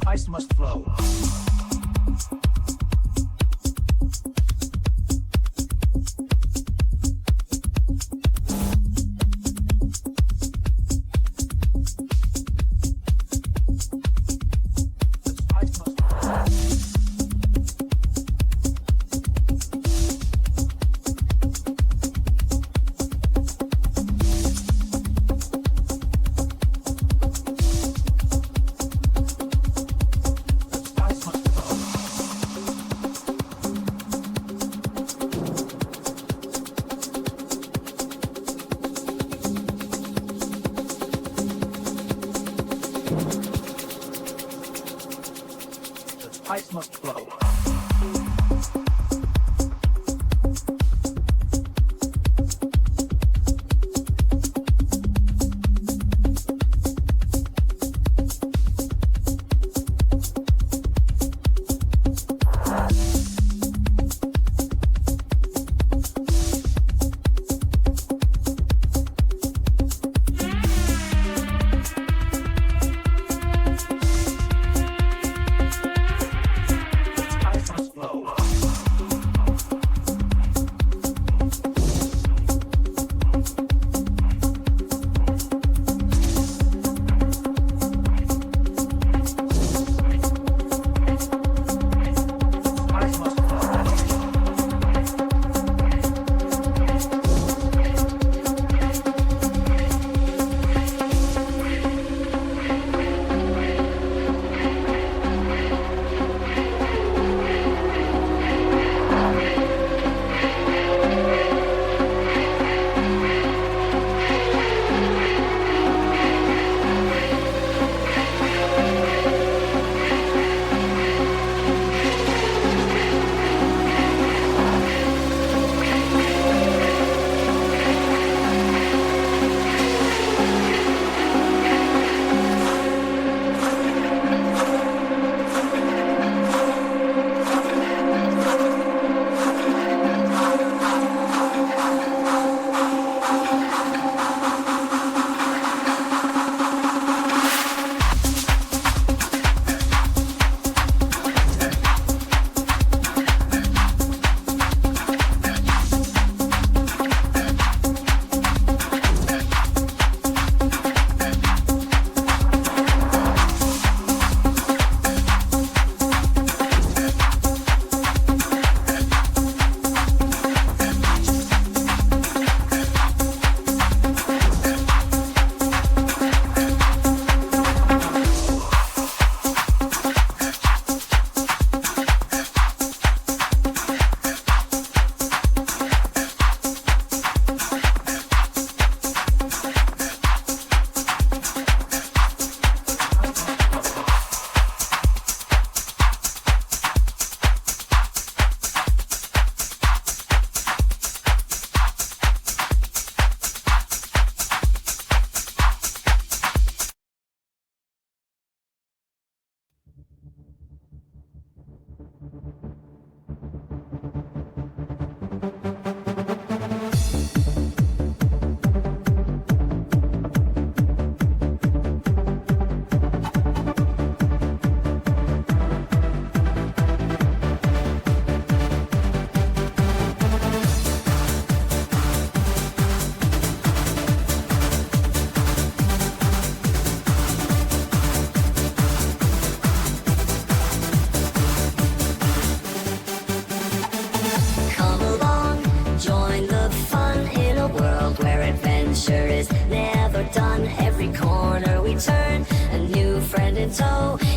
Spice must flow. Spice must flow.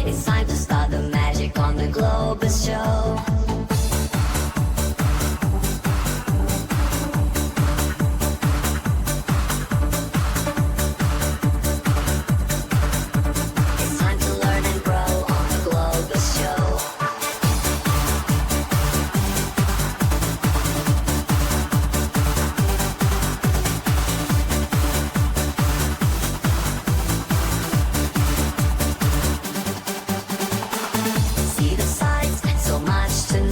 It's time to start the magic on the Globus show. It's time to learn and grow on the Globus show. See the sights, so much to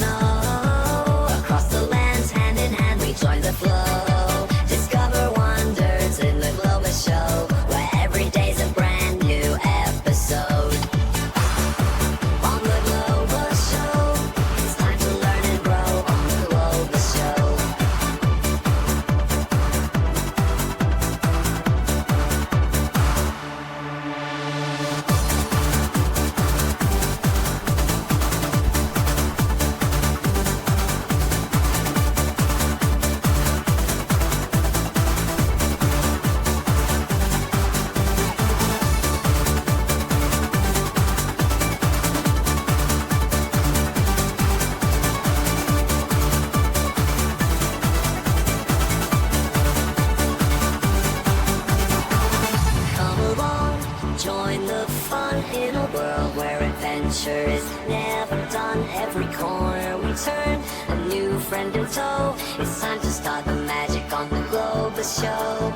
adventure is never done. Every corner we turn, a new friend in tow. It's time to start the magic on the Globus Show.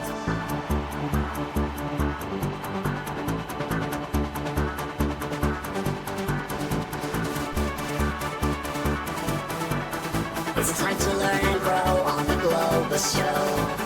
It's time to learn and grow on the Globus Show.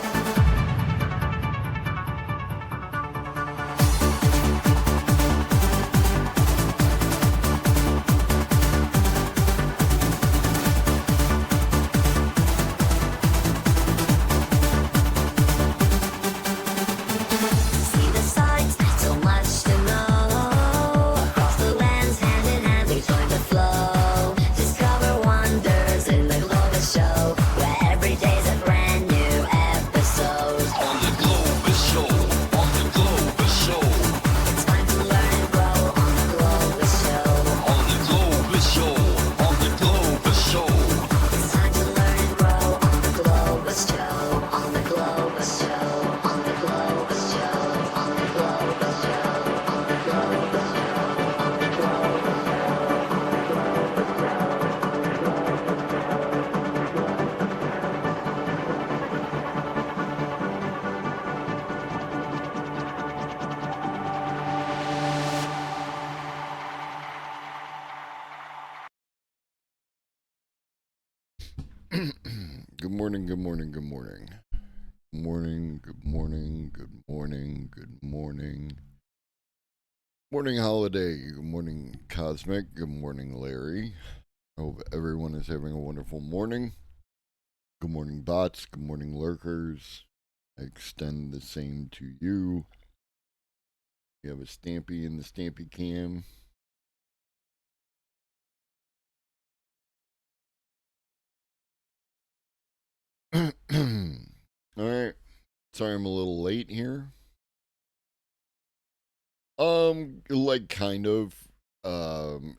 Good morning, good morning, good morning. Good morning, good morning, good morning, good morning. Morning, Holiday. Good morning, Cosmic. Good morning, Larry. I hope everyone is having a wonderful morning. Good morning, bots. Good morning, lurkers. I extend the same to you. We have a Stampy in the Stampy cam. All right. Sorry I'm a little late here. Like kind of.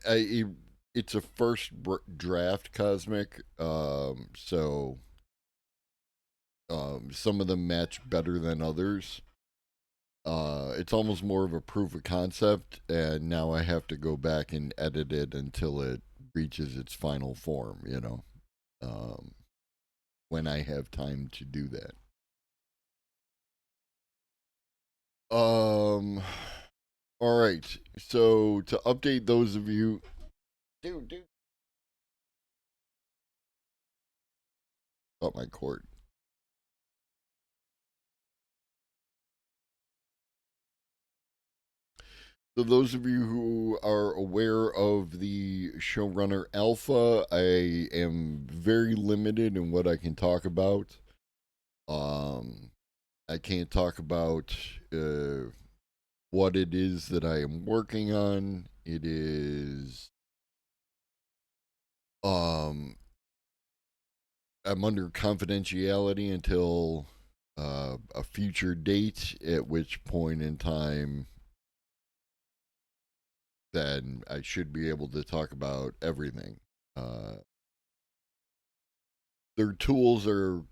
It's a first draft, Cosmic. So some of them match better than others. It's almost more of a proof of concept, and now I have to go back and edit it until it reaches its final form. When I have time to do that. All right. So to update those of you, dude, got my cord. So those of you who are aware of the showrunner Alpha, I am very limited in what I can talk about. I can't talk about what it is that I am working on. It is I'm under confidentiality until a future date, at which point in time then I should be able to talk about everything. Their tools are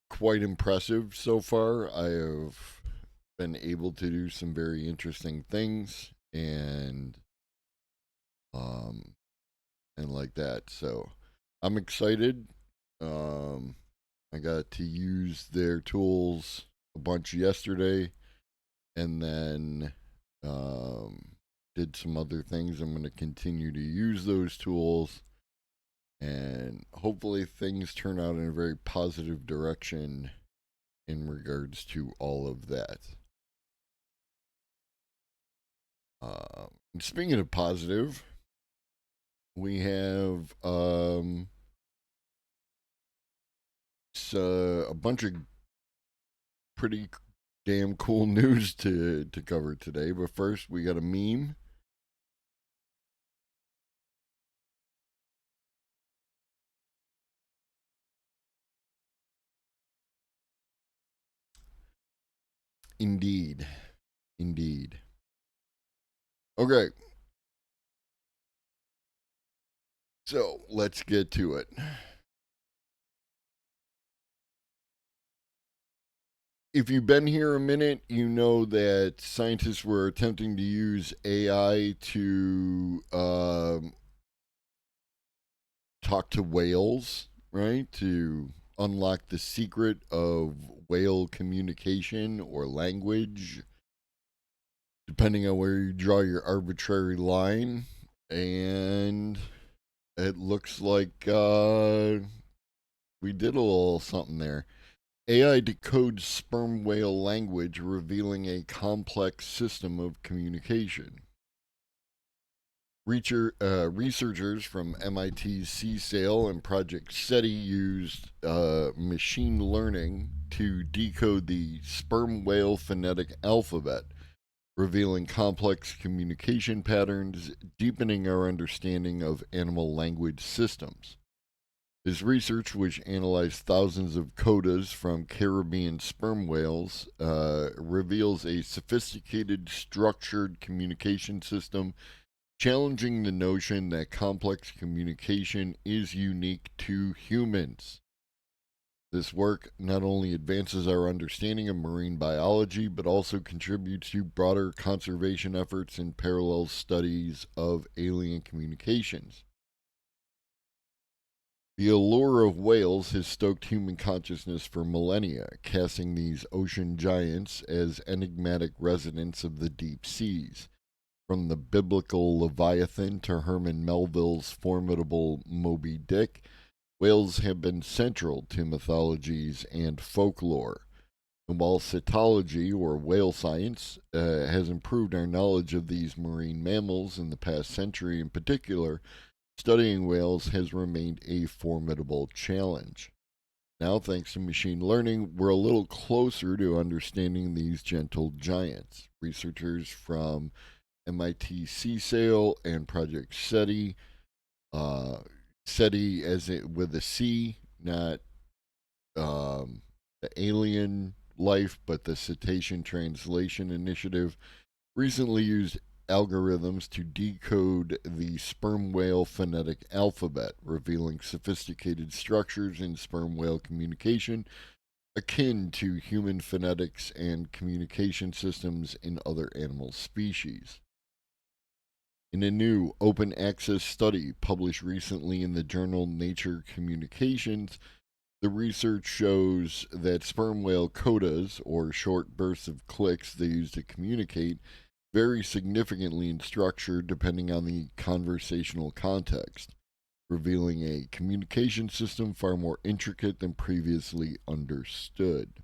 quite impressive so far. I have been able to do some very interesting things and like that. So I'm excited. I got to use their tools a bunch yesterday, and then did some other things. I'm going to continue to use those tools, and hopefully things turn out in a very positive direction in regards to all of that. Speaking of positive, we have a bunch of pretty damn cool news to cover today. But first, we got a meme. Indeed. Indeed. Okay. So let's get to it. if you've been here a minute, you know that scientists were attempting to use AI to talk to whales, right? To unlock the secret of whale communication or language, depending on where you draw your arbitrary line. And it looks like we did a little something there. AI decodes sperm whale language, revealing a complex system of communication. Researchers from MIT's CSAIL and Project SETI used machine learning to decode the sperm whale phonetic alphabet, revealing complex communication patterns, deepening our understanding of animal language systems. This research, which analyzed thousands of codas from Caribbean sperm whales, reveals a sophisticated, structured communication system, challenging the notion that complex communication is unique to humans. This work not only advances our understanding of marine biology, but also contributes to broader conservation efforts and parallel studies of alien communications. The allure of whales has stoked human consciousness for millennia, casting these ocean giants as enigmatic residents of the deep seas. From the biblical Leviathan to Herman Melville's formidable Moby Dick, whales have been central to mythologies and folklore. And while cetology, or whale science, has improved our knowledge of these marine mammals in the past century in particular, studying whales has remained a formidable challenge. Now, thanks to machine learning, we're a little closer to understanding these gentle giants. Researchers from MIT CSAIL and Project SETI, SETI as it with a C, not the alien life, but the Cetacean Translation Initiative, recently used algorithms to decode the sperm whale phonetic alphabet, revealing sophisticated structures in sperm whale communication akin to human phonetics and communication systems in other animal species. In a new open access study published recently in the journal Nature Communications, the research shows that sperm whale codas, or short bursts of clicks they use to communicate, vary significantly in structure depending on the conversational context, revealing a communication system far more intricate than previously understood.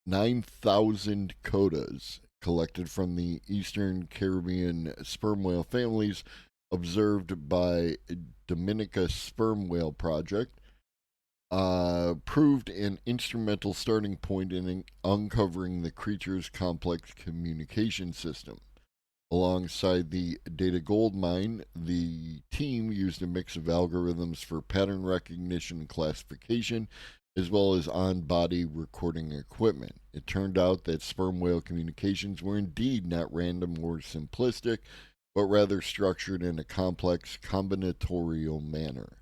9,000 codas collected from the Eastern Caribbean sperm whale families observed by Dominica Sperm Whale Project proved an instrumental starting point in uncovering the creature's complex communication system. Alongside the data gold mine, the team used a mix of algorithms for pattern recognition and classification, as well as on body recording equipment. It turned out that sperm whale communications were indeed not random or simplistic, but rather structured in a complex combinatorial manner.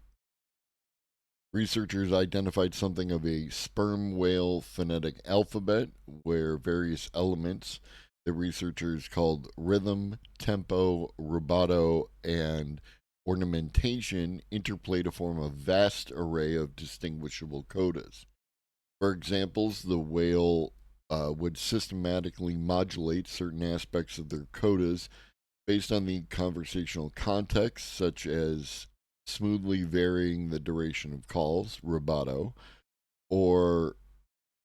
Researchers identified something of a sperm whale phonetic alphabet, where various elements the researchers called rhythm, tempo, rubato, and ornamentation interplay to form a vast array of distinguishable codas. For examples, the whale would systematically modulate certain aspects of their codas based on the conversational context, such as smoothly varying the duration of calls, rubato, or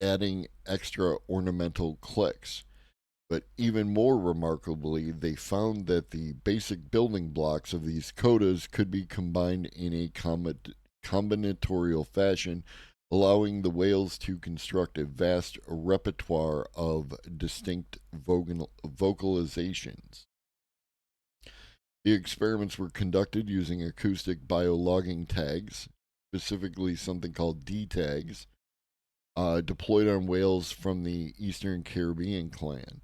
adding extra ornamental clicks. But even more remarkably, they found that the basic building blocks of these codas could be combined in a combinatorial fashion, allowing the whales to construct a vast repertoire of distinct vocalizations. The experiments were conducted using acoustic biologging tags, specifically something called D tags, deployed on whales from the Eastern Caribbean clan.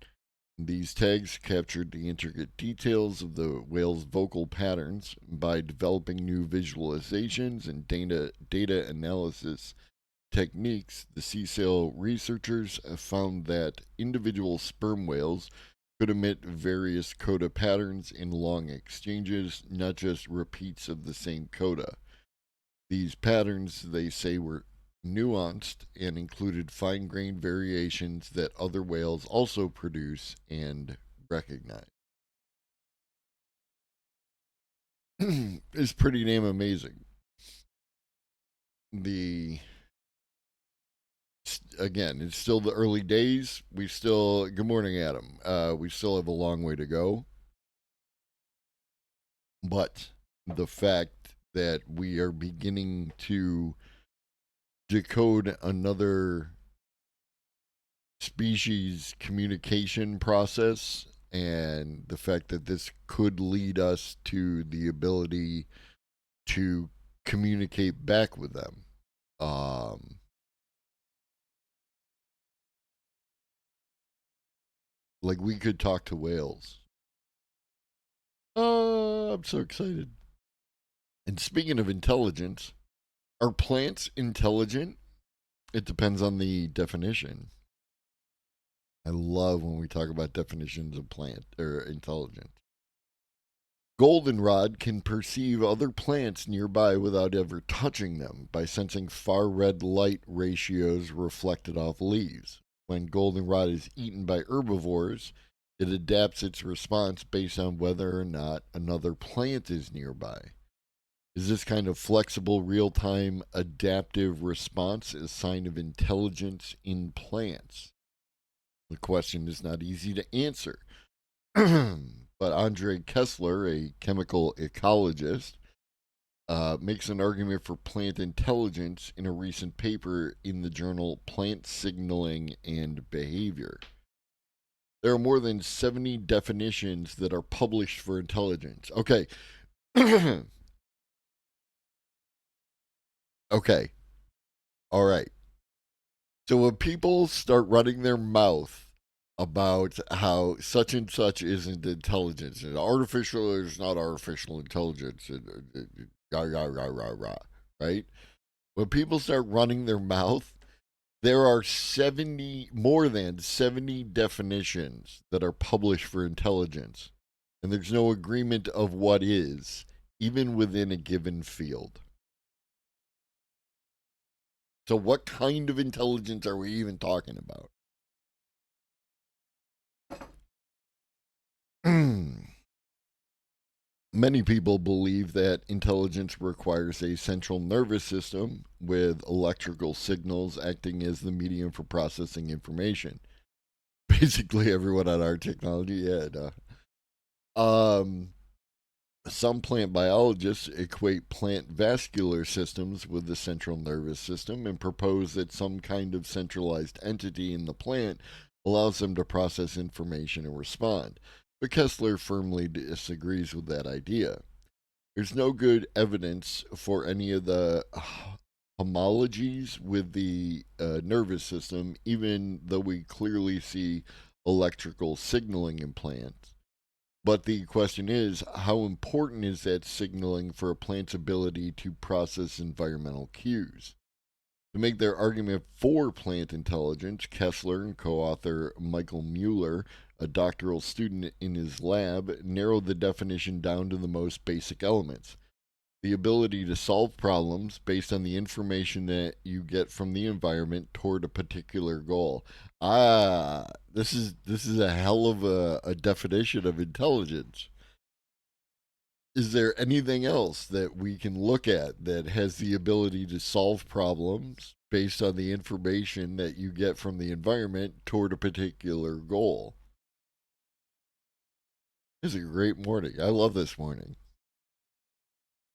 These tags captured the intricate details of the whale's vocal patterns by developing new visualizations and data analysis techniques, the sea sail researchers found that individual sperm whales could emit various coda patterns in long exchanges, not just repeats of the same coda. These patterns, they say, were nuanced and included fine grained variations that other whales also produce and recognize. It's pretty damn amazing. The Again, it's still the early days. We still, good morning, Adam. We still have a long way to go, but the fact that we are beginning to decode another species communication process, and the fact that this could lead us to the ability to communicate back with them. Like we could talk to whales. I'm so excited. And speaking of intelligence, are plants intelligent? It depends on the definition. I love when we talk about definitions of plant or intelligence. Goldenrod can perceive other plants nearby without ever touching them by sensing far red light ratios reflected off leaves. When goldenrod is eaten by herbivores, it adapts its response based on whether or not another plant is nearby. Is this kind of flexible, real time, adaptive response a sign of intelligence in plants? The question is not easy to answer. But Andre Kessler, a chemical ecologist, makes an argument for plant intelligence in a recent paper in the journal Plant Signaling and Behavior. There are more than 70 definitions that are published for intelligence. Okay. Okay. All right. So when people start running their mouth about how such and such isn't intelligence, and artificial is not artificial intelligence, rah, rah, rah, rah, rah, right? When people start running their mouth, there are more than 70 definitions that are published for intelligence, and there's no agreement of what is, even within a given field. So, what kind of intelligence are we even talking about? Many people believe that intelligence requires a central nervous system with electrical signals acting as the medium for processing information. Basically, everyone on our technology, yeah. Some plant biologists equate plant vascular systems with the central nervous system and propose that some kind of centralized entity in the plant allows them to process information and respond. But Kessler firmly disagrees with that idea. There's no good evidence for any of the homologies with the nervous system, even though we clearly see electrical signaling in plants. But the question is, how important is that signaling for a plant's ability to process environmental cues? To make their argument for plant intelligence, Kessler and co author Michael Mueller, a doctoral student in his lab, narrowed the definition down to the most basic elements: the ability to solve problems based on the information that you get from the environment toward a particular goal. This is a hell of a definition of intelligence. Is there anything else that we can look at that has the ability to solve problems based on the information that you get from the environment toward a particular goal? It's a great morning. I love this morning.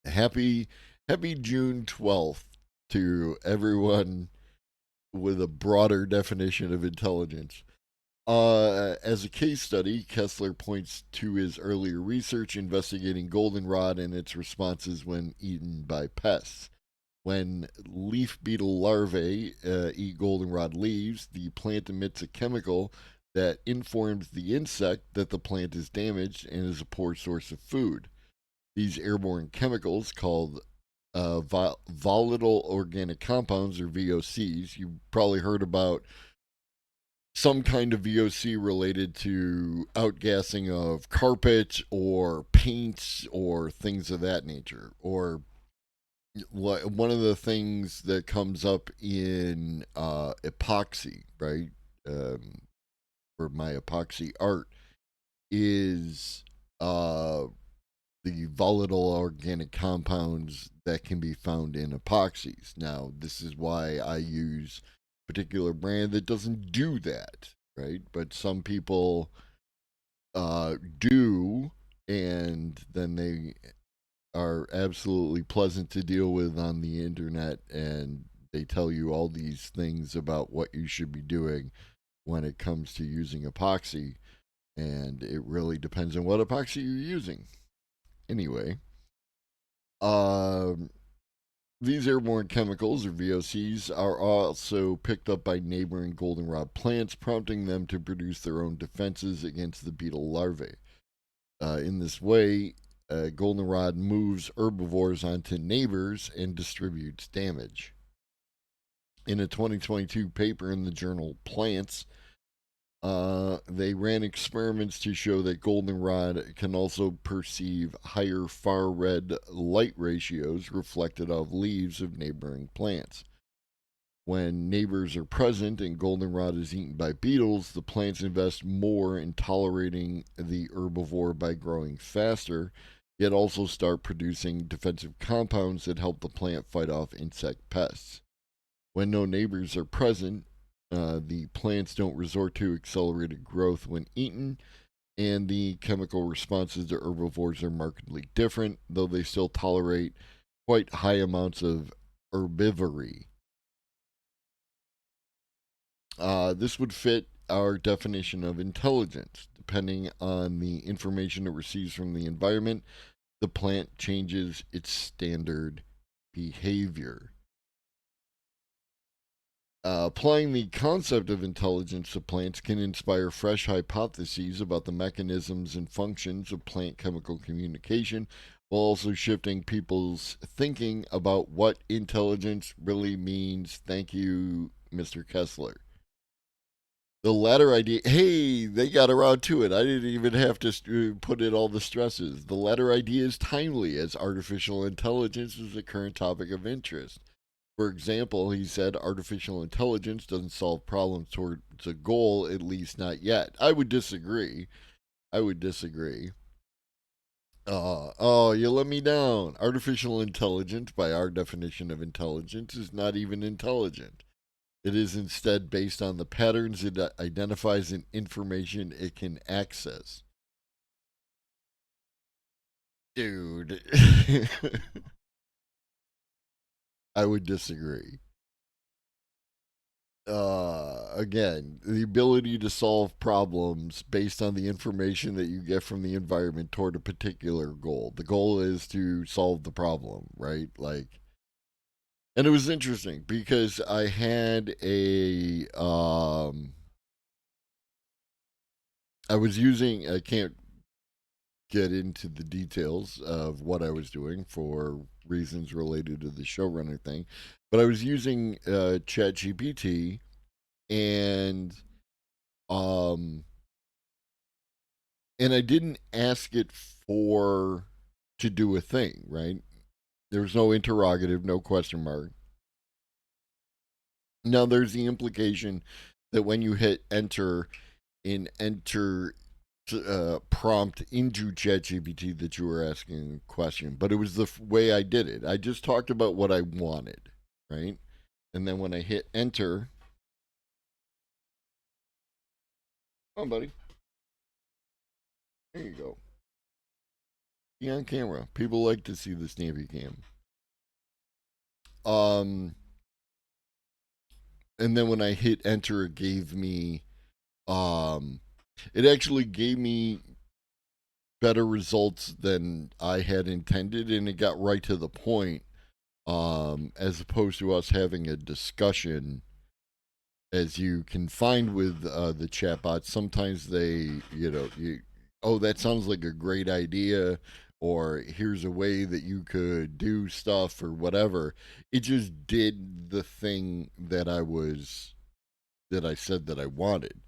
Happy June 12th to everyone with a broader definition of intelligence. As a case study, Kessler points to his earlier research investigating goldenrod and its responses when eaten by pests. When leaf beetle larvae eat goldenrod leaves, the plant emits a chemical that informs the insect that the plant is damaged and is a poor source of food. These airborne chemicals, called volatile organic compounds, or VOCs. You've probably heard about some kind of VOC related to outgassing of carpet or paints or things of that nature. Or one of the things that comes up in epoxy, right? For my epoxy art is the volatile organic compounds that can be found in epoxies. Now, this is why I use a particular brand that doesn't do that, right? But some people do, and then they are absolutely pleasant to deal with on the internet, and they tell you all these things about what you should be doing when it comes to using epoxy, and it really depends on what epoxy you're using. Anyway, um, these airborne chemicals, or VOCs, are also picked up by neighboring goldenrod plants, prompting them to produce their own defenses against the beetle larvae. In this way, goldenrod moves herbivores onto neighbors and distributes damage. In a 2022 paper in the journal Plants, they ran experiments to show that goldenrod can also perceive higher far red light ratios reflected off leaves of neighboring plants. When neighbors are present and goldenrod is eaten by beetles, the plants invest more in tolerating the herbivore by growing faster, yet also start producing defensive compounds that help the plant fight off insect pests. When no neighbors are present, the plants don't resort to accelerated growth when eaten, and the chemical responses to herbivores are markedly different, though they still tolerate quite high amounts of herbivory. This would fit our definition of intelligence. Depending on the information it receives from the environment, the plant changes its standard behavior. Applying the concept of intelligence to plants can inspire fresh hypotheses about the mechanisms and functions of plant chemical communication, while also shifting people's thinking about what intelligence really means. Thank you, Mr. Kessler. The latter idea, hey, they got around to it. I didn't even have to put in all the stresses. The latter idea is timely, as artificial intelligence is the current topic of interest. For example, he said artificial intelligence doesn't solve problems towards a goal, at least not yet. I would disagree. I would disagree. Oh, you let me down. Artificial intelligence, by our definition of intelligence, is not even intelligent. It is instead based on the patterns it identifies and information it can access. Dude. I would disagree. Again, the ability to solve problems based on the information that you get from the environment toward a particular goal. The goal is to solve the problem, right? Like, and it was interesting because I had I was using, I can't get into the details of what I was doing for reasons related to the showrunner thing, but I was using ChatGPT, and um and I didn't ask it for to do a thing, right? There's no interrogative, no question mark. Now there's the implication that when you hit enter in enter prompt into ChatGPT that you were asking a question, but it was the way I did it. I just talked about what I wanted, right? And then when I hit enter, oh, buddy, there you go. Be on camera. People like to see the snappy cam. Um, and then when I hit enter, it gave me, um, it actually gave me better results than I had intended, and it got right to the point. As opposed to us having a discussion, as you can find with the chatbots, sometimes they, oh, that sounds like a great idea, or here's a way that you could do stuff or whatever. It just did the thing that I said that I wanted.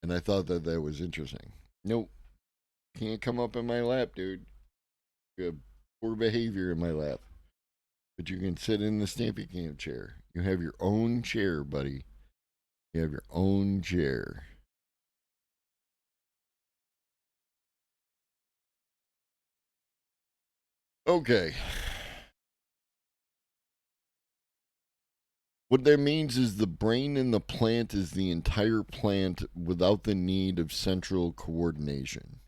And I thought that that was interesting. Nope. Can't come up in my lap, dude. You have poor behavior in my lap. But you can sit in the Stampy Camp chair. You have your own chair, buddy. You have your own chair. Okay. What that means is the brain in the plant is the entire plant without the need of central coordination.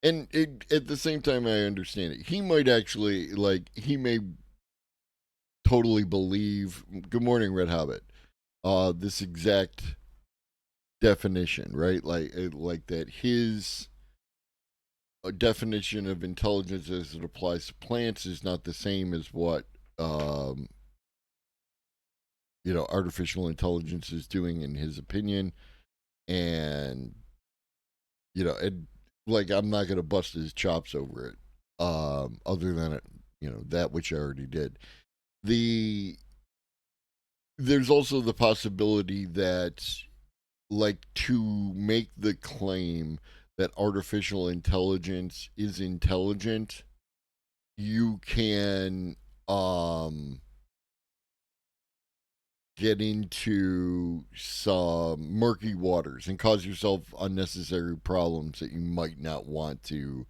And at the same time, I understand it. He might actually, like, he may totally believe, good morning, Red Hobbit, this exact definition, right? Like that his definition of intelligence as it applies to plants is not the same as what um, artificial intelligence is doing in his opinion, and it, like I'm not gonna bust his chops over it. Other than it, that which I already did. The There's also the possibility that, like, to make the claim that artificial intelligence is intelligent, you can get into some murky waters and cause yourself unnecessary problems that you might not want to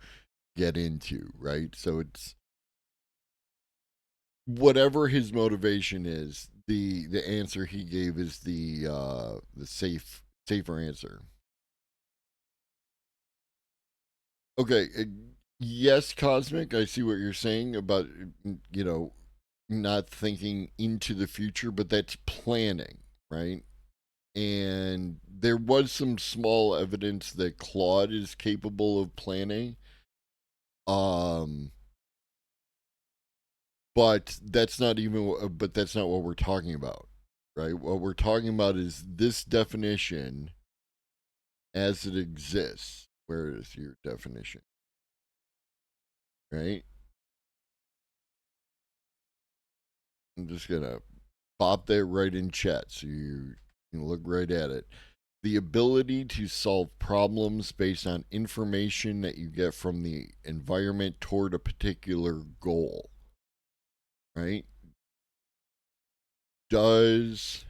get into, right? So it's whatever his motivation is, the answer he gave is the safer answer. Okay, yes, Cosmic, I see what you're saying about you know not thinking into the future, but that's planning, right? And there was some small evidence that Claude is capable of planning. Um, but that's not what we're talking about, right? What we're talking about is this definition as it exists. Where is your definition, right? I'm just gonna pop that right in chat so you can look right at it. The ability to solve problems based on information that you get from the environment toward a particular goal, right? Does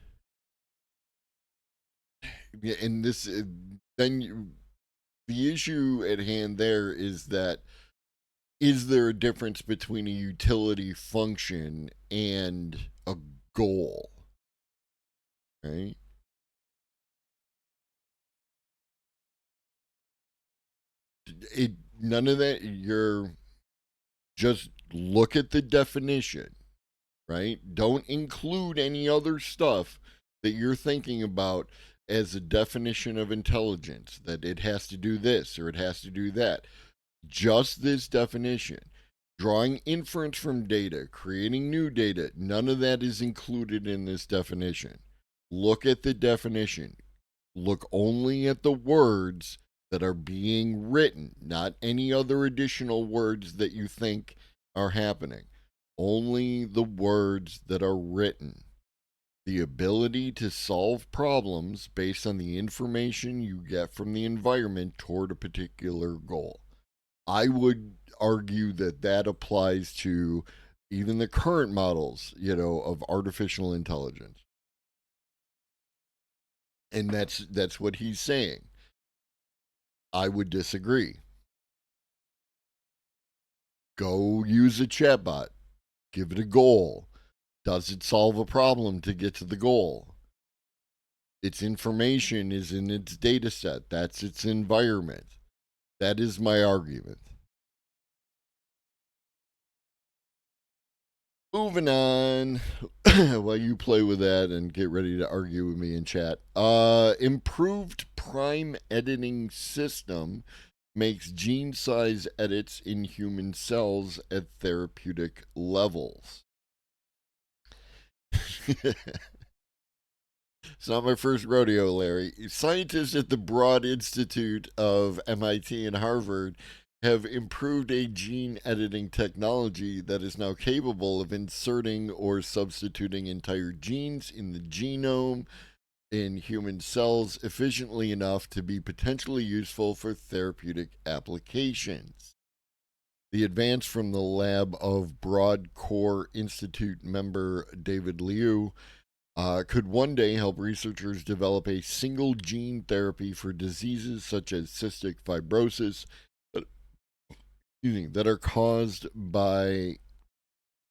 Yeah, and this then the issue at hand there is that is there a difference between a utility function and a goal, right? It None of that. You're just look at the definition, right? Don't include any other stuff that you're thinking about as a definition of intelligence, that it has to do this or it has to do that. Just this definition. Drawing inference from data, creating new data, none of that is included in this definition. Look at the definition. Look only at the words that are being written, not any other additional words that you think are happening. Only the words that are written. The ability to solve problems based on the information you get from the environment toward a particular goal. I would argue that that applies to even the current models, of artificial intelligence. And that's what he's saying. I would disagree. Go use a chatbot. Give it a goal. Does it solve a problem to get to the goal? Its information is in its data set. That's its environment. That is my argument. Moving on. While you play with that and get ready to argue with me in chat. Improved prime editing system makes gene size edits in human cells at therapeutic levels. It's not my first rodeo, Larry. Scientists at the Broad Institute of MIT and Harvard have improved a gene editing technology that is now capable of inserting or substituting entire genes in the genome in human cells efficiently enough to be potentially useful for therapeutic applications. The advance from the lab of Broad Core Institute member David Liu could one day help researchers develop a single gene therapy for diseases such as cystic fibrosis that, that are caused by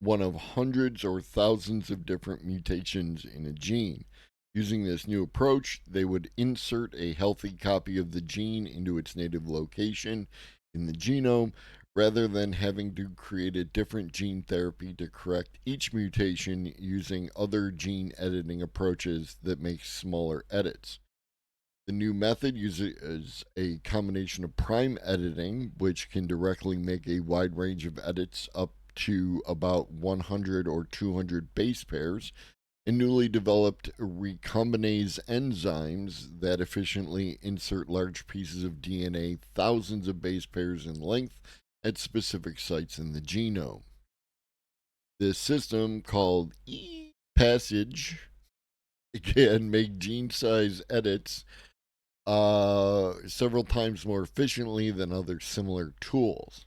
one of hundreds or thousands of different mutations in a gene. Using this new approach, they would insert a healthy copy of the gene into its native location in the genome rather than having to create a different gene therapy to correct each mutation using other gene editing approaches that make smaller edits. The new method uses a combination of prime editing, which can directly make a wide range of edits up to about 100 or 200 base pairs, and newly developed recombinase enzymes that efficiently insert large pieces of DNA thousands of base pairs in length at specific sites in the genome. This system, called ePassage, can make gene size edits several times more efficiently than other similar tools.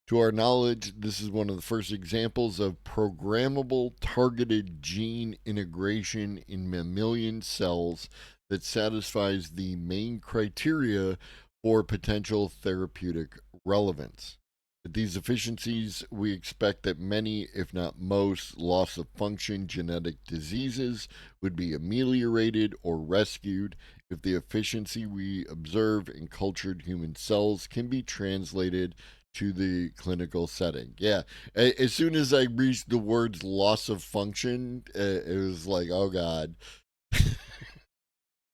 To our knowledge, this is one of the first examples of programmable targeted gene integration in mammalian cells that satisfies the main criteria for potential therapeutic relevance. At these efficiencies, we expect that many, if not most, loss of function genetic diseases would be ameliorated or rescued if the efficiency we observe in cultured human cells can be translated to the clinical setting. Yeah, as soon as I reached the words loss of function, it was like, oh God.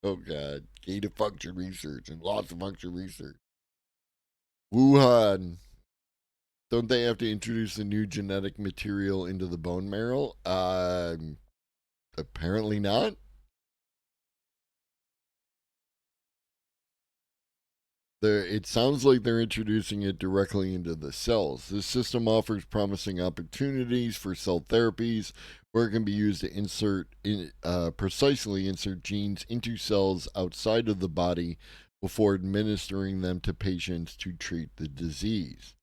Oh God. Gain of function research and loss of function research. Wuhan. Don't they have to introduce a new genetic material into the bone marrow? Apparently not. It sounds like they're introducing it directly into the cells. This system offers promising opportunities for cell therapies where it can be used to precisely insert genes into cells outside of the body before administering them to patients to treat the disease.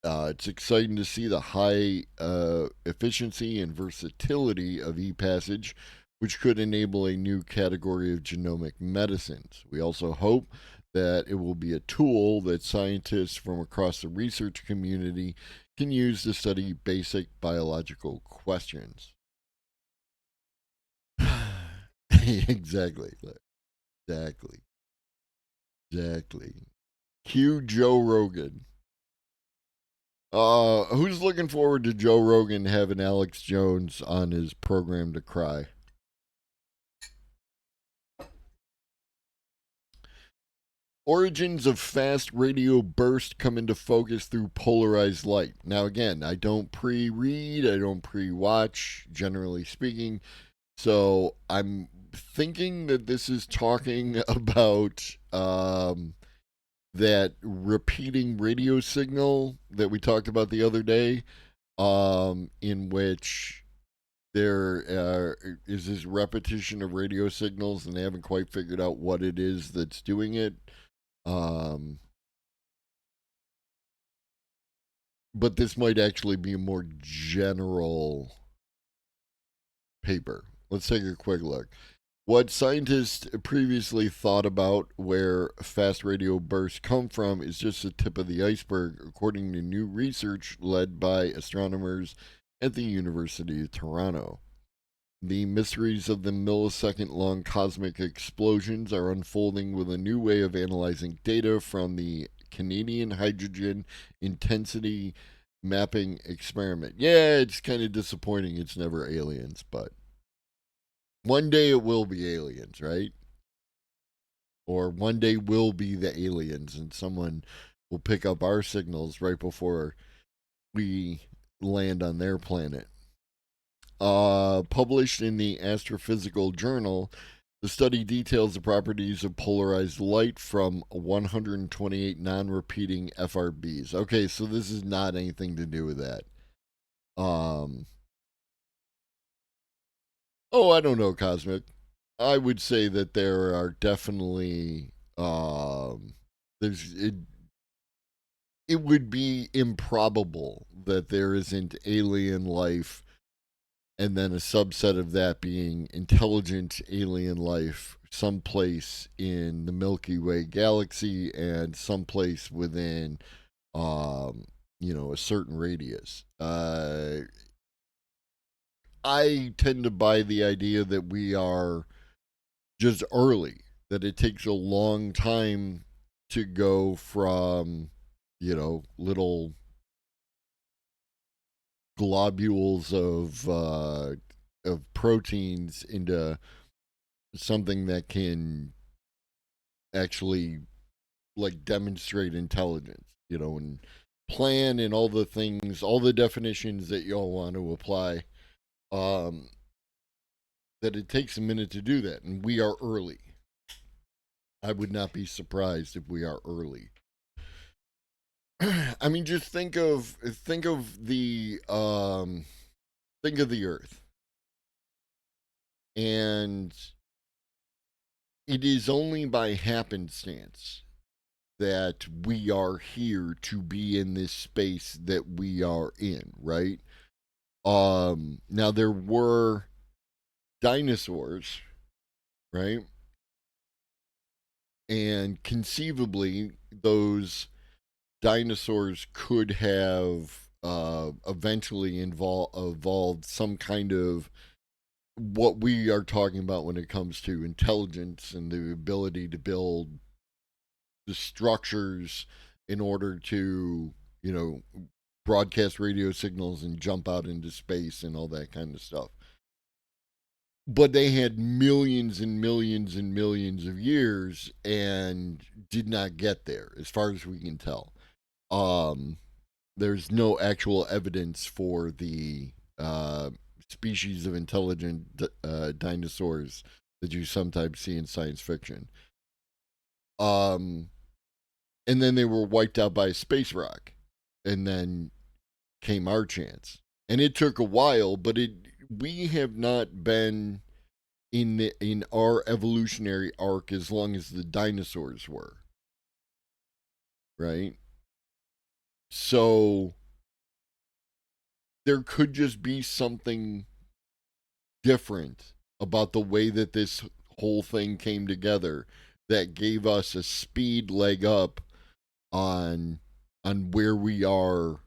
It's exciting to see the high efficiency and versatility of ePassage, which could enable a new category of genomic medicines. We also hope that it will be a tool that scientists from across the research community can use to study basic biological questions. Exactly. Exactly. Exactly. Cue Joe Rogan. Who's looking forward to Joe Rogan having Alex Jones on his program to cry? Origins of fast radio burst come into focus through polarized light. Now, again, I don't pre read, I don't pre watch, generally speaking. So I'm thinking that this is talking about that repeating radio signal that we talked about the other day, in which there is this repetition of radio signals and they haven't quite figured out what it is that's doing it. Um, but this might actually be a more general paper. Let's take a quick look. What scientists previously thought about where fast radio bursts come from is just the tip of the iceberg, according to new research led by astronomers at the University of Toronto. The mysteries of the millisecond long cosmic explosions are unfolding with a new way of analyzing data from the Canadian Hydrogen Intensity Mapping Experiment. Yeah, it's kind of disappointing it's never aliens, but one day it will be aliens, right? Or one day we'll be the aliens and someone will pick up our signals right before we land on their planet. Published in the Astrophysical Journal, The study details the properties of polarized light from 128 non repeating FRBs. Okay, so this is not anything to do with that. Oh, I don't know, Cosmic. I would say that there are definitely there's it would be improbable that there isn't alien life, and then a subset of that being intelligent alien life someplace in the Milky Way galaxy and someplace within um a certain radius. I tend to buy the idea that we are just early, that it takes a long time to go from, little globules of proteins into something that can actually like demonstrate intelligence, and plan and all the things, all the definitions that y'all want to apply. Um, that it takes a minute to do that, and we are early. I would not be surprised if we are early. I mean, just think of the Earth, and it is only by happenstance that we are here to be in this space that we are in, right? Now there were dinosaurs, right? And conceivably those dinosaurs could have eventually evolved some kind of what we are talking about when it comes to intelligence and the ability to build the structures in order to, broadcast radio signals and jump out into space and all that kind of stuff. But they had millions and millions and millions of years and did not get there, as far as we can tell. Um, there's no actual evidence for the species of intelligent dinosaurs that you sometimes see in science fiction. Um, and then they were wiped out by a space rock, and then came our chance. And it took a while, but we have not been in our evolutionary arc as long as the dinosaurs were, right? So there could just be something different about the way that this whole thing came together that gave us a speed leg up on where we are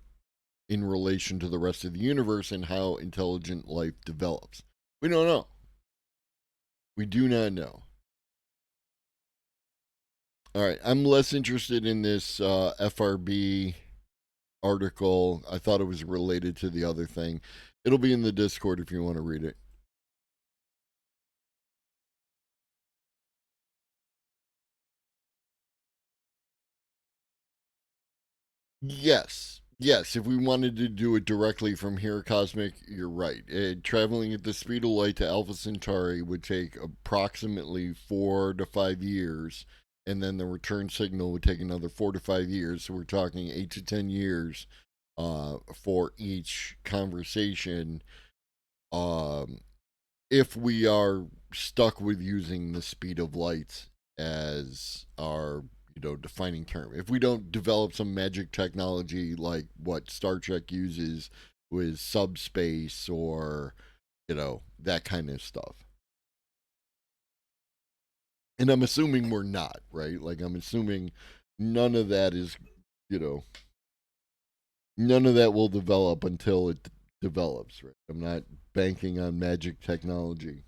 in relation to the rest of the universe and how intelligent life develops. We don't know. We do not know. All right, I'm less interested in this FRB article. I thought it was related to the other thing. It'll be in the Discord if you want to read it. Yes. Yes, if we wanted to do it directly from here, Cosmic, you're right. Traveling at the speed of light to Alpha Centauri would take approximately 4 to 5 years, and then the return signal would take another 4 to 5 years. So we're talking 8 to 10 years for each conversation. Um, if we are stuck with using the speed of light as our defining term, if we don't develop some magic technology like what Star Trek uses with subspace or that kind of stuff. And I'm assuming we're not, right? Like, I'm assuming none of that is, you know none of that will develop until it develops, right? I'm not banking on magic technology.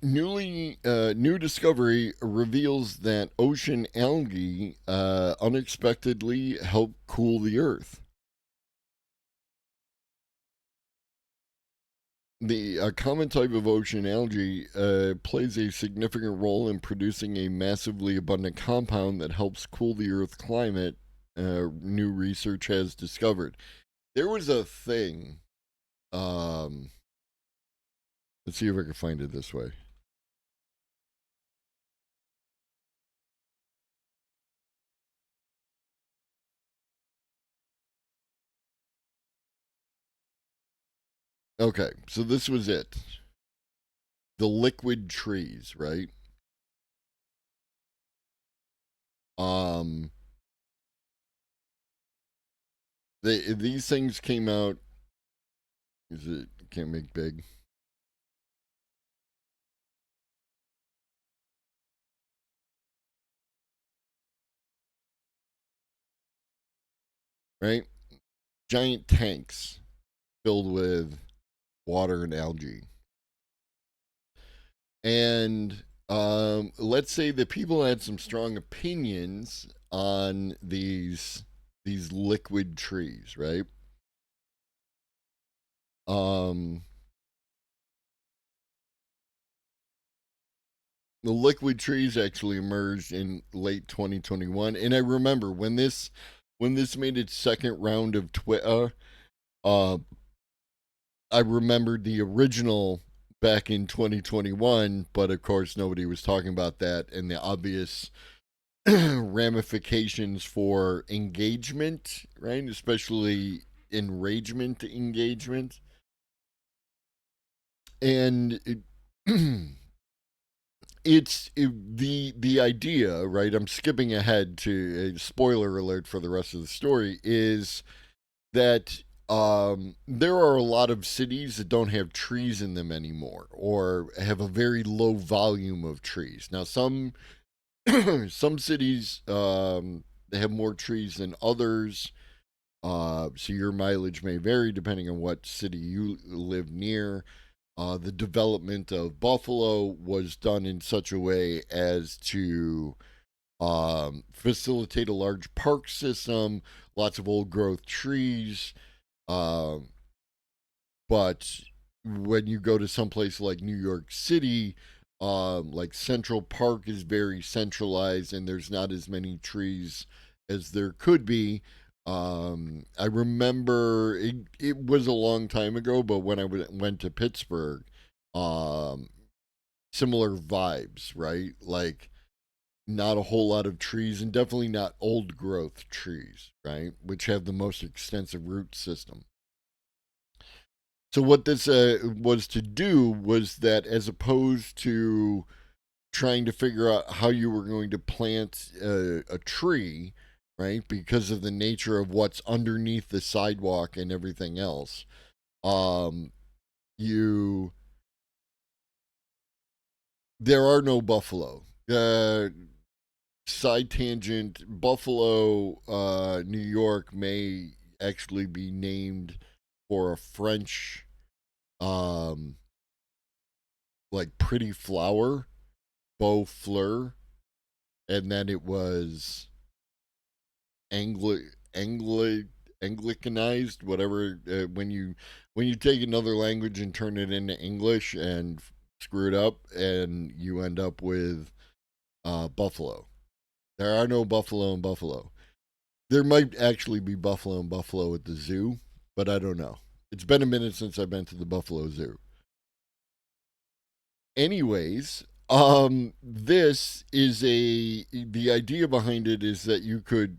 New discovery reveals that ocean algae unexpectedly help cool the Earth. The common type of ocean algae plays a significant role in producing a massively abundant compound that helps cool the Earth's climate. New research has discovered. There was a thing. Um, let's see if I can find it this way. Okay, so this was it. The liquid trees, right? Um, these things came out. Is it can't make big, right? Giant tanks filled with water and algae. And let's say that people had some strong opinions on these liquid trees, right? Um, the liquid trees actually emerged in late 2021, and I remember when this made its second round of Twitter. Uh, I remembered the original back in 2021, but of course nobody was talking about that and the obvious ramifications for engagement, right? Especially enragement engagement. And the idea, right? I'm skipping ahead to a spoiler alert for the rest of the story is that there are a lot of cities that don't have trees in them anymore or have a very low volume of trees. Now, some cities they have more trees than others. So your mileage may vary depending on what city you live near. The development of Buffalo was done in such a way as to facilitate a large park system, lots of old growth trees. Um, but when you go to someplace like New York City, like Central Park is very centralized and there's not as many trees as there could be. I remember it was a long time ago, but when went to Pittsburgh, um, similar vibes, right? Like not a whole lot of trees and definitely not old growth trees, right? Which have the most extensive root system. So what this was to do was that as opposed to trying to figure out how you were going to plant a tree, right, because of the nature of what's underneath the sidewalk and everything else, um, you there are no buffalo. Side tangent: Buffalo, New York may actually be named for a French um, like pretty flower, Beau Fleur, and then it was Angli Angli Anglicanized, whatever. When you take another language and turn it into English and screw it up, and you end up with buffalo. There are no buffalo in Buffalo. There might actually be buffalo in Buffalo at the zoo, but I don't know. It's been a minute since I've been to the Buffalo Zoo. Anyways, this is the idea behind it is that you could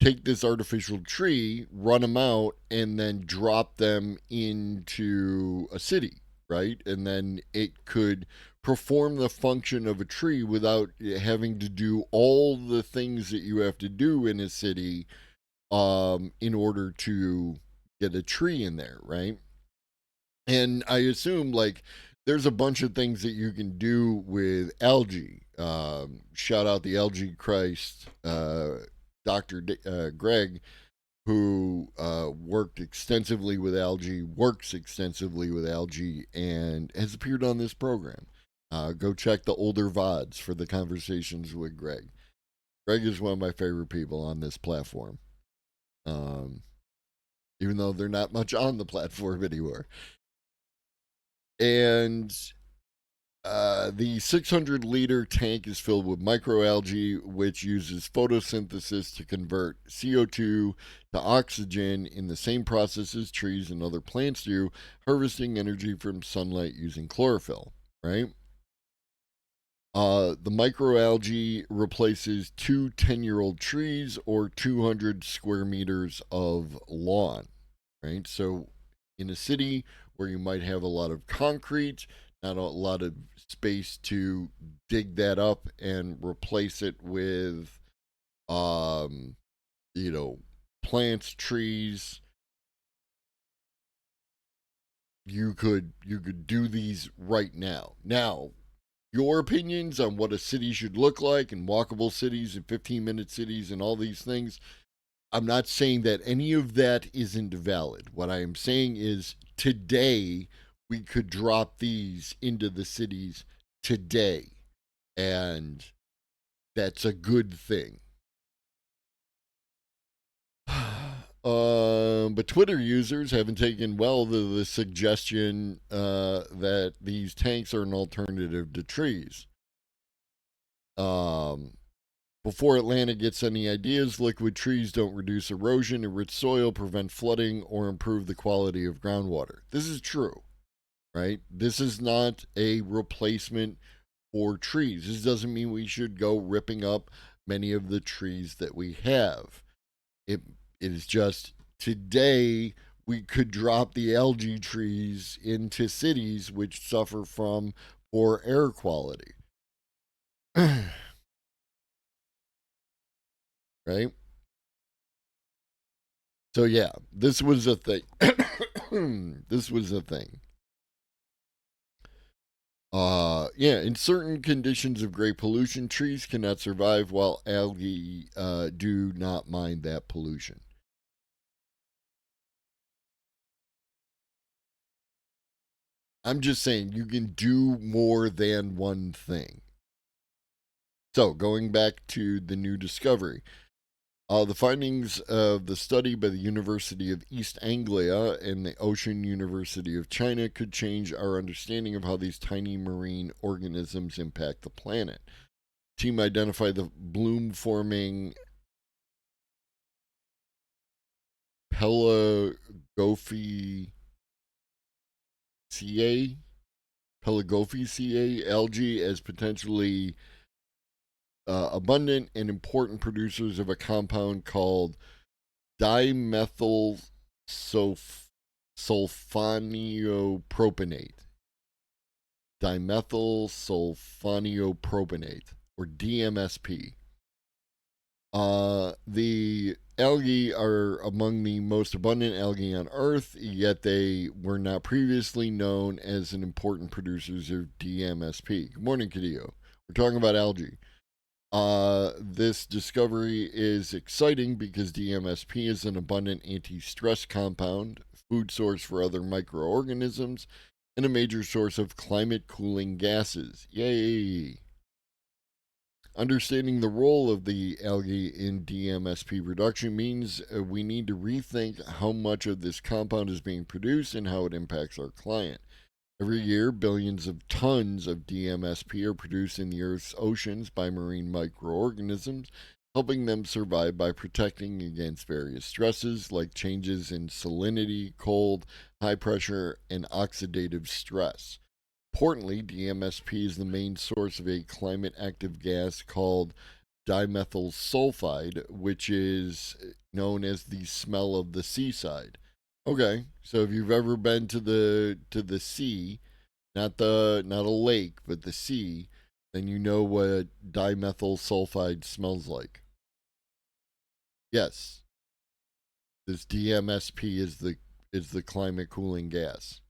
take this artificial tree, run them out, and then drop them into a city, right? And then it could perform the function of a tree without having to do all the things that you have to do in a city in order to get a tree in there, right? And I assume like there's a bunch of things that you can do with algae. Shout out the algae Christ, Greg, who worked extensively with algae, works extensively with algae, and has appeared on this program. Go check the older VODs for the conversations with Greg. Greg is one of my favorite people on this platform, um, even though they're not much on the platform anymore. And The 600-liter tank is filled with microalgae, which uses photosynthesis to convert CO2 to oxygen in the same process as trees and other plants do, harvesting energy from sunlight using chlorophyll, right? The microalgae replaces two 10-year-old trees or 200 square meters of lawn, right? So, in a city where you might have a lot of concrete, not a lot of space to dig that up and replace it with, um, you know, plants, trees. You could do these right now. Now, your opinions on what a city should look like and walkable cities and 15-minute cities and all these things. I'm not saying that any of that isn't valid. What I am saying is today we could drop these into the cities today, and that's a good thing. But Twitter users haven't taken well to the suggestion that these tanks are an alternative to trees. Um, Before Atlanta gets any ideas, liquid trees don't reduce erosion, enrich soil, prevent flooding, or improve the quality of groundwater. This is true, right? This is not a replacement for trees. This doesn't mean we should go ripping up many of the trees that we have. It, it is just today we could drop the algae trees into cities which suffer from poor air quality. Right? So yeah, this was a thing. This was a thing. Yeah, in certain conditions of great pollution, trees cannot survive while algae do not mind that pollution. I'm just saying you can do more than one thing. So, going back to the new discovery, the findings of the study by the University of East Anglia and the Ocean University of China could change our understanding of how these tiny marine organisms impact the planet. Team identified the bloom forming Pelagophyceae Pelagophyceae algae as potentially abundant and important producers of a compound called dimethyl sulfoniopropanate. Dimethyl sulfoniopropanate, or DMSP. The algae are among the most abundant algae on Earth, yet they were not previously known as an important producers of DMSP. Good morning, Cadillo. We're talking about algae. This discovery is exciting because DMSP is an abundant anti-stress compound, food source for other microorganisms, and a major source of climate cooling gases. Yay! Understanding the role of the algae in DMSP production means we need to rethink how much of this compound is being produced and how it impacts our client. Every year, billions of tons of DMSP are produced in the Earth's oceans by marine microorganisms, helping them survive by protecting against various stresses like changes in salinity, cold, high pressure, and oxidative stress. Importantly, DMSP is the main source of a climate active gas called dimethyl sulfide, which is known as the smell of the seaside. Okay, so if you've ever been to the sea, not a lake, but the sea, then you know what dimethyl sulfide smells like. Yes, this DMSP is the climate cooling gas.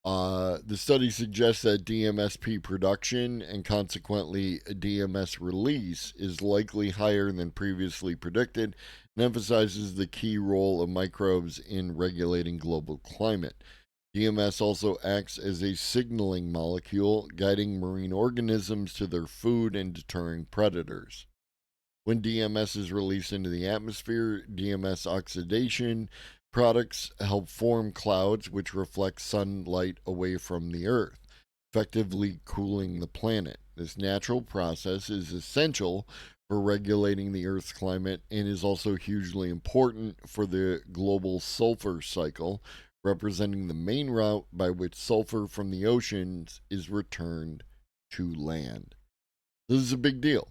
The study suggests that DMSP production and consequently DMS release is likely higher than previously predicted and emphasizes the key role of microbes in regulating global climate. DMS also acts as a signaling molecule, guiding marine organisms to their food and deterring predators. When DMS is released into the atmosphere, DMS oxidation Products help form clouds which reflect sunlight away from the Earth, effectively cooling the planet. This natural process is essential for regulating the Earth's climate and is also hugely important for the global sulfur cycle, representing the main route by which sulfur from the oceans is returned to land. This is a big deal.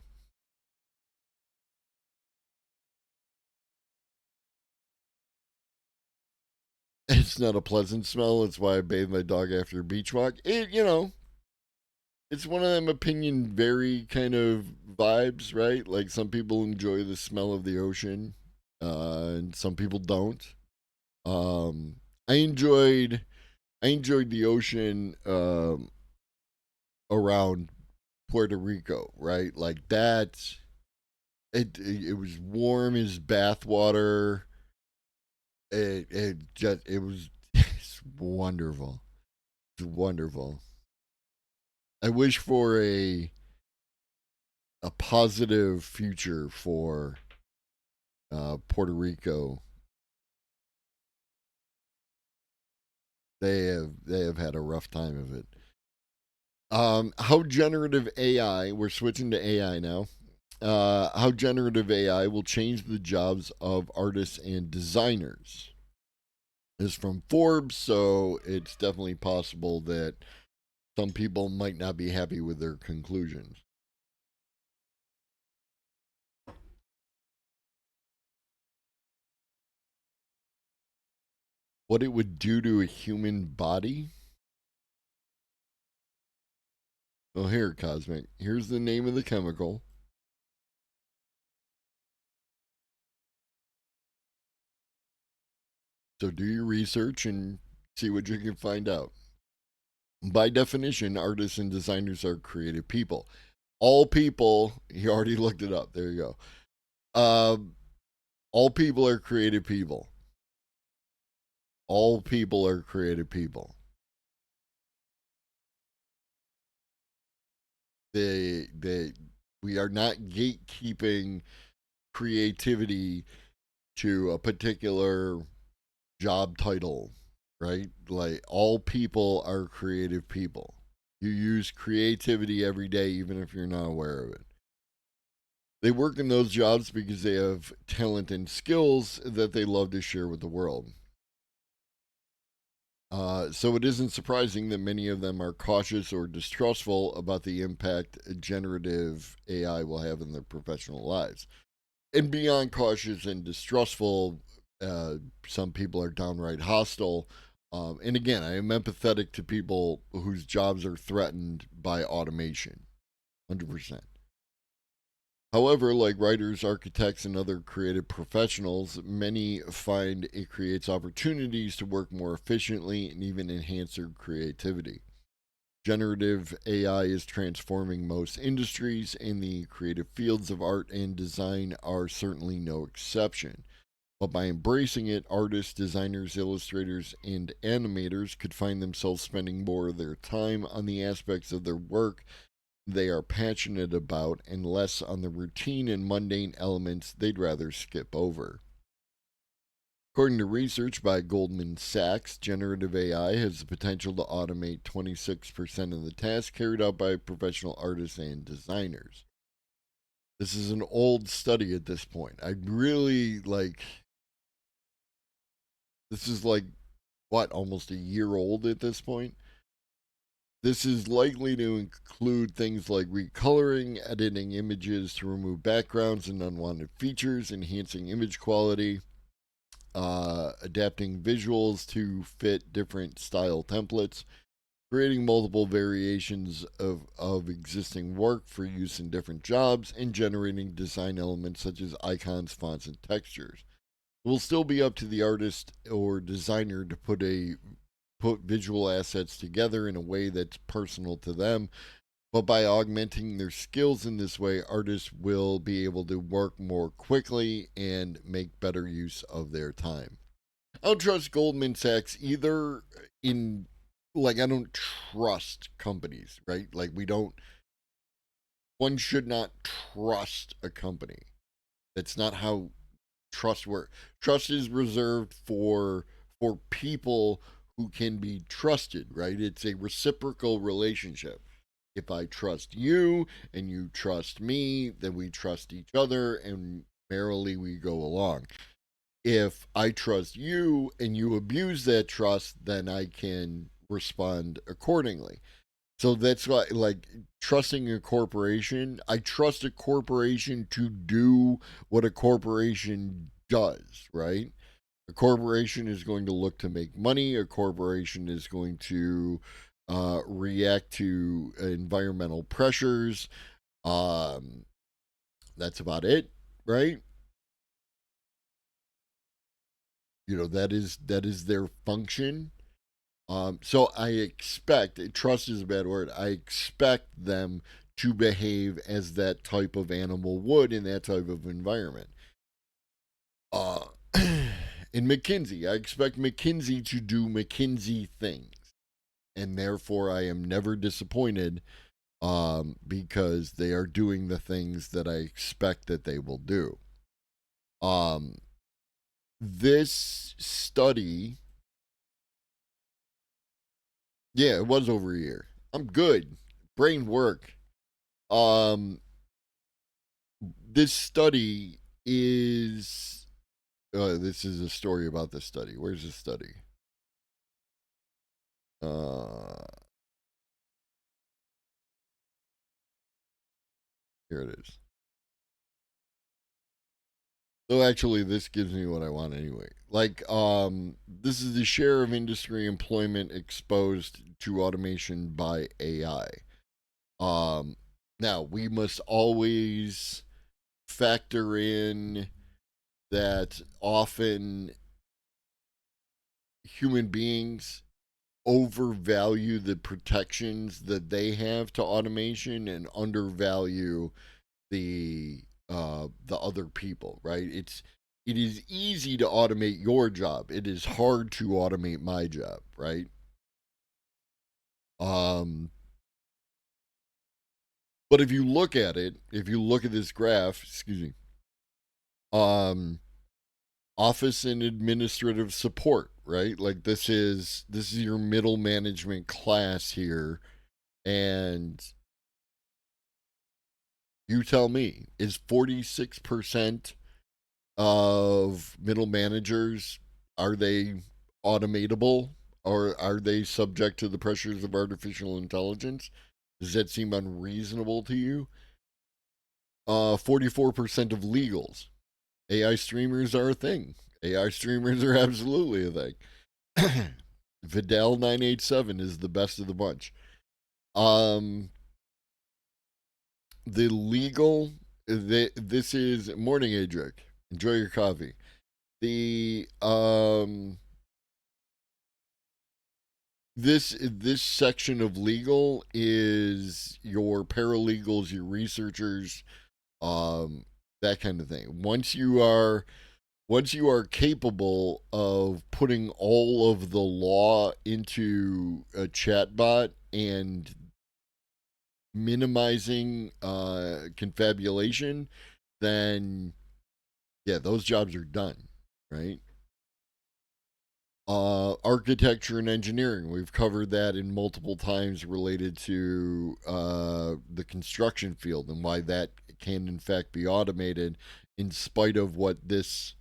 It's not a pleasant smell. It's why I bathe my dog after a beach walk. It's one of them opinion vary kind of vibes, right? Like some people enjoy the smell of the ocean, and some people don't. Um, I enjoyed I enjoyed the ocean around Puerto Rico, right? Like that. It was warm as bathwater. It was it's wonderful. It's wonderful. I wish for a positive future for Puerto Rico. They have had a rough time of it. How generative AI? We're switching to AI now. How generative AI will change the jobs of artists and designers? This is from Forbes, so it's definitely possible that some people might not be happy with their conclusions. What it would do to a human body? Well, here, Cosmic. Here's the name of the chemical. So do your research and see what you can find out. By definition, artists and designers are creative people. All people, he already looked it up. There you go. All people are creative people. All people are creative people. They we are not gatekeeping creativity to a particular job title, right? Like all people are creative people. You use creativity every day, even if you're not aware of it. They work in those jobs because they have talent and skills that they love to share with the world. So it isn't surprising that many of them are cautious or distrustful about the impact generative AI will have in their professional lives. And beyond cautious and distrustful, uh, some people are downright hostile. And again, I am empathetic to people whose jobs are threatened by automation, 100%. However, like writers, architects, and other creative professionals, many find it creates opportunities to work more efficiently and even enhance their creativity. Generative AI is transforming most industries, and the creative fields of art and design are certainly no exception. But by embracing it, artists, designers, illustrators, and animators could find themselves spending more of their time on the aspects of their work they are passionate about and less on the routine and mundane elements they'd rather skip over. According to research by Goldman Sachs, generative AI has the potential to automate 26% of the tasks carried out by professional artists and designers. This is an old study at this point. I really like this is like what, almost a year old at this point. This is likely to include things like recoloring, editing images to remove backgrounds and unwanted features, enhancing image quality, adapting visuals to fit different style templates, creating multiple variations of existing work for use in different jobs, and generating design elements such as icons, fonts, and textures. It will still be up to the artist or designer to put visual assets together in a way that's personal to them. But by augmenting their skills in this way, artists will be able to work more quickly and make better use of their time. I don't trust Goldman Sachs either in like I don't trust companies, right? Like we don't one should not trust a company. That's not how trustworthy. Trust is reserved for people who can be trusted, right? It's a reciprocal relationship. If I trust you and you trust me, then we trust each other and merrily we go along. If I trust you and you abuse that trust, then I can respond accordingly. So that's why, like, trusting a corporation, I trust a corporation to do what a corporation does, right? A corporation is going to look to make money. A corporation is going to react to environmental pressures. Um, that's about it, right? That is their function. So I expect trust is a bad word. I expect them to behave as that type of animal would in that type of environment. Uh, in McKinsey, I expect McKinsey to do McKinsey things, and therefore I am never disappointed because they are doing the things that I expect that they will do. Um, this study, yeah, it was over a year. I'm good. Brain work. Um, this study is. This is a story about this study. Where's the study? Uh, Here it is. So actually, this gives me what I want anyway. This is the share of industry employment exposed to automation by AI. Um, Now we must always factor in that often human beings overvalue the protections that they have to automation and undervalue the other people, right? It is easy to automate your job. It is hard to automate my job, right? Um but if you look at it, if you look at this graph, excuse me, um office and administrative support, right? Like this is your middle management class here, and you tell me, is 46% of middle managers, are they automatable, or are they subject to the pressures of artificial intelligence? Does that seem unreasonable to you? 44% of legals. AI streamers are a thing. AI streamers are absolutely a thing. Vidal 987 is the best of the bunch. Um, the legal, this is morning, Adric. Enjoy your coffee. The this section of legal is your paralegals, your researchers, um, that kind of thing. Once you are capable of putting all of the law into a chatbot and minimizing confabulation, then yeah, those jobs are done, right? Architecture and engineering. We've covered that in multiple times related to the construction field and why that can, in fact, be automated in spite of what this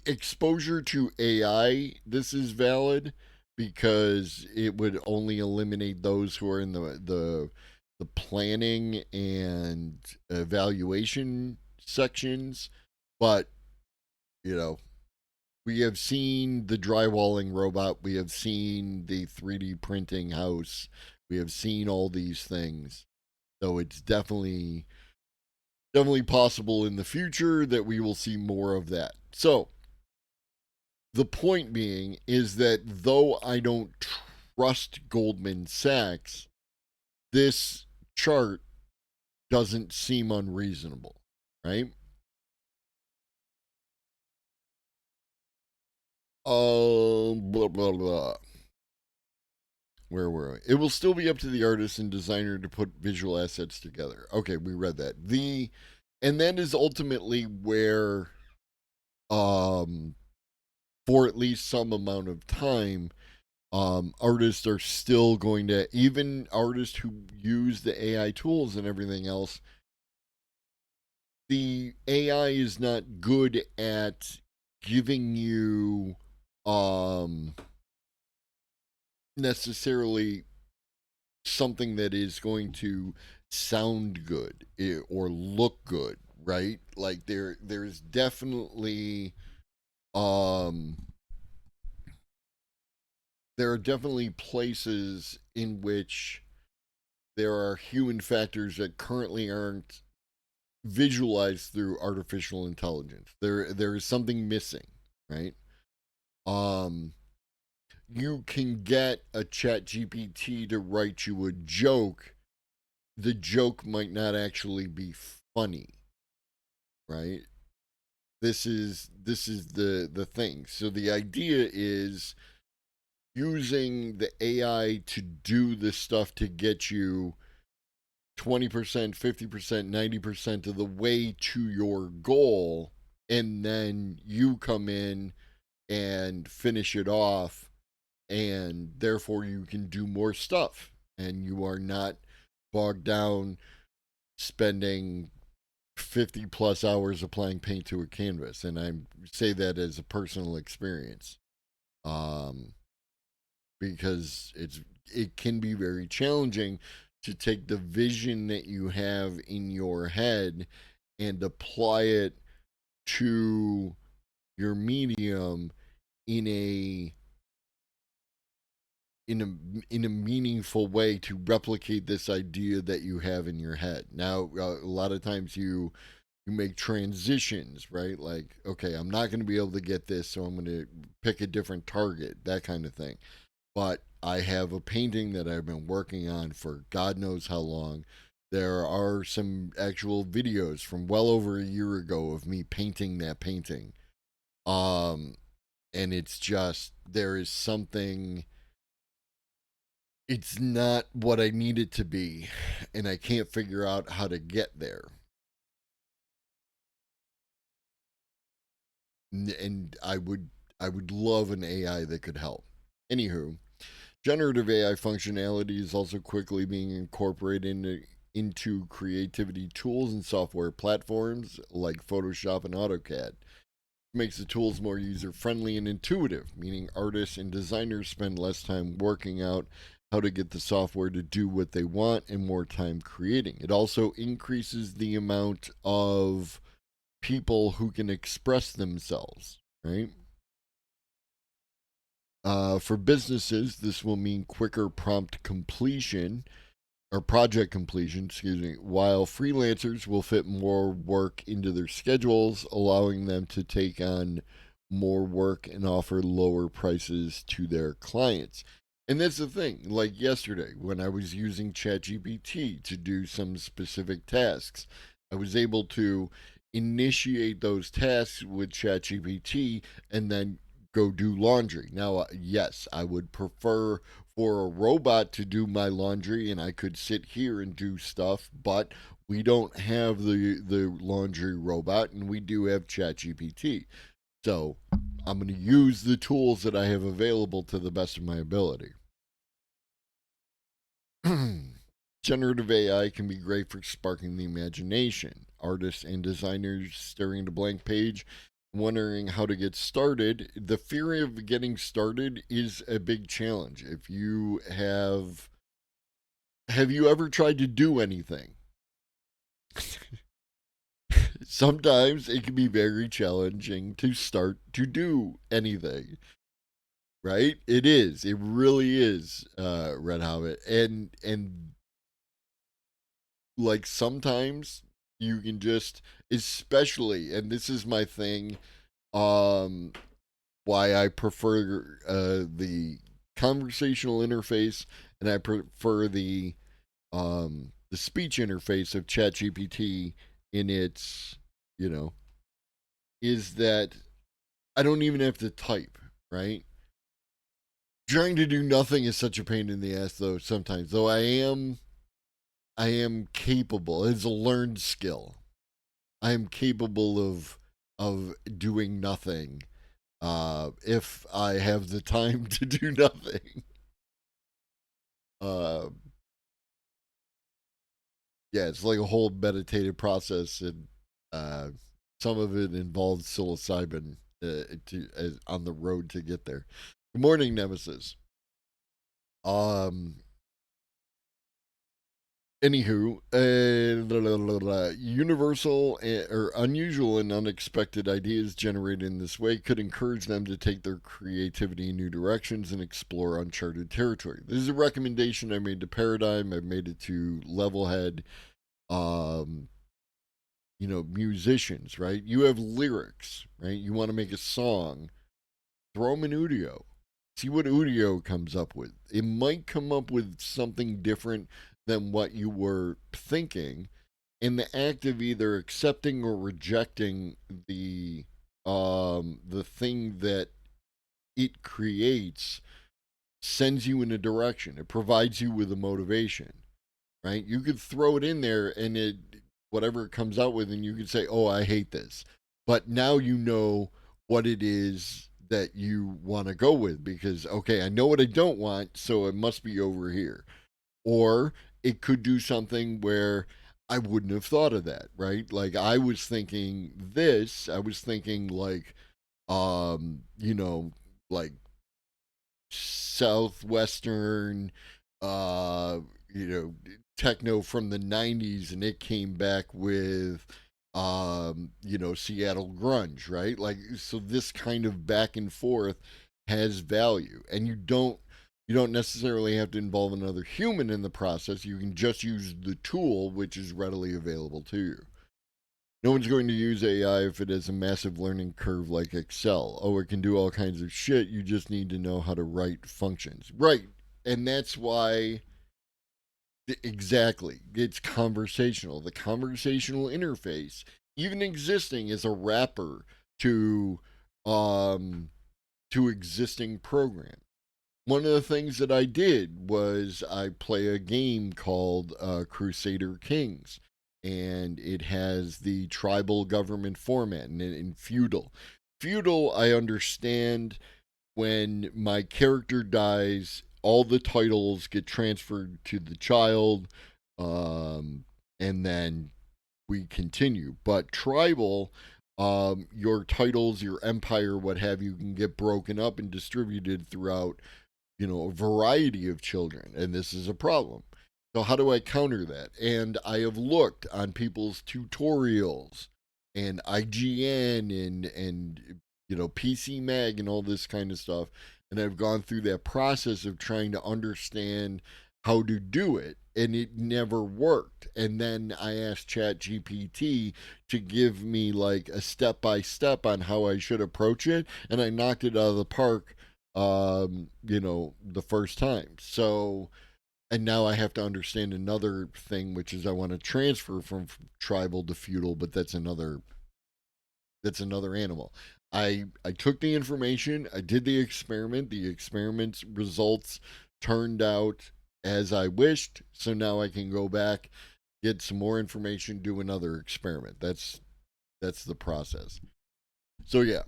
exposure to AI. This is valid because it would only eliminate those who are in the planning and evaluation sections. But, you know, we have seen the drywalling robot. We have seen the 3D printing house. We have seen all these things. So it's definitely possible in the future that we will see more of that. So the point being is that though I don't trust Goldman Sachs, this chart doesn't seem unreasonable, right? Blah blah blah. Where were we? It will still be up to the artist and designer to put visual assets together. Okay, we read that. And that is ultimately where, um, for at least some amount of time, artists are still going to, even artists who use the AI tools and everything else, the AI is not good at giving you um necessarily something that is going to sound good or look good, right? Like there's definitely um there are definitely places in which there are human factors that currently aren't visualized through artificial intelligence. There is something missing, right? Um you can get a chat GPT to write you a joke. The joke might not actually be funny, right? This is the thing. So the idea is using the AI to do the stuff to get you 20%, 50%, 90% of the way to your goal, and then you come in and finish it off, and therefore you can do more stuff, and you are not bogged down spending 50 plus hours applying paint to a canvas. And I say that as a personal experience, um, because it can be very challenging to take the vision that you have in your head and apply it to your medium in a in a meaningful way to replicate this idea that you have in your head. Now, a lot of times you make transitions, right? Like, okay, I'm not going to be able to get this, so I'm going to pick a different target, that kind of thing. But I have a painting that I've been working on for God knows how long. There are some actual videos from well over a year ago of me painting that painting. Um, and it's just, there is something, it's not what I need it to be, and I can't figure out how to get there. And I would love an AI that could help. Anywho, generative AI functionality is also quickly being incorporated into creativity tools and software platforms like Photoshop and AutoCAD. Makes the tools more user friendly and intuitive, meaning artists and designers spend less time working out how to get the software to do what they want and more time creating. It also increases the amount of people who can express themselves, right? For businesses, this will mean quicker prompt completion or project completion, excuse me, while freelancers will fit more work into their schedules, allowing them to take on more work and offer lower prices to their clients. And that's the thing. Like yesterday, when I was using ChatGPT to do some specific tasks, I was able to initiate those tasks with ChatGPT and then go do laundry. Now, yes, I would prefer for a robot to do my laundry and I could sit here and do stuff, but we don't have the laundry robot and we do have ChatGPT. So I'm going to use the tools that I have available to the best of my ability. Generative AI can be great for sparking the imagination. Artists and designers staring at a blank page, wondering how to get started. The fear of getting started is a big challenge. If you have you ever tried to do anything? Sometimes it can be very challenging to start to do anything, right? It is. It really is, Red Hobbit. And like sometimes you can just, especially, and this is my thing, um why I prefer the conversational interface and I prefer the speech interface of ChatGPT in its, you know, is that I don't even have to type, right? Trying to do nothing is such a pain in the ass though sometimes. Though I am capable. It's a learned skill. I am capable of doing nothing if I have the time to do nothing. Uh, yeah, it's like a whole meditative process, and uh, some of it involves psilocybin on the road to get there. Good morning, Nemesis. Um, Anywho, universal or unusual and unexpected ideas generated in this way could encourage them to take their creativity in new directions and explore uncharted territory. This is a recommendation I made to Paradigm. I've made it to Levelhead. Um, musicians, right? You have lyrics, right? You want to make a song, throw them in Udio. See what Udio comes up with. It might come up with something different than what you were thinking. In the act of either accepting or rejecting the thing that it creates sends you in a direction. It provides you with a motivation, right? You could throw it in there and it whatever it comes out with, and you could say, "Oh, I hate this," but now you know what it is that you want to go with because okay, I know what I don't want, so it must be over here. Or it could do something where I wouldn't have thought of that, right? Like I was thinking this, I was thinking like you know, like southwestern uh you know techno from the 90s, and it came back with Seattle grunge, right? Like so this kind of back and forth has value, and you don't necessarily have to involve another human in the process. You can just use the tool which is readily available to you. No one's going to use AI if it has a massive learning curve like Excel. Oh, it can do all kinds of shit. You just need to know how to write functions. Right. And that's why, exactly, it's conversational. The conversational interface, even existing as a wrapper to, um, to existing programs. One of the things that I did was I play a game called Crusader Kings, and it has the tribal government format and in feudal. Feudal, I understand when my character dies, all the titles get transferred to the child, um, and then we continue. But tribal, your titles, your empire, what have you, can get broken up and distributed throughout a variety of children, and this is a problem. So how do I counter that? And I have looked on people's tutorials and IGN and PC Mag and all this kind of stuff, and I've gone through that process of trying to understand how to do it, and it never worked. And then I asked ChatGPT to give me like a step by step on how I should approach it, and I knocked it out of the park the first time. So, and now I have to understand another thing, which is I want to transfer from tribal to feudal, but that's another animal. I took the information, I did the experiment. The experiment's results turned out as I wished. So now I can go back, get some more information, do another experiment. That's the process. So yeah,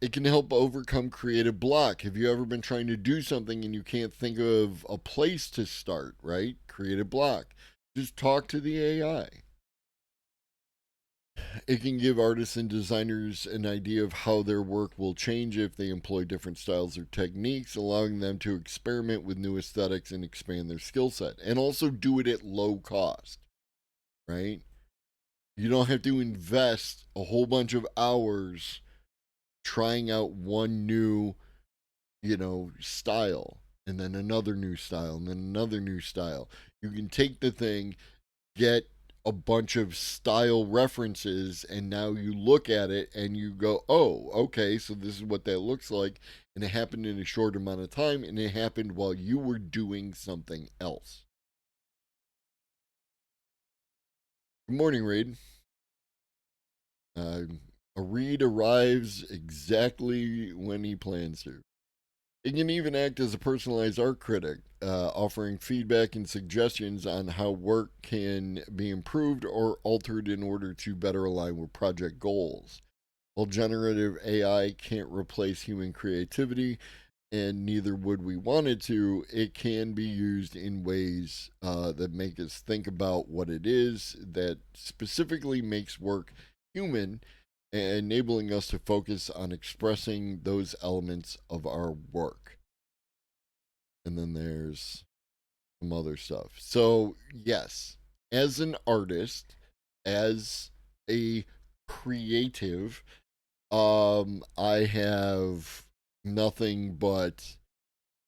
it can help overcome creative block. Have you ever been trying to do something and you can't think of a place to start, right? Creative block. Just talk to the AI. It can give artists and designers an idea of how their work will change if they employ different styles or techniques, allowing them to experiment with new aesthetics and expand their skill set. And also do it at low cost, right? You don't have to invest a whole bunch of hours trying out one new style, and then another new style, and then another new style. You can take the thing, get a bunch of style references, and now you look at it and you go, oh, okay, so this is what that looks like. And it happened in a short amount of time, and it happened while you were doing something else. Good morning, Reed. Uh, a Reed arrives exactly when he plans to. It can even act as a personalized art critic, offering feedback and suggestions on how work can be improved or altered in order to better align with project goals. While generative AI can't replace human creativity, and neither would we want it to, it can be used in ways that make us think about what it is that specifically makes work human, enabling us to focus on expressing those elements of our work. And then there's some other stuff. So, yes, as an artist, as a creative, I have nothing but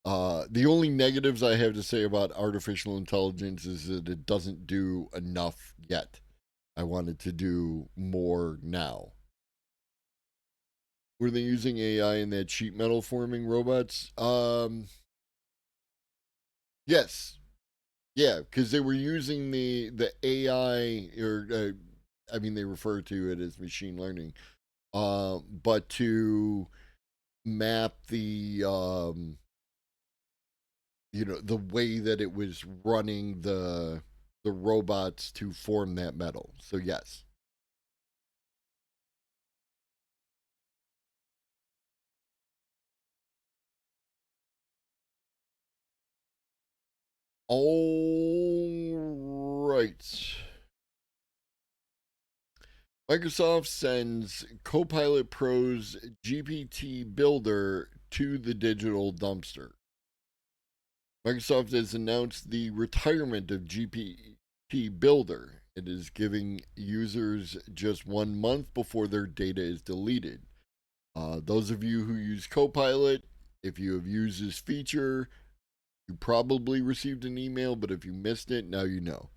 the only negatives I have to say about artificial intelligence is that it doesn't do enough yet. I wanted to do more now. Were they using AI in that sheet metal forming robots? Yes, yeah, because they were using the AI, or I mean, they refer to it as machine learning, but to map the the way that it was running the robots to form that metal. So yes. All right. Microsoft sends Copilot Pro's GPT builder to the digital dumpster. Microsoft has announced the retirement of GPT Builder. It is giving users just 1 month before their data is deleted. Those of you who use Copilot, if you have used this feature, you probably received an email, but if you missed it, now you know.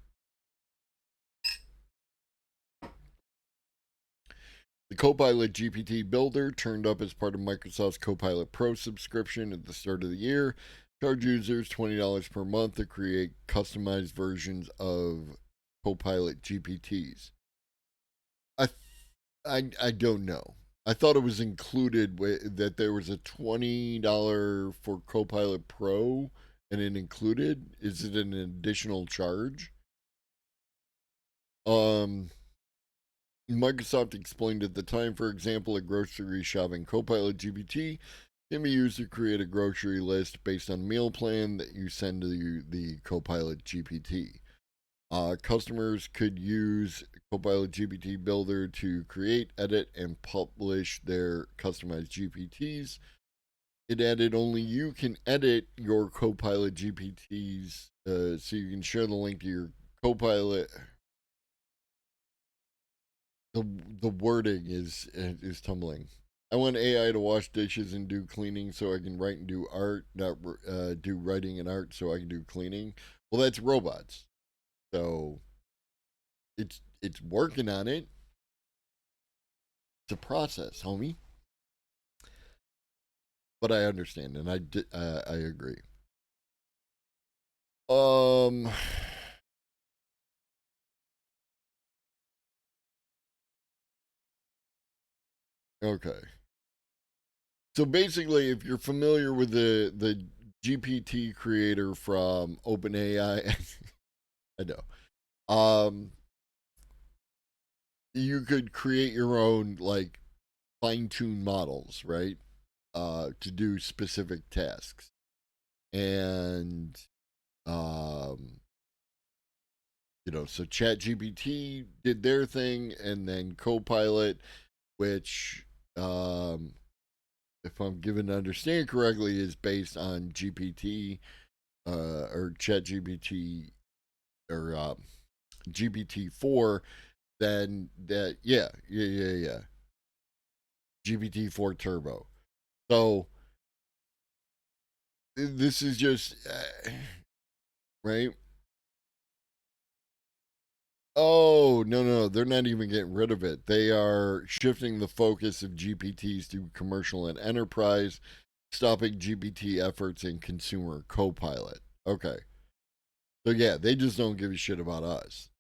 The Copilot GPT Builder turned up as part of Microsoft's Copilot Pro subscription at the start of the year. Charge users $20 per month to create customized versions of Copilot GPTs. I I don't know. I thought it was included that there was a $20 for Copilot Pro and it included. Is it an additional charge? Um, Microsoft explained at the time, for example, a grocery shopping Copilot GPT can be used to create a grocery list based on meal plan that you send to the Copilot GPT. Customers could use Copilot GPT Builder to create, edit, and publish their customized GPTs. It added only you can edit your Copilot GPTs, so you can share the link to your Copilot. The wording is tumbling. I want AI to wash dishes and do cleaning so I can write and do art, not do writing and art so I can do cleaning. Well, that's robots. So it's working on it. It's a process, homie. But I understand and I agree. Um okay. So basically, if you're familiar with the GPT creator from OpenAI, I know. You could create your own like fine-tuned models, right? To do specific tasks. And um so ChatGPT did their thing and then Copilot, which if I'm given to understand correctly, is based on GPT or ChatGPT or GPT-4, then yeah. GPT-4 Turbo. So this is just right. Oh no, they're not even getting rid of it. They are shifting the focus of GPTs to commercial and enterprise, stopping GPT efforts in consumer Copilot. Okay, so yeah, they just don't give a shit about us.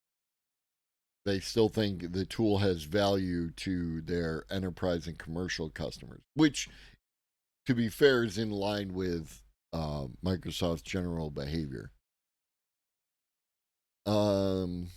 They still think the tool has value to their enterprise and commercial customers, which to be fair, is in line with Microsoft's general behavior. Um,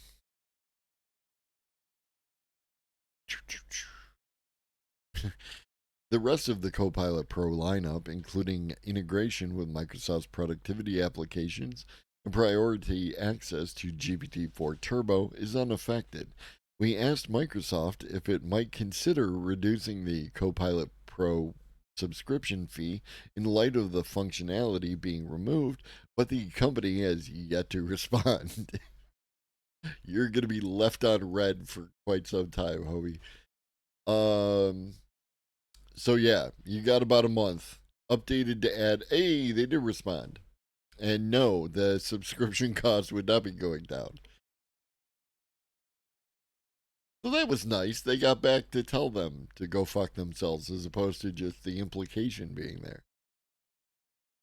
the rest of the Copilot Pro lineup, including integration with Microsoft's productivity applications and priority access to GPT-4 Turbo, is unaffected. We asked Microsoft if it might consider reducing the Copilot Pro subscription fee in light of the functionality being removed, but the company has yet to respond. You're going to be left on red for quite some time, Hobie. Um, so yeah, you got about a month. Updated to add, hey, they did respond. And no, the subscription cost would not be going down. So that was nice. They got back to tell them to go fuck themselves as opposed to just the implication being there.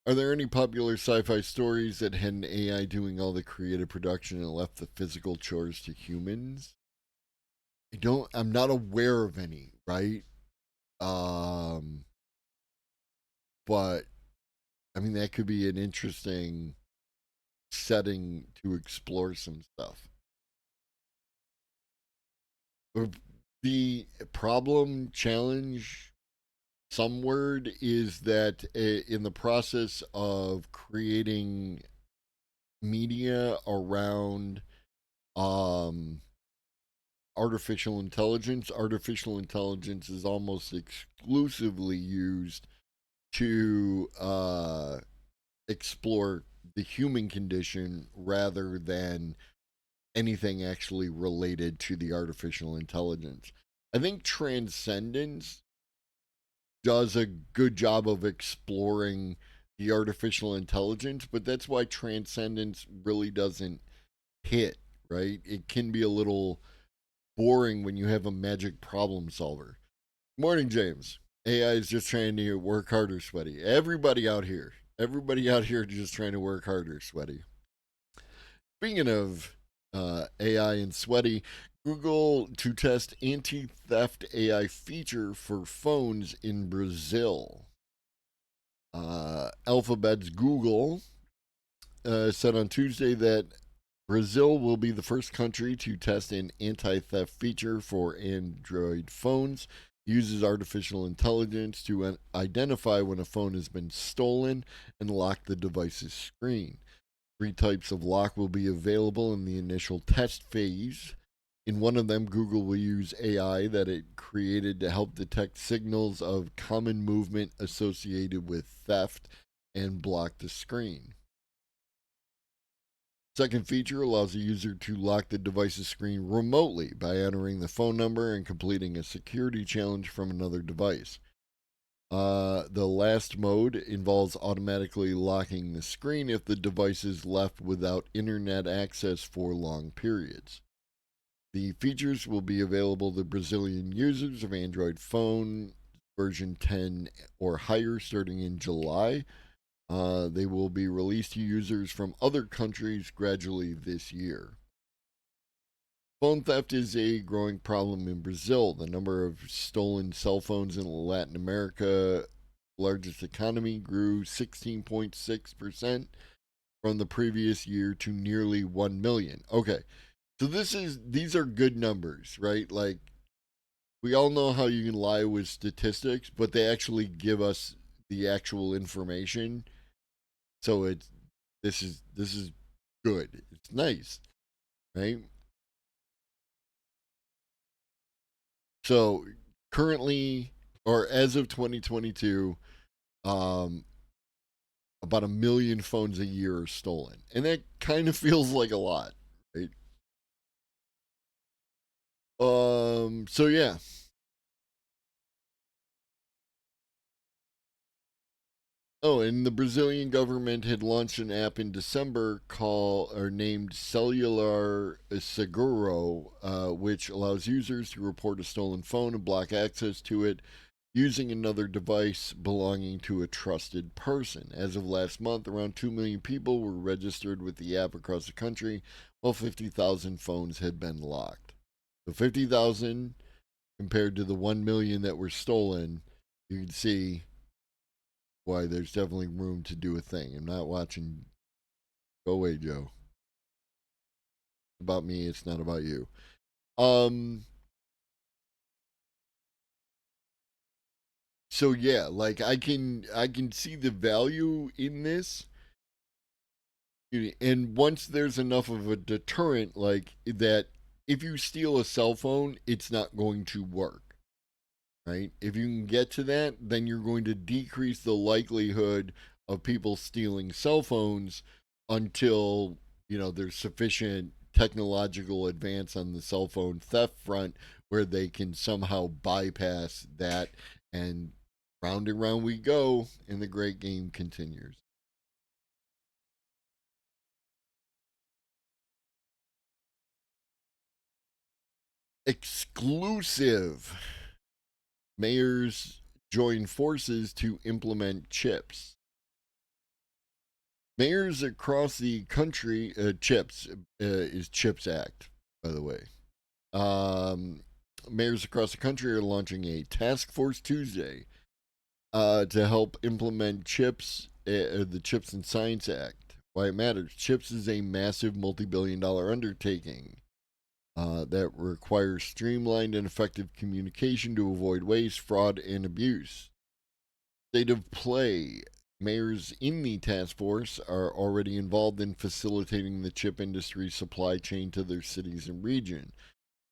Are there any popular sci fi stories that had an AI doing all the creative production and left the physical chores to humans? I'm not aware of any, right? Um, but I mean, that could be an interesting setting to explore some stuff. The problem, challenge, some word is that in the process of creating media around um, artificial intelligence is almost exclusively used to explore the human condition rather than anything actually related to the artificial intelligence. I think Transcendence does a good job of exploring the artificial intelligence, but that's why Transcendence really doesn't hit, right? It can be a little boring when you have a magic problem solver. Morning, James. AI is just trying to work harder, sweaty. Everybody out here just trying to work harder, sweaty. Speaking of AI and sweaty, Google to test anti theft AI feature for phones in Brazil. Alphabet's Google said on Tuesday that Brazil will be the first country to test an anti theft feature for Android phones. It uses artificial intelligence to identify when a phone has been stolen and lock the device's screen. 3 types of lock will be available in the initial test phase. In one of them, Google will use AI that it created to help detect signals of common movement associated with theft and block the screen. Second feature allows the user to lock the device's screen remotely by entering the phone number and completing a security challenge from another device. The last mode involves automatically locking the screen if the device is left without internet access for long periods. The features will be available to Brazilian users of Android phone version 10 or higher starting in July. They will be released to users from other countries gradually this year. Phone theft is a growing problem in Brazil. The number of stolen cell phones in Latin America, largest economy, grew 16.6% from the previous year to nearly 1 million. Okay. So these are good numbers, right? Like we all know how you can lie with statistics, but they actually give us the actual information. So this is good. It's nice, right? So currently, or as of 2022, um, about 1 million phones a year are stolen, and that kind of feels like a lot, right? So yeah. Oh, and the Brazilian government had launched an app in December called or named Cellular Seguro, which allows users to report a stolen phone and block access to it using another device belonging to a trusted person. As of last month, around 2 million people were registered with the app across the country, while 50,000 phones had been locked. So 50,000 compared to the 1 million that were stolen, you can see why there's definitely room to do a thing. I'm not watching. Go away, Joe. It's about me. It's not about you. Um. So yeah, like I can see the value in this, and once there's enough of a deterrent, like that, if you steal a cell phone, it's not going to work, right? If you can get to that, then you're going to decrease the likelihood of people stealing cell phones until, there's sufficient technological advance on the cell phone theft front where they can somehow bypass that, and round and round we go, and the great game continues. Exclusive. Mayors join forces to implement chips. Mayors across the country, CHIPS is CHIPS Act, by the way. Um, Mayors across the country are launching a task force Tuesday to help implement CHIPS, the Chips and Science Act. Why it matters. CHIPS is a massive multi-billion-dollar undertaking that requires streamlined and effective communication to avoid waste, fraud, and abuse. State of play. Mayors in the task force are already involved in facilitating the chip industry supply chain to their cities and region.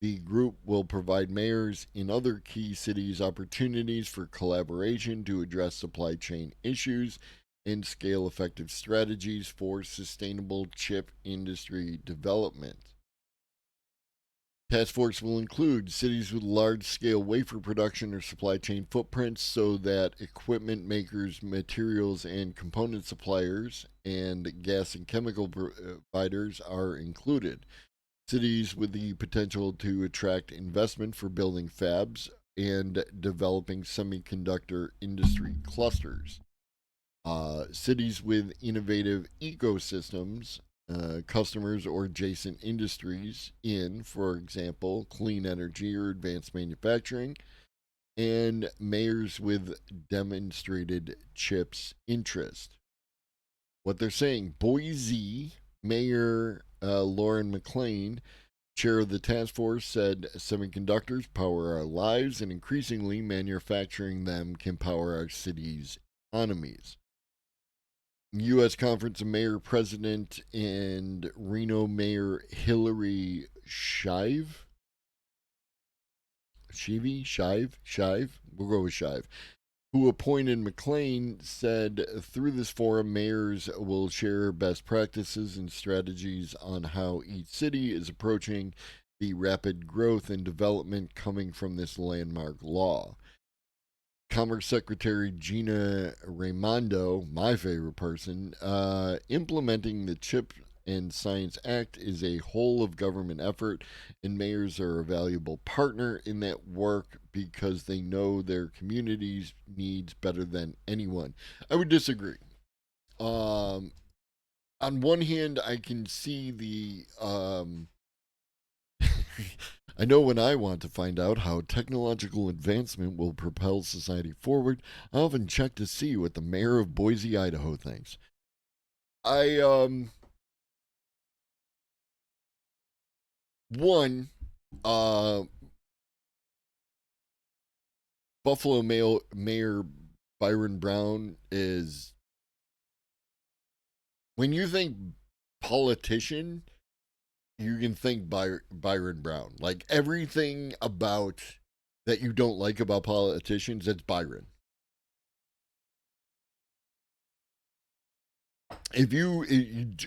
The group will provide mayors in other key cities opportunities for collaboration to address supply chain issues and scale effective strategies for sustainable chip industry development. Task force will include cities with large scale wafer production or supply chain footprints so that equipment makers, materials, and component suppliers and gas and chemical providers are included. Cities with the potential to attract investment for building fabs and developing semiconductor industry clusters. Cities with innovative ecosystems, customers or adjacent industries in, for example, clean energy or advanced manufacturing, and mayors with demonstrated CHIPS interest. What they're saying, Boise Mayor Lauren McLean, chair of the task force, said semiconductors power our lives, and increasingly manufacturing them can power our cities' economies. U.S. Conference of Mayor President and Reno Mayor Hillary Shive, we'll go with Shive, who appointed McLean, said through this forum, mayors will share best practices and strategies on how each city is approaching the rapid growth and development coming from this landmark law. Commerce Secretary Gina Raimondo, my favorite person, implementing the Chip and Science Act is a whole of government effort, and mayors are a valuable partner in that work because they know their communities' needs better than anyone. I would disagree. Um, on one hand, I can see the I know when I want to find out how technological advancement will propel society forward, I often check to see what the mayor of Boise, Idaho thinks. I one uh Buffalo Mayor Byron Brown is, when you think politician, you can think Byron Brown. Like everything about that you don't like about politicians, that's Byron. If I'm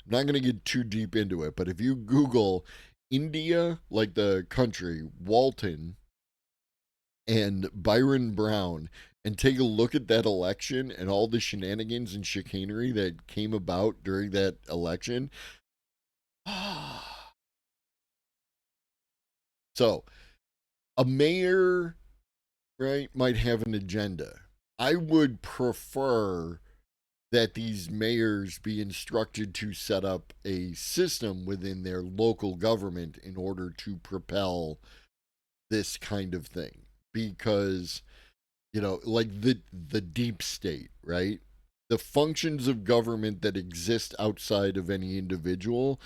not going to get too deep into it, but if you Google India, like the country, Walton, and Byron Brown, and take a look at that election and all the shenanigans and chicanery that came about during that election. So, a mayor, right, might have an agenda. I would prefer that these mayors be instructed to set up a system within their local government in order to propel this kind of thing. Because like the deep state, right? The functions of government that exist outside of any individual,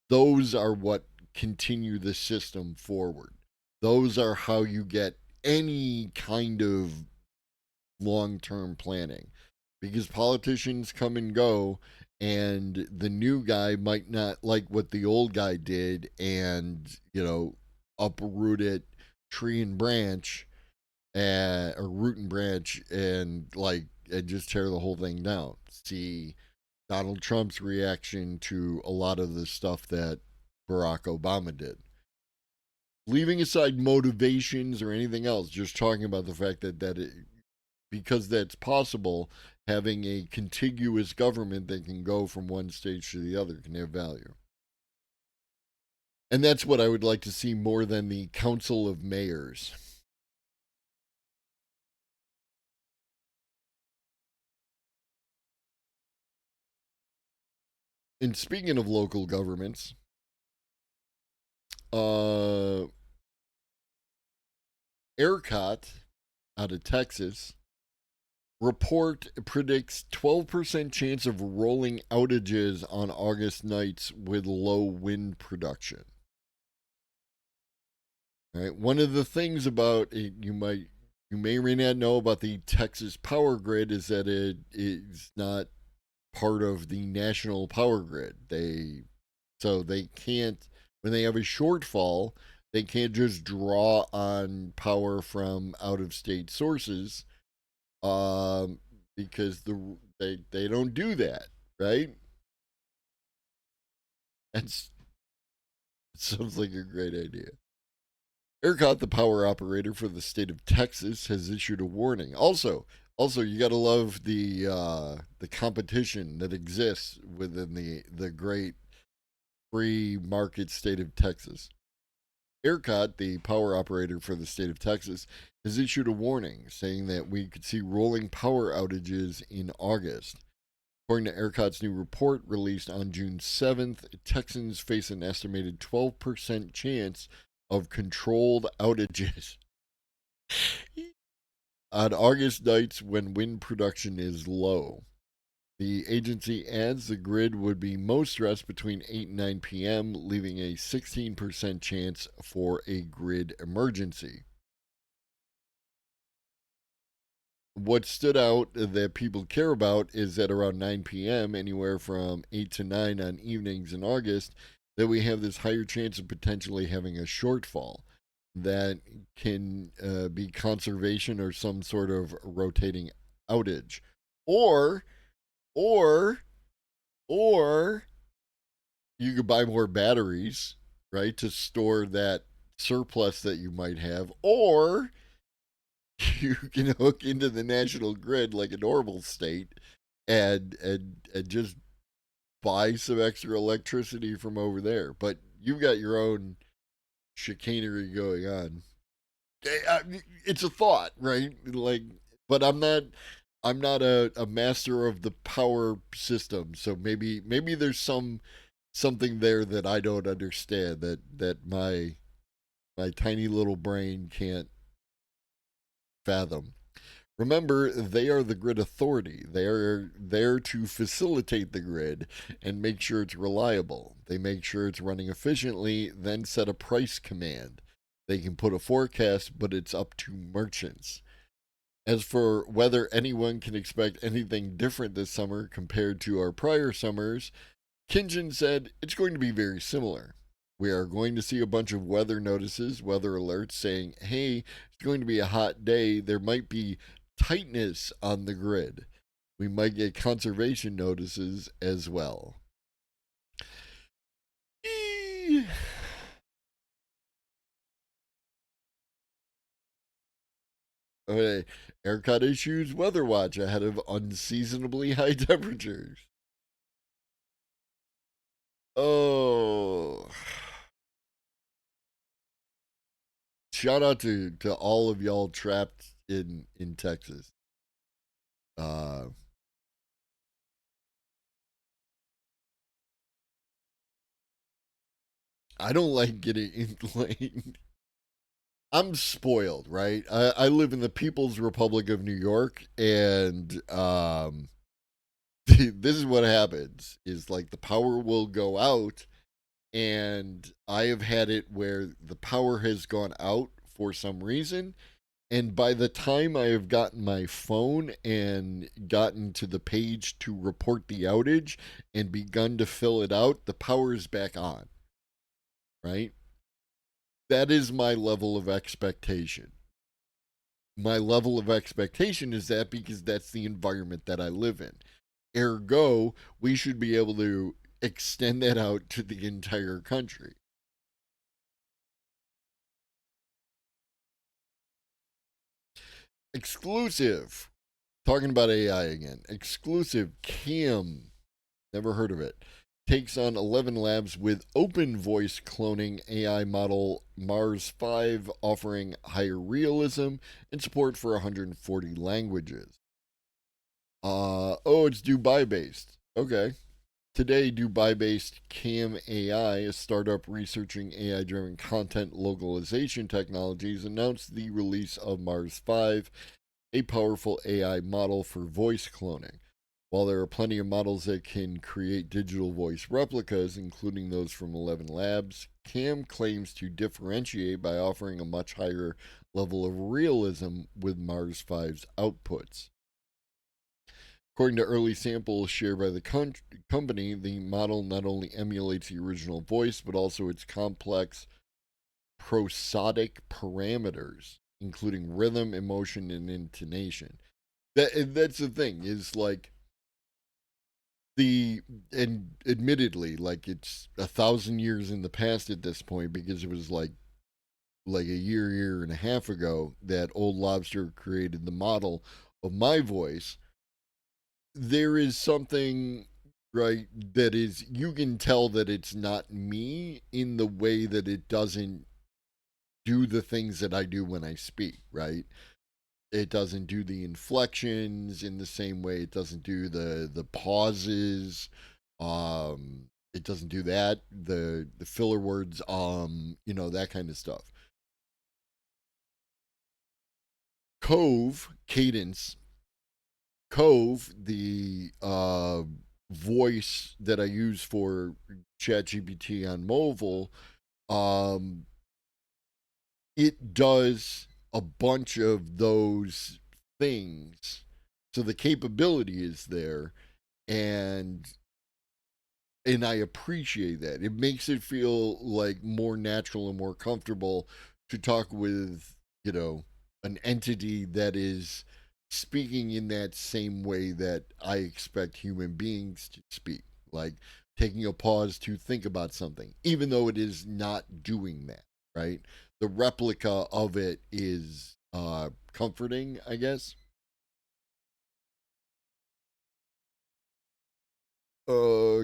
those are what continue the system forward. Those are how you get any kind of long-term planning, because politicians come and go, and the new guy might not like what the old guy did, and uproot it tree and branch, or root and branch, and just tear the whole thing down. See Donald Trump's reaction to a lot of the stuff that Barack Obama did. Leaving aside motivations or anything else, just talking about the fact because that's possible, having a contiguous government that can go from one stage to the other can have value. And that's what I would like to see more than the Council of Mayors. And speaking of local governments, uh, ERCOT out of Texas report predicts 12% chance of rolling outages on August nights with low wind production. All right. One of the things about it, you may or may not know about the Texas power grid, is that it is not part of the national power grid. They can't, when they have a shortfall, they can't just draw on power from out of state sources, um, because they don't do that, right? That's It sounds like a great idea. ERCOT, the power operator for the state of Texas, has issued a warning. Also, you got to love the competition that exists within the great free market state of Texas. ERCOT, the power operator for the state of Texas, has issued a warning saying that we could see rolling power outages in August. According to ERCOT's new report released on June 7th, Texans face an estimated 12% chance of controlled outages on August nights when wind production is low. The agency adds the grid would be most stressed between 8 and 9 p.m., leaving a 16% chance for a grid emergency. What stood out that people care about is that around 9 p.m., anywhere from 8 to 9 on evenings in August, that we have this higher chance of potentially having a shortfall that can be conservation or some sort of rotating outage. Or, or, or you could buy more batteries, right, to store that surplus that you might have, or you can hook into the national grid like a normal state, and just buy some extra electricity from over there. But you've got your own chicanery going on. It's a thought, right? Like, but I'm not a master of the power system, so maybe there's something there that I don't understand, that my tiny little brain can't fathom. Remember, they are the grid authority. They are there to facilitate the grid and make sure it's reliable. They make sure it's running efficiently, then set a price command. They can put a forecast, but it's up to merchants. As for whether anyone can expect anything different this summer compared to our prior summers, Kinjin said it's going to be very similar. We are going to see a bunch of weather notices, weather alerts saying, hey, it's going to be a hot day. There might be tightness on the grid. We might get conservation notices as well. Okay. ERCOT issues weather watch ahead of unseasonably high temperatures. Oh. Shout out to all of y'all trapped in Texas. Uh, I don't like getting like I'm spoiled, right? I live in the People's Republic of New York, and this is what happens: is like the power will go out, and I have had it where the power has gone out for some reason, and by the time I have gotten my phone and gotten to the page to report the outage and begun to fill it out, the power is back on, right? That is my level of expectation. My level of expectation is that because that's the environment that I live in. Ergo, we should be able to extend that out to the entire country. Exclusive. Talking about AI again. Exclusive Cam. Never heard of it. Takes on 11 labs with open voice cloning AI model Mars 5, offering higher realism and support for 140 languages. Oh, it's Dubai based. Okay. Today, Dubai based Cam AI, a startup researching AI driven content localization technologies, announced the release of Mars 5, a powerful AI model for voice cloning. While there are plenty of models that can create digital voice replicas, including those from 11 Labs, Cam claims to differentiate by offering a much higher level of realism with Mars 5's outputs. According to early samples shared by the company, the model not only emulates the original voice, but also its complex prosodic parameters, including rhythm, emotion, and intonation. That's the thing, is like and admittedly, like it's 1,000 years in the past at this point, because it was like a year and a half ago that Old Lobster created the model of my voice. There is something, right, that is, you can tell that it's not me in the way that it doesn't do the things that I do when I speak, right? It doesn't do the inflections in the same way. It doesn't do the pauses. It doesn't do that. The filler words, that kind of stuff. Cadence, Cove, the voice that I use for ChatGPT on mobile, um, it does a bunch of those things. So the capability is there, and I appreciate that. It makes it feel like more natural and more comfortable to talk with, an entity that is speaking in that same way that I expect human beings to speak. Like taking a pause to think about something, even though it is not doing that, right? The replica of it is comforting, I guess.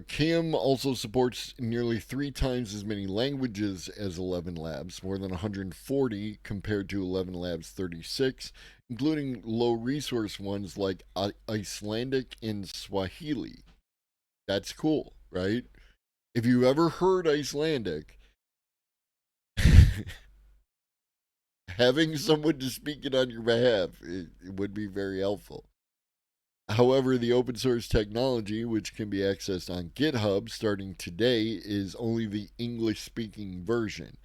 Cam also supports nearly 3 times as many languages as 11 Labs, more than 140 compared to 11 Labs 36, including low resource ones like Icelandic and Swahili. That's cool, right? If you ever heard Icelandic, having someone to speak it on your behalf, it would be very helpful. However, the open source technology, which can be accessed on GitHub starting today, is only the English speaking version.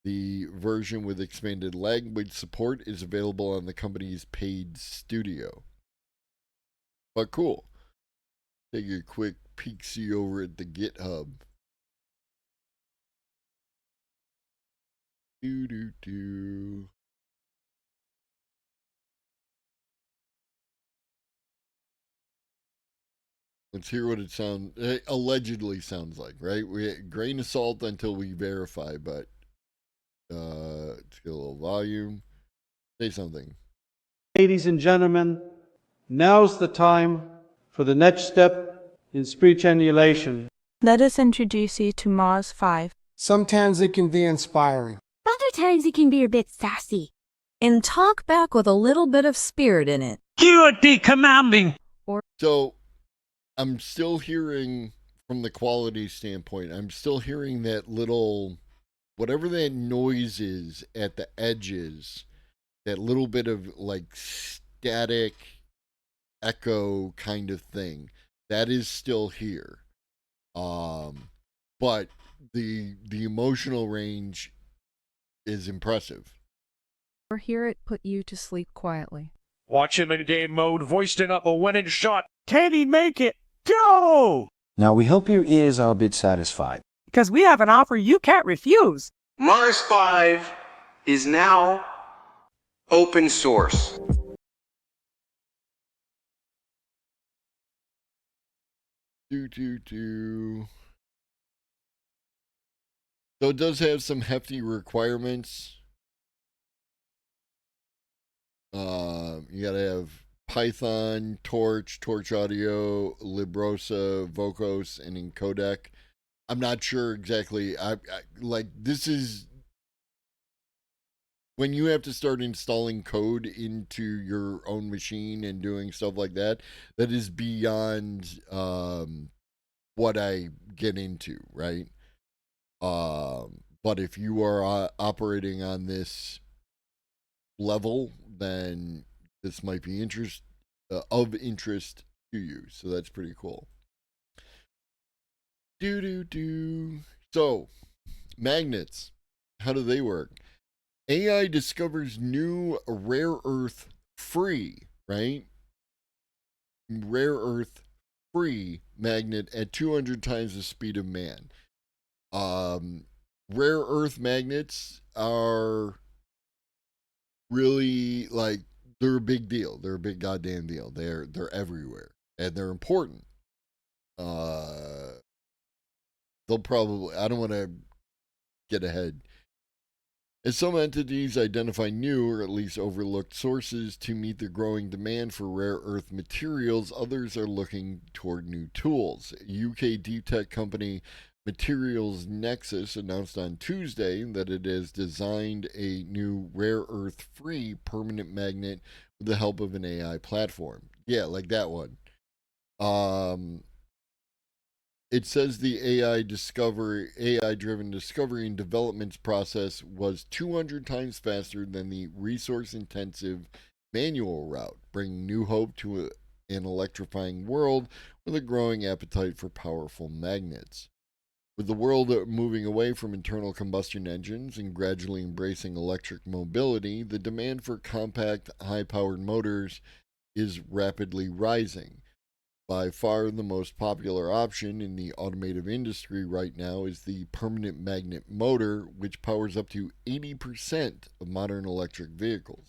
The version with expanded language support is available on the company's paid studio. But cool. Take a quick peek see over at the GitHub. Do do do. Let's hear what it allegedly sounds like, right? Grain of salt until we verify, but let's get a little volume. Say something. Ladies and gentlemen, now's the time for the next step in speech emulation. Let us introduce you to Mars 5. Sometimes it can be inspiring. Other times it can be a bit sassy. And talk back with a little bit of spirit in it. You are commanding. So I'm still hearing, from the quality standpoint, I'm still hearing that little whatever that noise is at the edges, that little bit of like static echo kind of thing, that is still here. But the emotional range is impressive. Or hear it put you to sleep quietly. Watch him in game mode, voicing up a winning shot. Can he make it? Go! Now we hope your ears are a bit satisfied. Because we have an offer you can't refuse. Mars 5 is now open source. So it does have some hefty requirements. You gotta have Python, Torch Audio, Librosa, Vocos, and Encodec. I'm not sure exactly. I like this is when you have to start installing code into your own machine and doing stuff like that. That is beyond what I get into, right? But if you are operating on this level, then this might be of interest to you. So that's pretty cool. So, magnets. How do they work? AI discovers new rare earth free, right? Rare earth free magnet at 200 times the speed of man. Rare earth magnets are really like, they're a big deal. They're a big goddamn deal. They're everywhere and they're important. They'll probably, I don't want to get ahead. As some entities identify new or at least overlooked sources to meet the growing demand for rare earth materials, others are looking toward new tools. UK deep tech company Materials Nexus announced on Tuesday that it has designed a new rare earth free permanent magnet with the help of an AI platform. Yeah, like that one. It says the AI-driven discovery and development process was 200 times faster than the resource-intensive manual route, bringing new hope to an electrifying world with a growing appetite for powerful magnets. With the world moving away from internal combustion engines and gradually embracing electric mobility, the demand for compact, high-powered motors is rapidly rising. By far the most popular option in the automotive industry right now is the permanent magnet motor, which powers up to 80% of modern electric vehicles.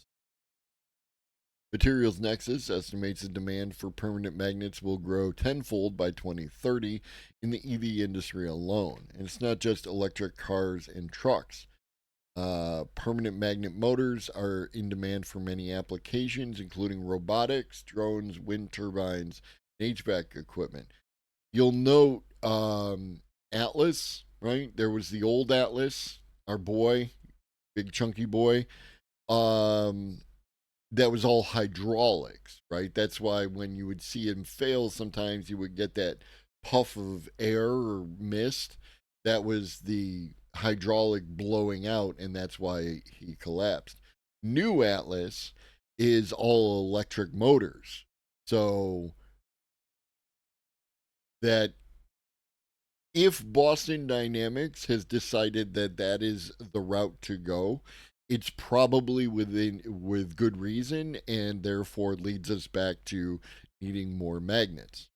Materials Nexus estimates the demand for permanent magnets will grow tenfold by 2030 in the EV industry alone. And it's not just electric cars and trucks. Permanent magnet motors are in demand for many applications, including robotics, drones, wind turbines, HVAC equipment. You'll note Atlas, right? There was the old Atlas, our boy, big chunky boy. That was all hydraulics, right? That's why when you would see him fail, sometimes you would get that puff of air or mist. That was the hydraulic blowing out, and that's why he collapsed. New Atlas is all electric motors. So that if Boston Dynamics has decided that that is the route to go, it's probably with good reason, and therefore leads us back to needing more magnets.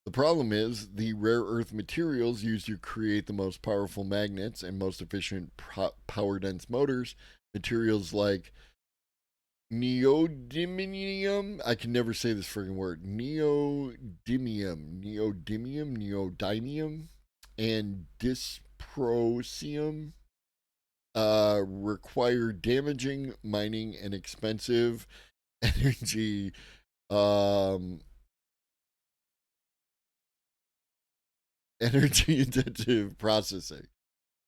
The problem is the rare earth materials used to create the most powerful magnets and most efficient power dense motors, materials like neodymium. I can never say this friggin' word. Neodymium, and dysprosium require damaging mining and expensive energy energy intensive processing.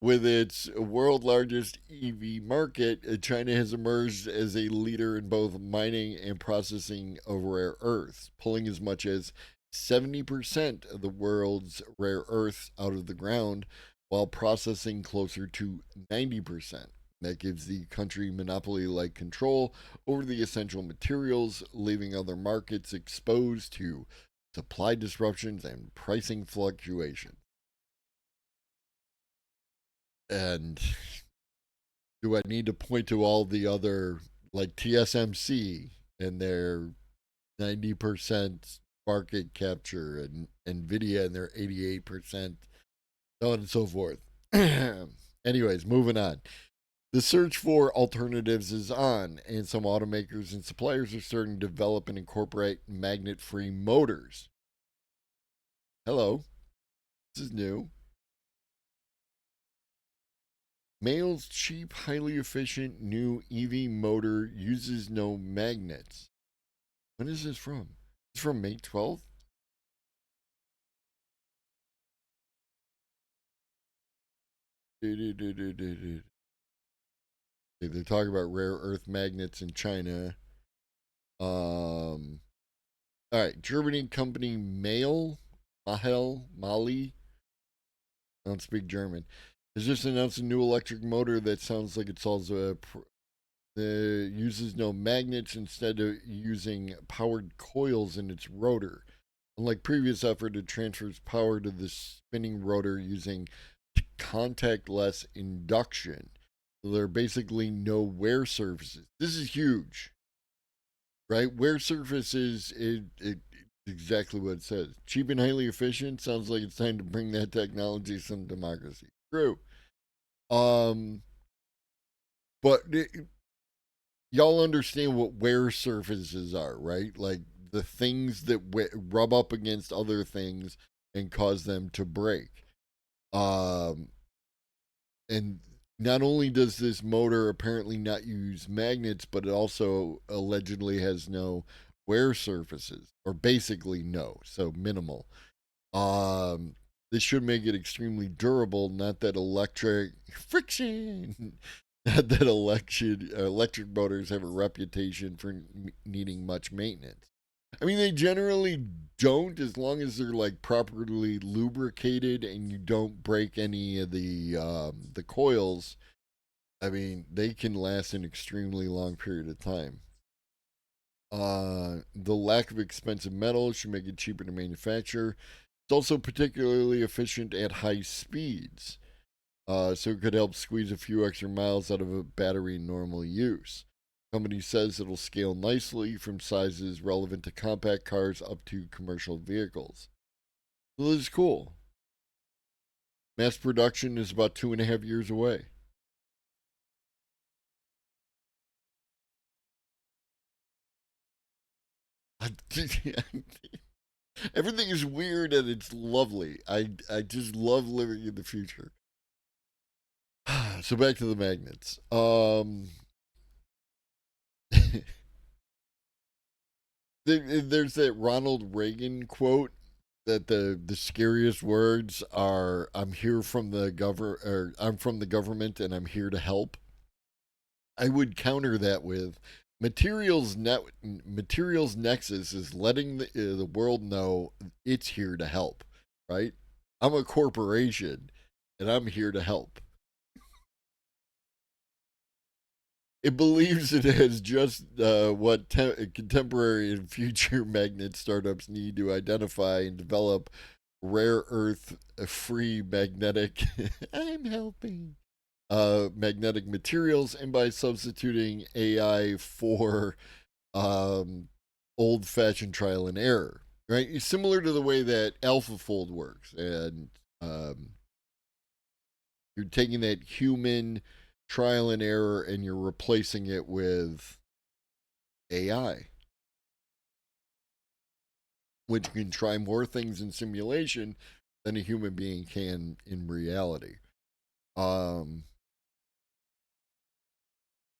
With its world largest EV market, China has emerged as a leader in both mining and processing of rare earths, pulling as much as 70% of the world's rare earths out of the ground while processing closer to 90%. That gives the country monopoly-like control over the essential materials, leaving other markets exposed to supply disruptions and pricing fluctuations. And do I need to point to all the other, like TSMC and their 90% market capture, and Nvidia and their 88%, so on and so forth? Anyways, moving on. The search for alternatives is on, and some automakers and suppliers are starting to develop and incorporate magnet-free motors. Hello, this is new. Mail's cheap, highly efficient new EV motor uses no magnets. When is this from? It's from May 12th? They're talking about rare earth magnets in China. All right, Germany company Mali, I don't speak German, has just announced a new electric motor that sounds like it solves uses no magnets instead of using powered coils in its rotor. Unlike previous effort, it transfers power to the spinning rotor using contactless induction. So there are basically no wear surfaces. This is huge, right? Wear surfaces, it exactly what it says. Cheap and highly efficient. Sounds like it's time to bring that technology some democracy. True. But y'all understand what wear surfaces are, right? Like the things that rub up against other things and cause them to break. And not only does this motor apparently not use magnets, but it also allegedly has no wear surfaces, or basically no, so minimal. This should make it extremely durable. Not that electric friction. Not that electric motors have a reputation for needing much maintenance. I mean, they generally don't, as long as they're like properly lubricated and you don't break any of the coils. I mean, they can last an extremely long period of time. The lack of expensive metal should make it cheaper to manufacture. It's also particularly efficient at high speeds, so it could help squeeze a few extra miles out of a battery in normal use. The company says it'll scale nicely from sizes relevant to compact cars up to commercial vehicles. So this is cool. Mass production is about 2.5 years away. Everything is weird and it's lovely. I just love living in the future. So back to the magnets. There's that Ronald Reagan quote that the scariest words are "I'm here from the I'm from the government and I'm here to help." I would counter that with materials nexus is letting the world know it's here to help, right? I'm a corporation and I'm here to help. It believes it has just what contemporary and future magnet startups need to identify and develop rare earth free magnetic I'm helping magnetic materials, and by substituting AI for old fashioned trial and error, right? Similar to the way that AlphaFold works. And you're taking that human trial and error and you're replacing it with AI, which can try more things in simulation than a human being can in reality.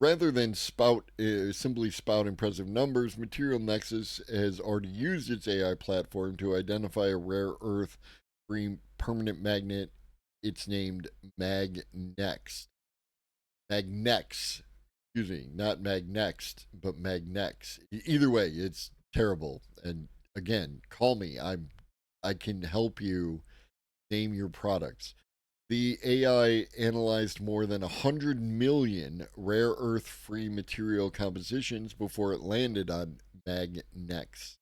Rather than simply spout impressive numbers, Material Nexus has already used its AI platform to identify a rare earth free permanent magnet. It's named Magnex. Magnex. Excuse me, not Magnext, but Magnex. Either way, it's terrible. And again, call me. I can help you name your products. The AI analyzed more than 100 million rare earth free material compositions before it landed on magnex,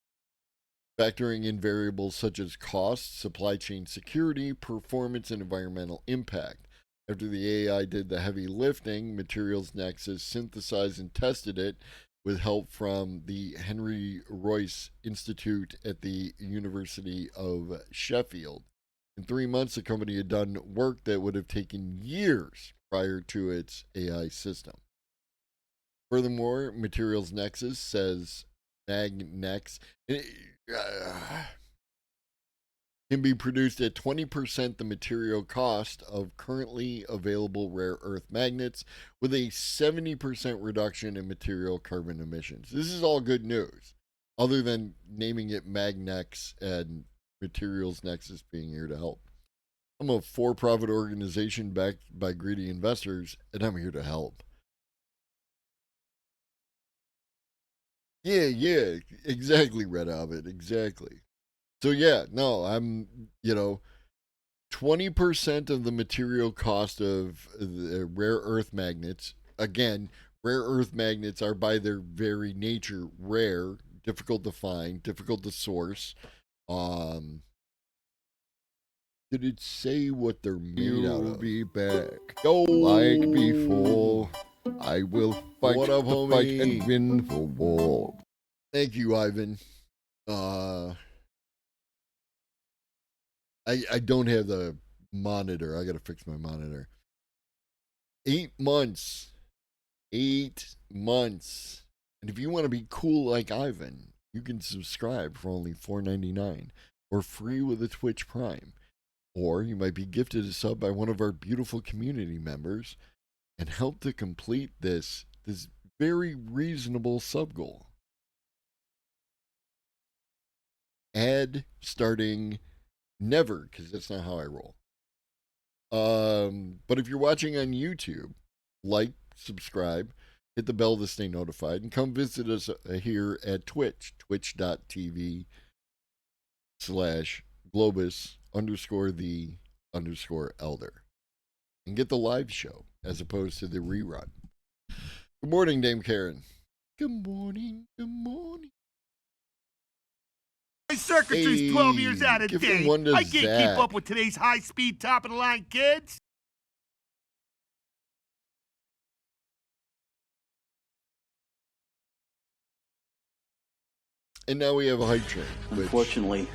factoring in variables such as cost, supply chain security, performance, and environmental impact. After the AI did the heavy lifting, Materials Nexus synthesized and tested it with help from the Henry Royce Institute at the University of Sheffield. In 3 months, the company had done work that would have taken years prior to its AI system. Furthermore, Materials Nexus says Magnex can be produced at 20% the material cost of currently available rare earth magnets, with a 70% reduction in material carbon emissions. This is all good news, other than naming it Magnex and Materials Nexus being here to help. I'm a for-profit organization backed by greedy investors, and I'm here to help. Yeah, exactly, Red Hobbit, exactly. So yeah, no, I'm, 20% of the material cost of the rare earth magnets. Again, rare earth magnets are by their very nature rare, difficult to find, difficult to source. Did it say what they're made out of? You'll be back. Yo, like before, I will fight what up, homie? Fight and win the war. Thank you, Ivan. I don't have the monitor. I gotta fix my monitor. 8 months. 8 months. And if you want to be cool like Ivan, you can subscribe for only $4.99 or free with a Twitch Prime. Or you might be gifted a sub by one of our beautiful community members and help to complete this very reasonable sub goal. Ad starting never, because that's not how I roll. But if you're watching on YouTube, like, subscribe, hit the bell to stay notified, and come visit us here at Twitch, twitch.tv/Globus_the_elder. And get the live show as opposed to the rerun. Good morning, Dame Karen. Good morning. My circuitry's 12 years out of date. I can't Zach. keep up with today's high-speed, top-of-the-line kids. And now we have a hype train. Unfortunately,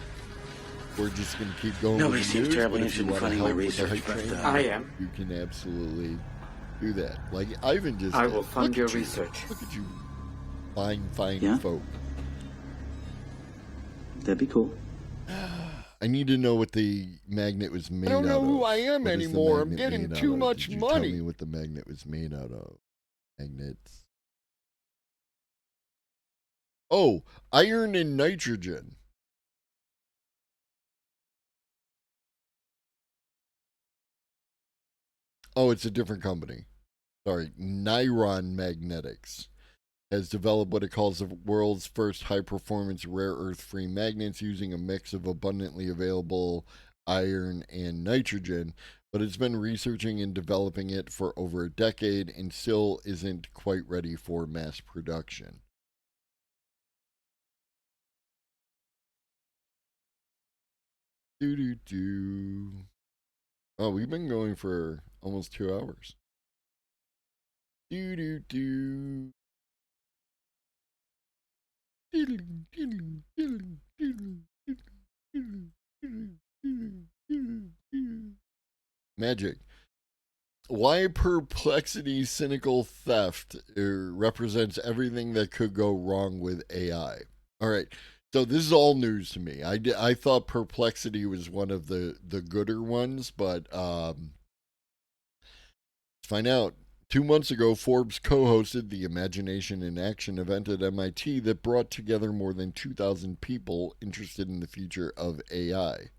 we're just going to keep going. Nobody with the seems news, terribly but if you interested in want to funding my help with the research, hype but, train, I am. You can absolutely do that. Like Ivan just I did. will fund Look your at you. research. Look at you. Fine Yeah? folk. That'd be cool. I need to know what the magnet was made out of. I don't know who I am What is the anymore. I'm magnet getting made too out of? much Did you money. Tell me what the magnet was made out of. Magnets. Oh, iron and nitrogen. Oh, it's a different company. Sorry, Niron Magnetics has developed what it calls the world's first high-performance rare earth-free magnets using a mix of abundantly available iron and nitrogen, but it's been researching and developing it for over a decade and still isn't quite ready for mass production. Oh, we've been going for almost 2 hours. Magic. Why perplexity, cynical theft represents everything that could go wrong with AI. All right. So this is all news to me. I thought perplexity was one of the gooder ones, but let's find out. 2 months ago, Forbes co-hosted the Imagination in Action event at MIT that brought together more than 2,000 people interested in the future of AI.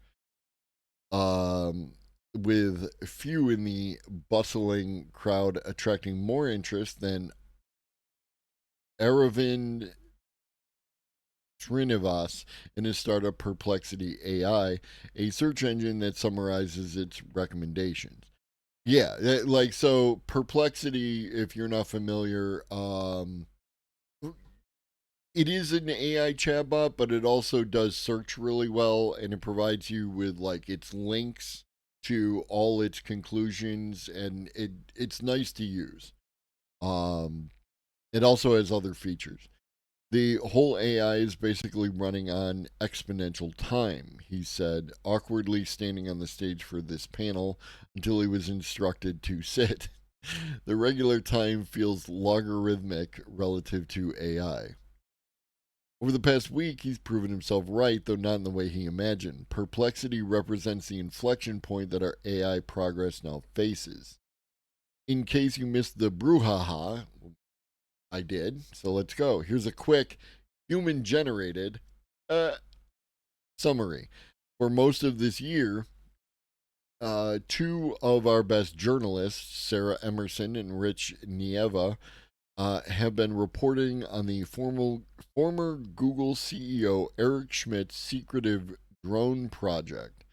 With few in the bustling crowd attracting more interest than Aravind Srinivas and his startup Perplexity AI, a search engine that summarizes its recommendations. Yeah, so Perplexity, if you're not familiar, it is an AI chatbot, but it also does search really well, and it provides you with like its links to all its conclusions, and it's nice to use. It also has other features. The whole AI is basically running on exponential time, he said, awkwardly standing on the stage for this panel until he was instructed to sit. The regular time feels logarithmic relative to AI. Over the past week, he's proven himself right, though not in the way he imagined. Perplexity represents the inflection point that our AI progress now faces. In case you missed the brouhaha, I did, so let's go. Here's a quick human-generated summary. For most of this year, two of our best journalists, Sarah Emerson and Rich Nieva, have been reporting on the former Google CEO Eric Schmidt's secretive drone project,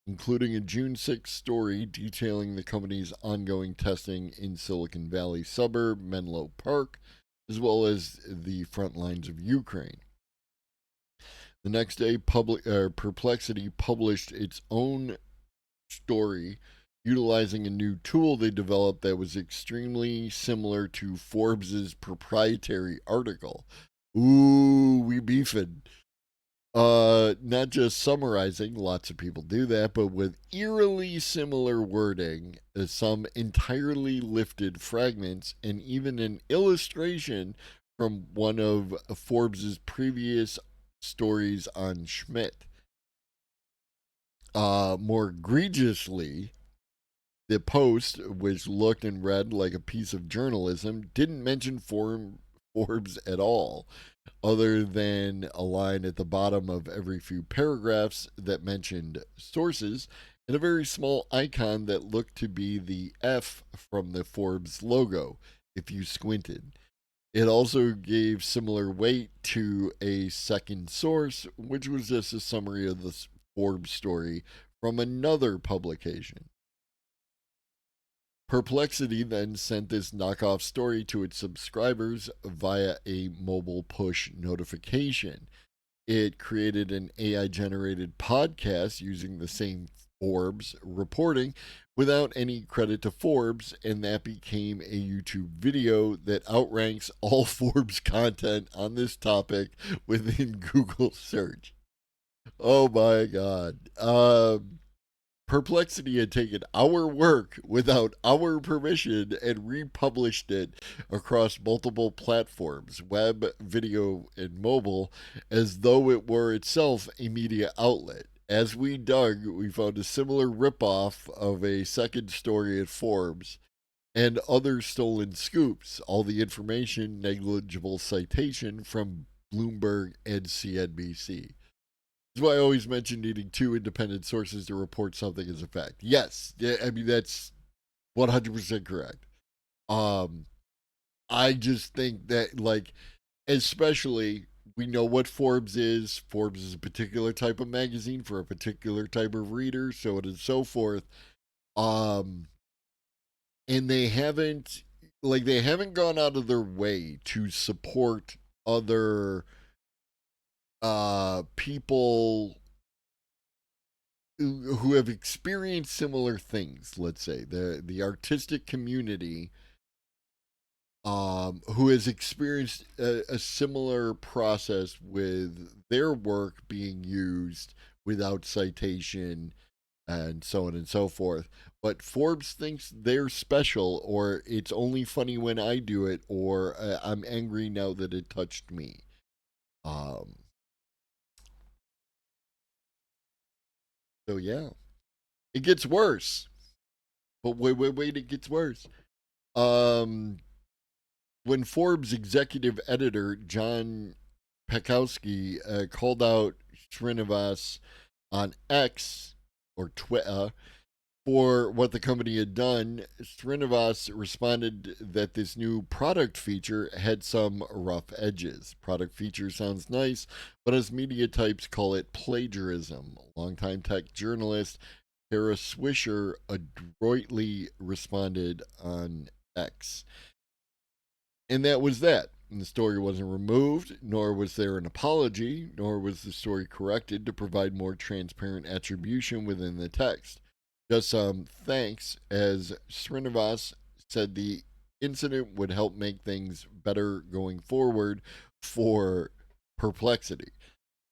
including a June 6th story detailing the company's ongoing testing in Silicon Valley suburb Menlo Park, as well as the front lines of Ukraine. The next day, Perplexity published its own story utilizing a new tool they developed that was extremely similar to Forbes's proprietary article. Ooh, we beefing. Not just summarizing, lots of people do that, but with eerily similar wording, some entirely lifted fragments, and even an illustration from one of Forbes's previous stories on Schmidt. More egregiously, the post, which looked and read like a piece of journalism, didn't mention Forbes at all, other than a line at the bottom of every few paragraphs that mentioned sources, and a very small icon that looked to be the F from the Forbes logo, if you squinted. It also gave similar weight to a second source, which was just a summary of the Forbes story from another publication. Perplexity then sent this knockoff story to its subscribers via a mobile push notification. It created an AI generated podcast using the same Forbes reporting without any credit to Forbes, and that became a YouTube video that outranks all Forbes content on this topic within Google search. Oh my God. Perplexity had taken our work without our permission and republished it across multiple platforms, web, video, and mobile, as though it were itself a media outlet. As we dug, we found a similar ripoff of a second story at Forbes and other stolen scoops, all the information negligible citation from Bloomberg and CNBC. That's why I always mention needing two independent sources to report something as a fact. Yes, I mean that's 100% correct. I just think that especially we know what Forbes is. Forbes is a particular type of magazine for a particular type of reader, so on and so forth. And they haven't gone out of their way to support other people who have experienced similar things. Let's say the artistic community who has experienced a similar process with their work being used without citation and so on and so forth. But Forbes thinks they're special, or it's only funny when I do it, or I'm angry now that it touched me. So yeah, it gets worse. But wait, it gets worse. When Forbes executive editor John Pekowski called out Srinivas on X or Twitter for what the company had done, Srinivas responded that this new product feature had some rough edges. Product feature sounds nice, but as media types call it plagiarism. Longtime tech journalist Kara Swisher adroitly responded on X. And that was that. And the story wasn't removed, nor was there an apology, nor was the story corrected to provide more transparent attribution within the text. Just some thanks, as Srinivas said the incident would help make things better going forward for Perplexity.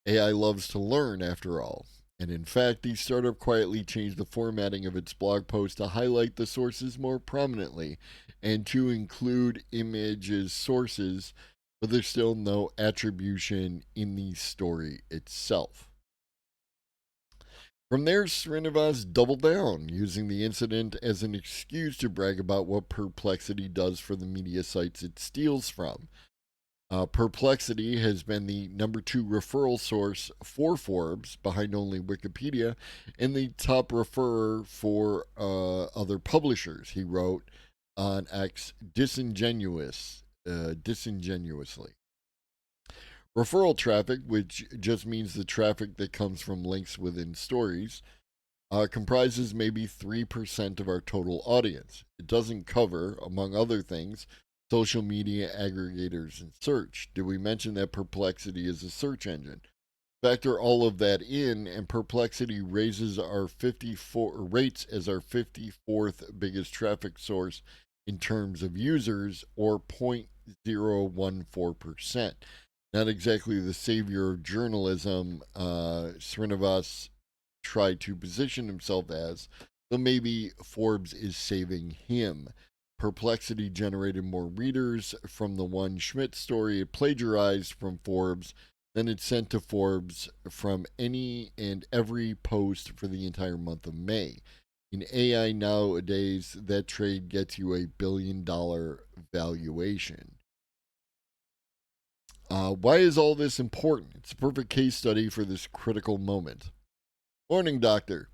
AI loves to learn, after all. And in fact, the startup quietly changed the formatting of its blog post to highlight the sources more prominently and to include images sources, but there's still no attribution in the story itself. From there, Srinivas doubled down, using the incident as an excuse to brag about what Perplexity does for the media sites it steals from. Perplexity has been the #2 referral source for Forbes, behind only Wikipedia, and the top referrer for other publishers. He wrote on X disingenuously. Referral traffic, which just means the traffic that comes from links within stories, comprises maybe 3% of our total audience. It doesn't cover, among other things, social media aggregators and search. Did we mention that Perplexity is a search engine? Factor all of that in, and Perplexity rates as our 54th biggest traffic source in terms of users, or 0.014%. Not exactly the savior of journalism Srinivas tried to position himself as, but maybe Forbes is saving him. Perplexity generated more readers from the one Schmidt story it plagiarized from Forbes than it sent to Forbes from any and every post for the entire month of May. In AI nowadays, that trade gets you a $1 billion valuation. Why is all this important? It's a perfect case study for this critical moment. Morning, Doctor.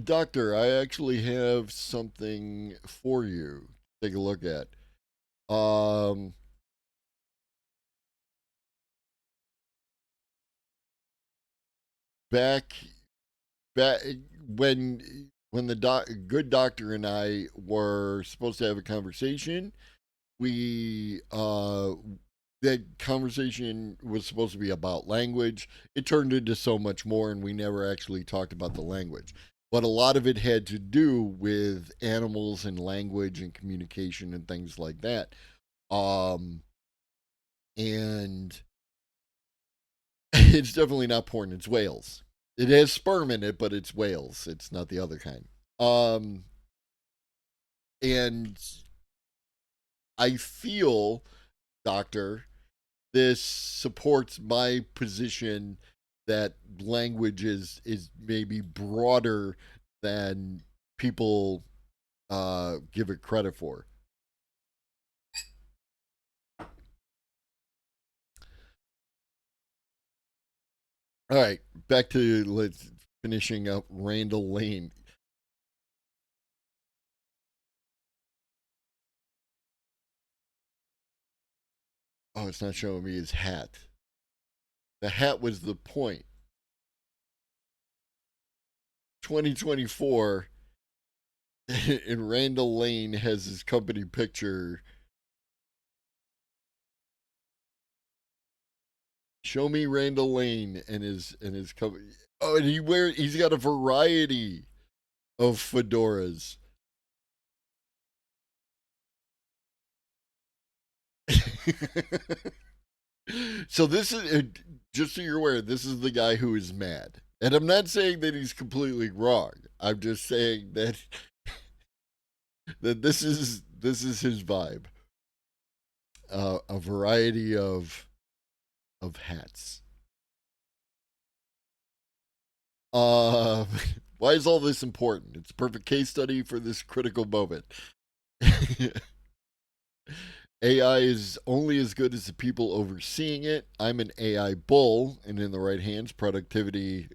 Doctor, I actually have something for you. Take a look at. Back, back when the good doctor and I were supposed to have a conversation, we that conversation was supposed to be about language. It turned into so much more, and we never actually talked about the language. But a lot of it had to do with animals and language and communication and things like that. And it's definitely not porn. It's whales. It has sperm in it, but it's whales. It's not the other kind. And I feel, Doctor, this supports my position that language is maybe broader than people give it credit for. All right, back to finishing up Randall Lane. Oh, it's not showing me his hat. The hat was the point. 2024, and Randall Lane has his company picture. Show me Randall Lane and his company. Oh, and he's got a variety of fedoras. So this is, just so you're aware, this is the guy who is mad. And I'm not saying that he's completely wrong. I'm just saying that this is his vibe. A variety of hats. Why is all this important? It's a perfect case study for this critical moment. AI is only as good as the people overseeing it. I'm an AI bull, and in the right hands, productivity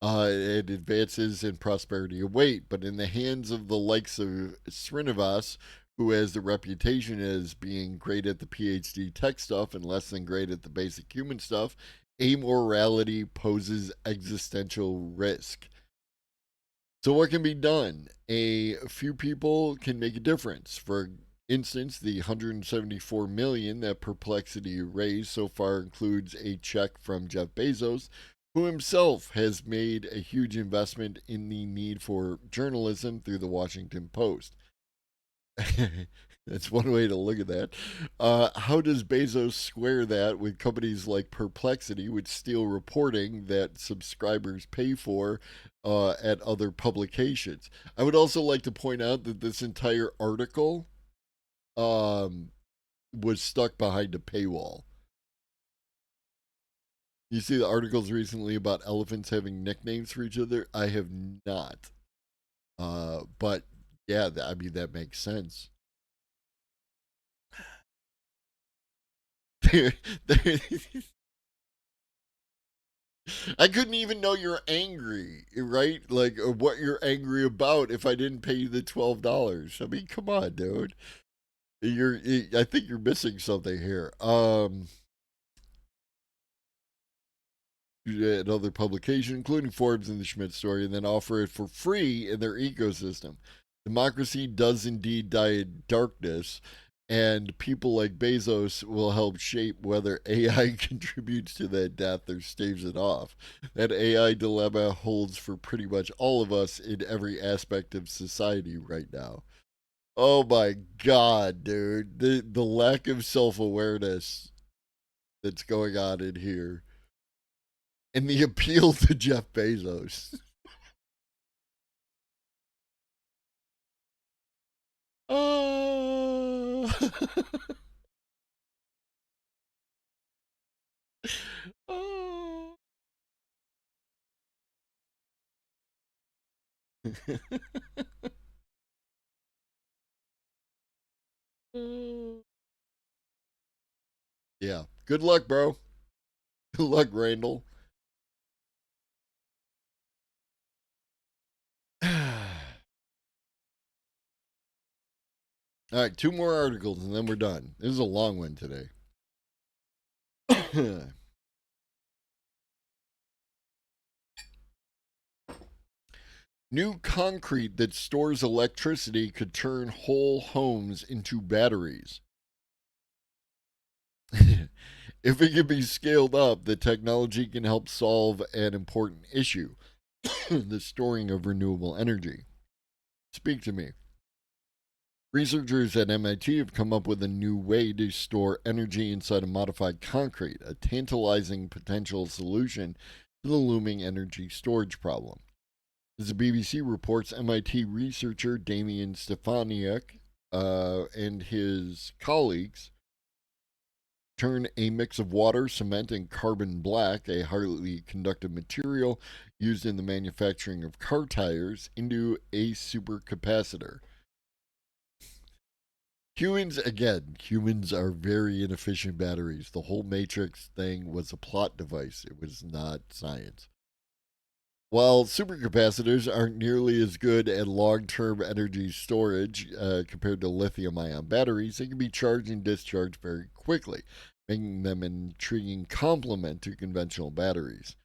and advances in prosperity await. But in the hands of the likes of Srinivas, who has the reputation as being great at the PhD tech stuff and less than great at the basic human stuff, amorality poses existential risk. So, what can be done? A few people can make a difference. For instance, the 174 million that Perplexity raised so far includes a check from Jeff Bezos, who himself has made a huge investment in the need for journalism through the Washington Post. That's one way to look at that. How does Bezos square that with companies like Perplexity, which steal reporting that subscribers pay for at other publications? I would also like to point out that this entire article was stuck behind a paywall. You see the articles recently about elephants having nicknames for each other? I have not. But yeah, I mean, that makes sense. I couldn't even know you're angry, right? Like, or what you're angry about if I didn't pay you the $12. I mean, come on, dude. I think you're missing something here. Another publication, including Forbes and the Schmidt story, and then offer it for free in their ecosystem. Democracy does indeed die in darkness, and people like Bezos will help shape whether AI contributes to that death or staves it off. That AI dilemma holds for pretty much all of us in every aspect of society right now. Oh my god, dude. The lack of self-awareness that's going on in here. And the appeal to Jeff Bezos. Oh. Oh. Yeah. Good luck, bro. Good luck, Randall. All right, two more articles and then we're done. This is a long one today. New concrete that stores electricity could turn whole homes into batteries. If it can be scaled up, the technology can help solve an important issue the storing of renewable energy. Speak to me. Researchers at MIT have come up with a new way to store energy inside of modified concrete, a tantalizing potential solution to the looming energy storage problem. As the BBC reports, MIT researcher Damian Stefaniak and his colleagues turn a mix of water, cement, and carbon black, a highly conductive material used in the manufacturing of car tires, into a supercapacitor. Humans are very inefficient batteries. The whole Matrix thing was a plot device, it was not science. While supercapacitors aren't nearly as good at long term energy storage compared to lithium ion batteries, they can be charged and discharged very quickly, making them an intriguing complement to conventional batteries.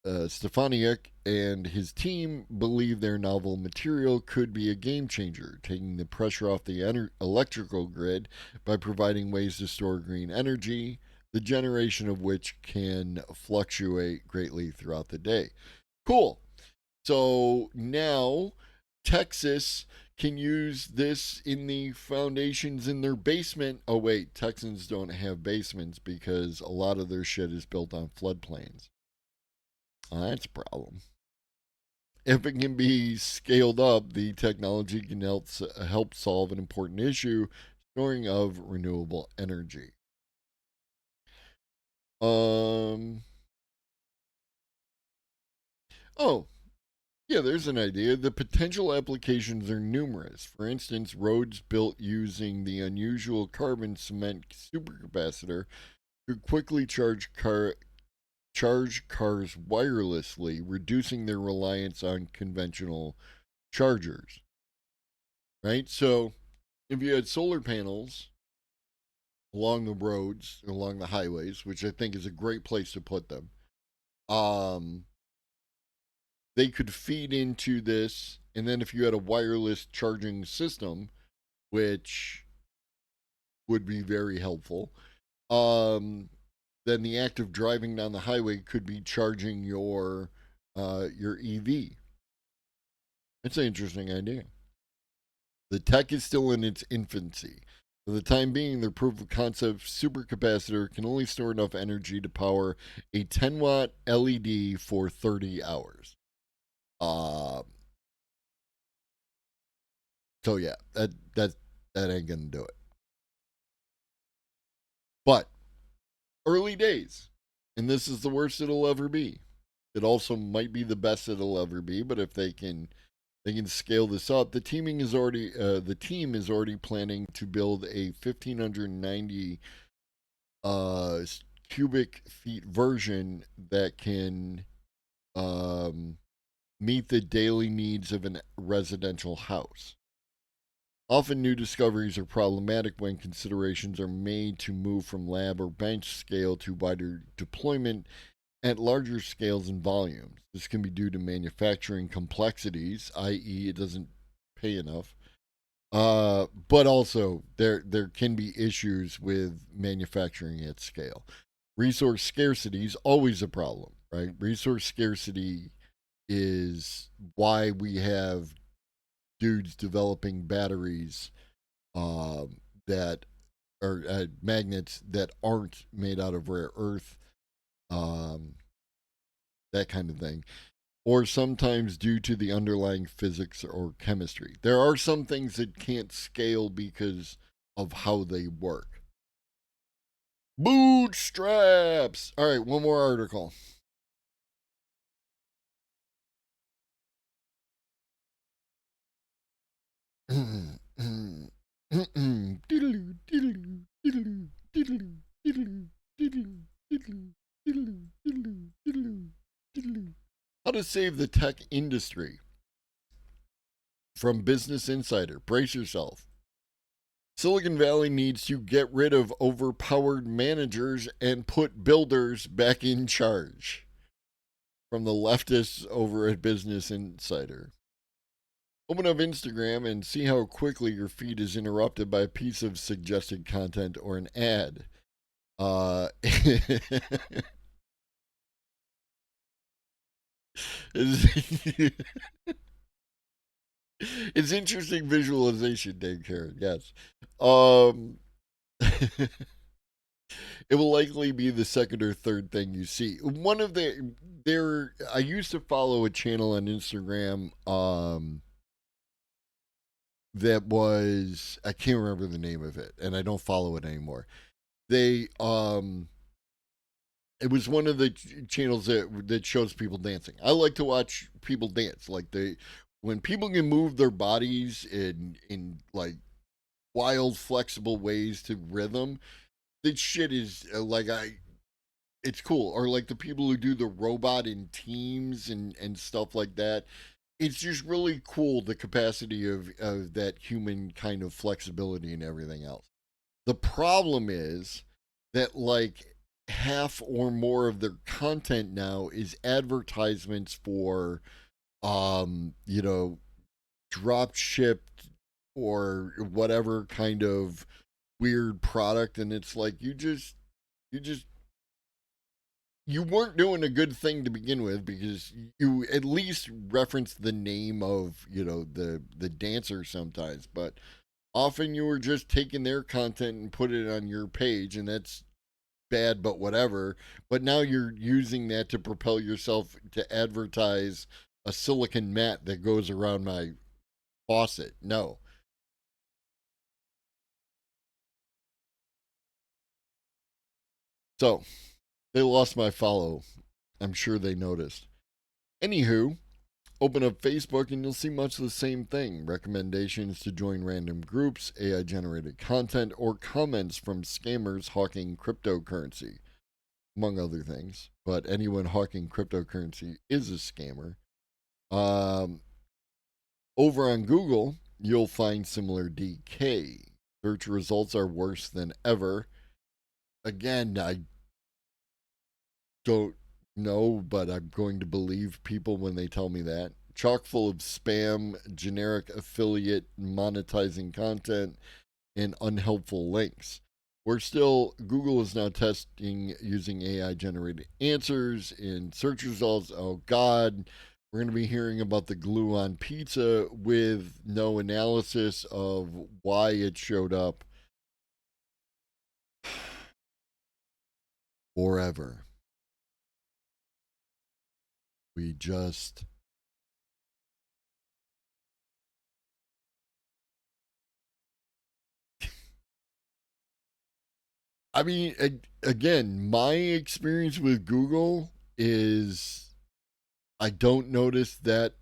Stefaniak and his team believe their novel material could be a game changer, taking the pressure off the electrical grid by providing ways to store green energy, the generation of which can fluctuate greatly throughout the day. Cool. So now Texas can use this in the foundations in their basement. Oh, wait, Texans don't have basements because a lot of their shit is built on floodplains. That's a problem. If it can be scaled up, the technology can help solve an important issue storing of renewable energy. Oh, yeah, there's an idea. The potential applications are numerous. For instance, roads built using the unusual carbon cement supercapacitor could quickly charge charge cars wirelessly, reducing their reliance on conventional chargers. Right? So, if you had solar panels along the roads, along the highways, which I think is a great place to put them, they could feed into this, and then if you had a wireless charging system, which would be very helpful, then the act of driving down the highway could be charging your EV. It's an interesting idea. The tech is still in its infancy. For the time being, their proof of concept supercapacitor can only store enough energy to power a 10-watt LED for 30 hours. So yeah, that ain't gonna do it. But early days, and this is the worst it'll ever be. It also might be the best it'll ever be, but if they can scale this up. The team is already planning to build a 1,590 cubic feet version that can meet the daily needs of a residential house. Often new discoveries are problematic when considerations are made to move from lab or bench scale to wider deployment at larger scales and volumes. This can be due to manufacturing complexities, i.e., it doesn't pay enough. But also there can be issues with manufacturing at scale. Resource scarcity is always a problem, right? Resource scarcity is why we have dudes developing batteries that are magnets that aren't made out of rare earth, that kind of thing, or sometimes due to the underlying physics or chemistry. There are some things that can't scale because of how they work. Bootstraps! All right, one more article. How to save the tech industry. From Business Insider. Brace yourself. Silicon Valley needs to get rid of overpowered managers and put builders back in charge. From the leftists over at Business Insider. Open up Instagram and see how quickly your feed is interrupted by a piece of suggested content or an ad. It's interesting visualization, Dave Karen. Yes. It will likely be the second or third thing you see. One of I used to follow a channel on Instagram that was, I can't remember the name of it, and I don't follow it anymore. It was one of the channels that shows people dancing. I like to watch people dance. Like when people can move their bodies in like wild, flexible ways to rhythm, this shit is it's cool. Or like the people who do the robot in teams and stuff like that. It's just really cool, the capacity of that human kind of flexibility and everything else. The problem is that like half or more of their content now is advertisements for drop shipped or whatever kind of weird product, and it's like you weren't doing a good thing to begin with, because you at least referenced the name of the dancer sometimes, but often you were just taking their content and put it on your page, and that's bad, but whatever. But now you're using that to propel yourself to advertise a silicon mat that goes around my faucet. No. So they lost my follow. I'm sure they noticed. Anywho, open up Facebook and you'll see much of the same thing. Recommendations to join random groups, AI generated content, or comments from scammers hawking cryptocurrency. among other things. But anyone hawking cryptocurrency is a scammer. Over on Google, you'll find similar decay. Search results are worse than ever. Again, I don't know, but I'm going to believe people when they tell me that. Chock full of spam, generic affiliate monetizing content, and unhelpful links. Google is now testing using AI generated answers in search results. Oh, God. We're going to be hearing about the glue on pizza with no analysis of why it showed up forever. We just. I mean, again, my experience with Google is I don't notice that.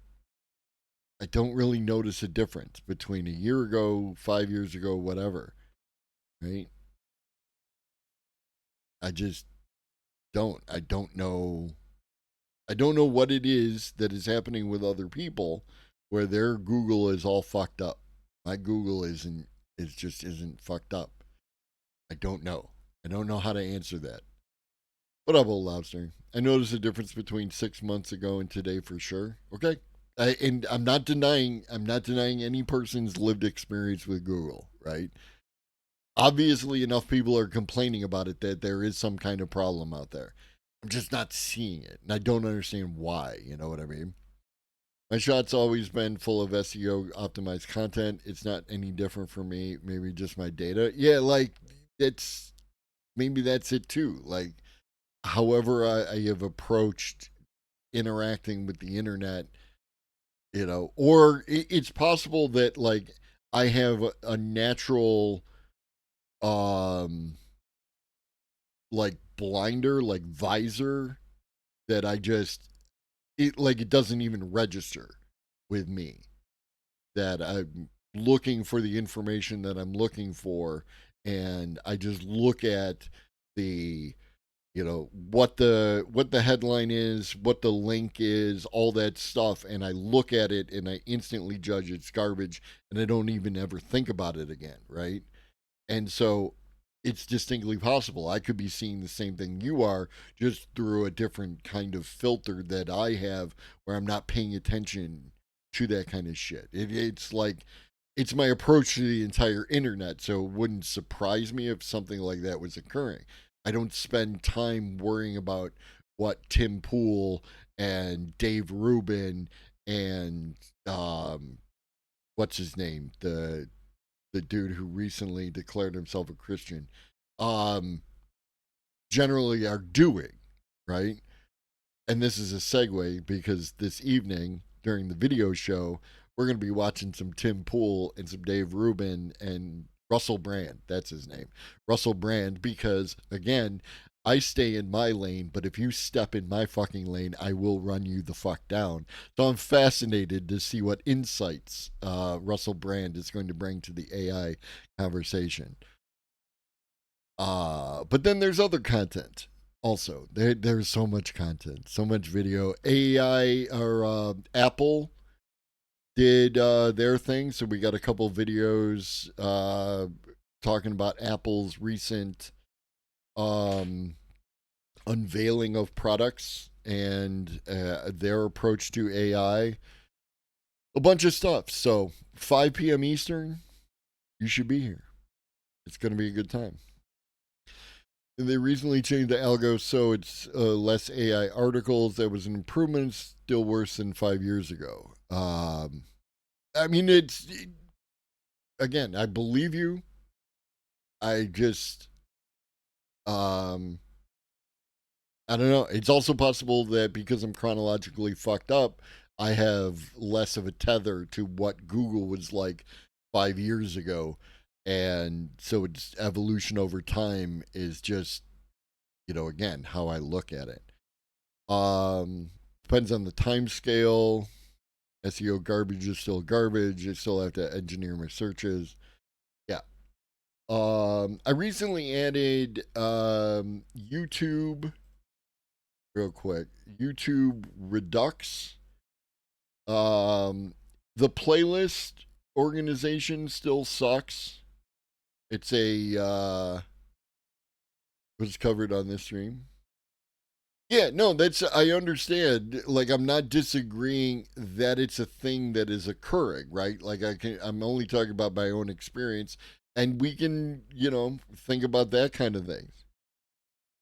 I don't really notice a difference between a year ago, 5 years ago, whatever. Right? I just don't. I don't know. I don't know what it is that is happening with other people where their Google is all fucked up. My Google isn't. It just isn't fucked up. I don't know. I don't know how to answer that. What up, old lobster? I noticed a difference between 6 months ago and today for sure. Okay, and I'm not denying any person's lived experience with Google, right? Obviously, enough people are complaining about it that there is some kind of problem out there. I'm just not seeing it, and I don't understand why. You know what I mean? My shot's always been full of SEO optimized content. It's not any different for me. Maybe just my data. Yeah, like it's maybe that's it too. Like, however I have approached interacting with the internet, or it's possible that like I have a natural like blinder, like visor that it doesn't even register with me that I'm looking for the information that I'm looking for, and I just look at the what the headline is, what the link is, all that stuff, and I look at it and I instantly judge it's garbage, and I don't even ever think about it again, right? And so it's distinctly possible I could be seeing the same thing you are, just through a different kind of filter that I have, where I'm not paying attention to that kind of shit. It's like it's my approach to the entire internet, so it wouldn't surprise me if something like that was occurring. I don't spend time worrying about what Tim Pool and Dave Rubin and what's his name, the dude who recently declared himself a Christian, um, generally are doing, right? And this is a segue because this evening during the video show, we're going to be watching some Tim Pool and some Dave Rubin and Russell Brand. That's his name. Russell Brand, because again, I stay in my lane, but if you step in my fucking lane, I will run you the fuck down. So I'm fascinated to see what insights Russell Brand is going to bring to the AI conversation. But then there's other content. Also, there's so much content, so much video. AI or Apple did their thing, so we got a couple videos talking about Apple's recent unveiling of products and their approach to AI. A bunch of stuff. So 5 p.m. Eastern, you should be here. It's going to be a good time. And they recently changed the algo so it's less AI articles. That was an improvement, still worse than 5 years ago. I mean, again, I believe you. I just, I don't know. It's also possible that because I'm chronologically fucked up, I have less of a tether to what Google was like 5 years ago. And so its evolution over time is just, again, how I look at it. Depends on the time scale. SEO garbage is still garbage. I still have to engineer my searches. Yeah. I recently added YouTube real quick. YouTube Redux. The playlist organization still sucks. It's was covered on this stream. Yeah, no, I understand. Like, I'm not disagreeing that it's a thing that is occurring, right? Like, I'm only talking about my own experience, and we can, think about that kind of things.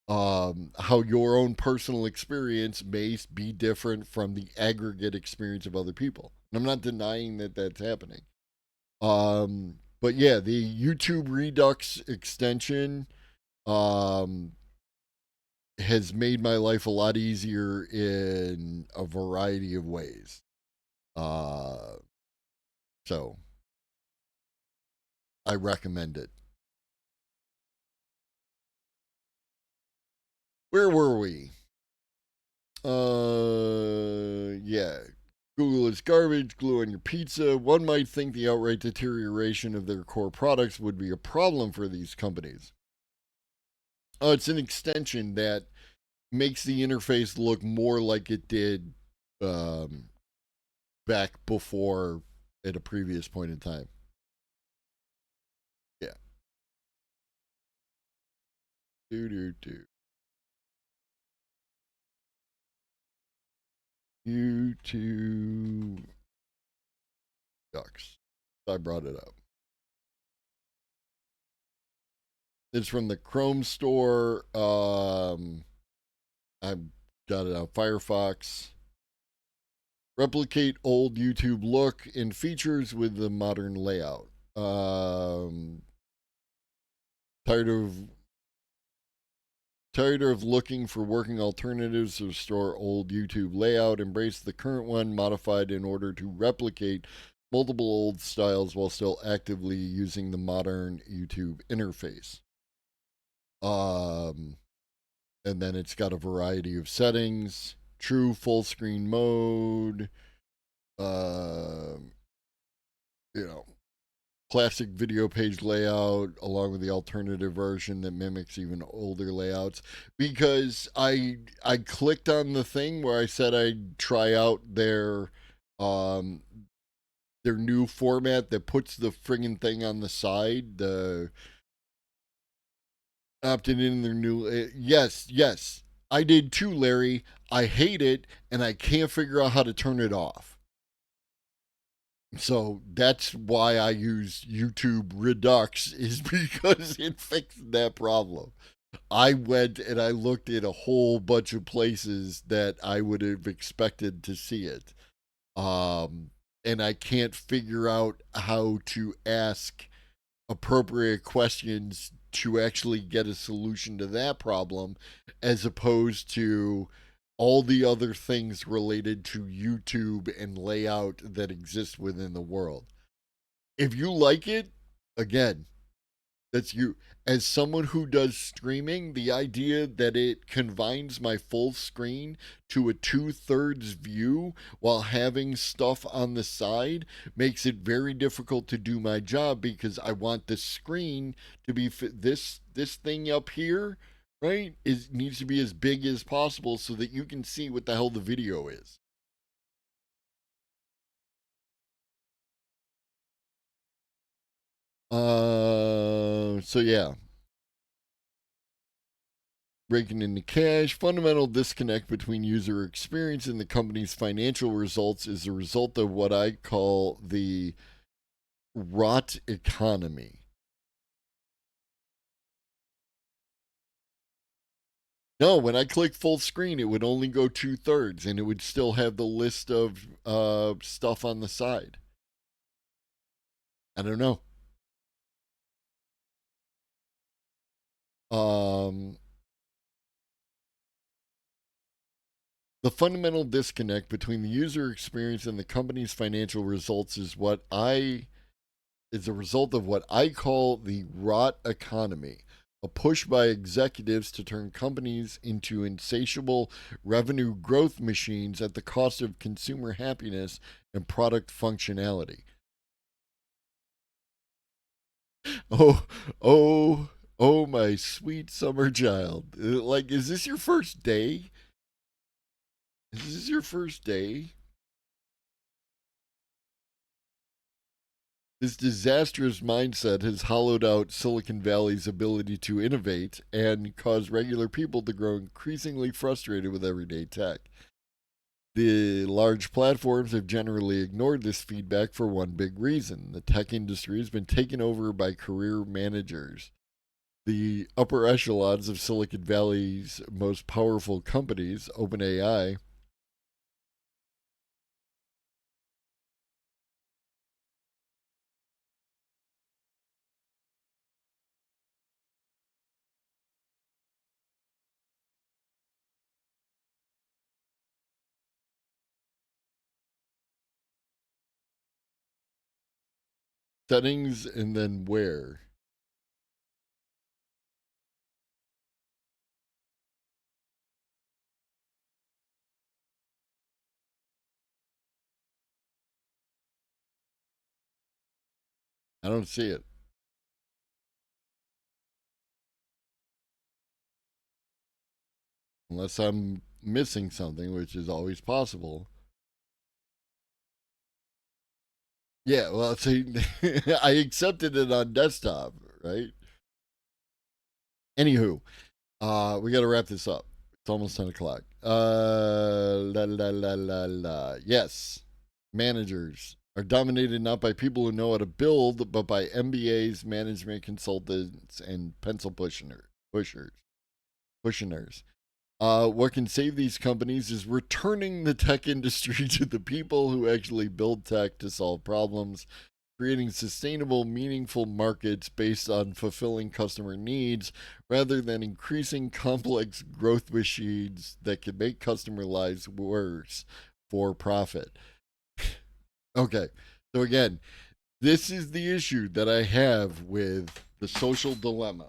How your own personal experience may be different from the aggregate experience of other people. And I'm not denying that that's happening. But yeah, the YouTube Redux extension, has made my life a lot easier in a variety of ways. So I recommend it. Where were we? Yeah. Google is garbage, glue on your pizza. One might think the outright deterioration of their core products would be a problem for these companies. It's an extension that makes the interface look more like it did back before at a previous point in time. Yeah. YouTube Ducks. I brought it up. It's from the Chrome store. I've got it on Firefox. Replicate old YouTube look and features with the modern layout. Tired of looking for working alternatives to restore old YouTube layout? Embrace the current one, modified in order to replicate multiple old styles while still actively using the modern YouTube interface. And then it's got a variety of settings: true full screen mode, classic video page layout, along with the alternative version that mimics even older layouts. Because I clicked on the thing where I said I'd try out their new format that puts the friggin' thing on the side, the opted in their new. Yes, I did too, Larry. I hate it, and I can't figure out how to turn it off. So that's why I use YouTube Redux, is because it fixed that problem. I went and I looked at a whole bunch of places that I would have expected to see it. And I can't figure out how to ask appropriate questions to actually get a solution to that problem, as opposed to all the other things related to YouTube and layout that exist within the world. If you like it, again, that's you. As someone who does streaming, the idea that it confines my full screen to a 2/3 view while having stuff on the side makes it very difficult to do my job, because I want the screen to be this thing up here, right? It needs to be as big as possible so that you can see what the hell the video is. So yeah. Raking in the cash, fundamental disconnect between user experience and the company's financial results is a result of what I call the rot economy. No, when I click full screen, it would only go 2/3, and it would still have the list of stuff on the side. I don't know. The fundamental disconnect between the user experience and the company's financial results is a result of what I call the rot economy, a push by executives to turn companies into insatiable revenue growth machines at the cost of consumer happiness and product functionality. Oh, my sweet summer child. Like, is this your first day? Is this your first day? This disastrous mindset has hollowed out Silicon Valley's ability to innovate and caused regular people to grow increasingly frustrated with everyday tech. The large platforms have generally ignored this feedback for one big reason. The tech industry has been taken over by career managers. The upper echelons of Silicon Valley's most powerful companies, OpenAI, settings, and then where? I don't see it. Unless I'm missing something, which is always possible. Yeah, well, see, I accepted it on desktop, right? Anywho, we got to wrap this up. It's almost 10 o'clock. La la la la la. Yes, managers are dominated not by people who know how to build, but by MBAs, management consultants, and pencil pushers. What can save these companies is returning the tech industry to the people who actually build tech to solve problems, creating sustainable, meaningful markets based on fulfilling customer needs rather than increasing complex growth machines that can make customer lives worse for profit. Okay, so again, this is the issue that I have with the social dilemma,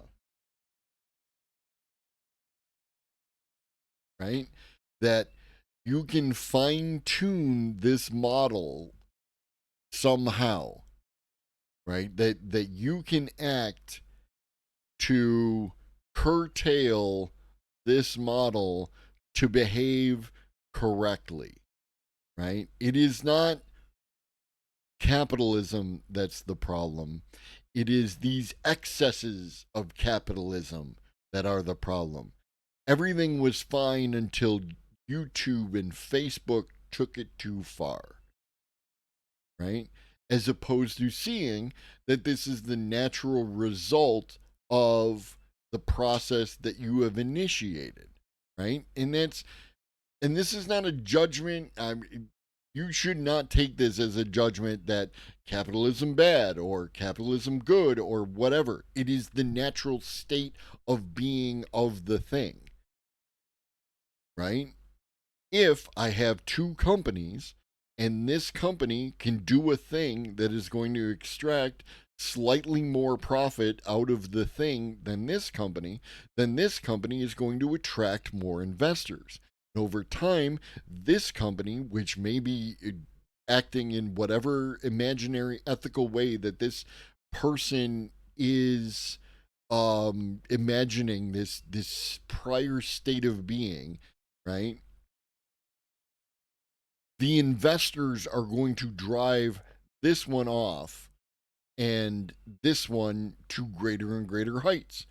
right? That you can fine tune this model somehow, right? That you can act to curtail this model to behave correctly, right? It is not capitalism that's the problem. It is these excesses of capitalism that are the problem. Everything was fine until YouTube and Facebook took it too far, right? As opposed to seeing that this is the natural result of the process that you have initiated, right? And this is not a judgment. You should not take this as a judgment that capitalism bad or capitalism good or whatever. It is the natural state of being of the thing, right? If I have two companies and this company can do a thing that is going to extract slightly more profit out of the thing than this company, then this company is going to attract more investors. And over time, this company, which may be acting in whatever imaginary ethical way that this person is imagining this prior state of being, right? The investors are going to drive this one off and this one to greater and greater heights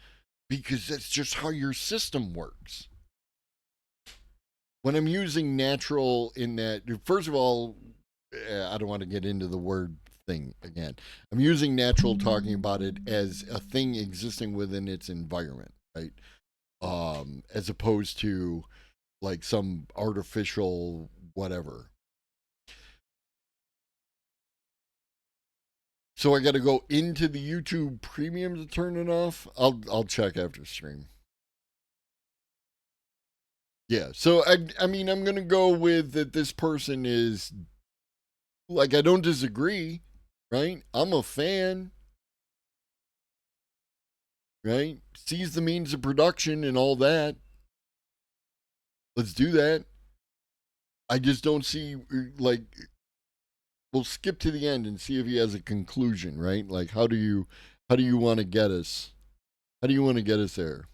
because that's just how your system works. When I'm using natural in that, first of all, I don't want to get into the word thing again. I'm using natural talking about it as a thing existing within its environment, right? As opposed to like some artificial whatever. So I got to go into the YouTube Premium to turn it off. I'll check after stream. Yeah. So I mean I'm gonna go with that. This person is like I don't disagree, right? I'm a fan, right? Sees the means of production and all that. Let's do that. I just don't see like we'll skip to the end and see if he has a conclusion, right? Like how do you want to get us? How do you want to get us there?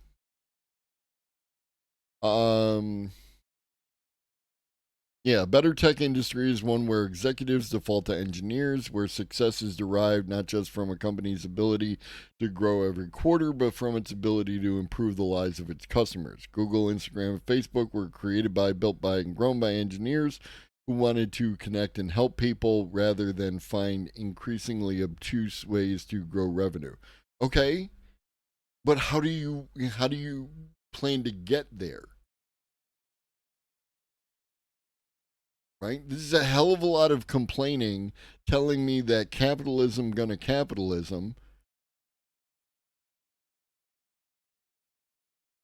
Um Yeah, a better tech industry is one where executives default to engineers, where success is derived not just from a company's ability to grow every quarter, but from its ability to improve the lives of its customers. Google, Instagram, and Facebook were created by, built by, and grown by engineers who wanted to connect and help people rather than find increasingly obtuse ways to grow revenue. Okay, but how do you plan to get there? Right? This is a hell of a lot of complaining, telling me that capitalism gonna capitalism,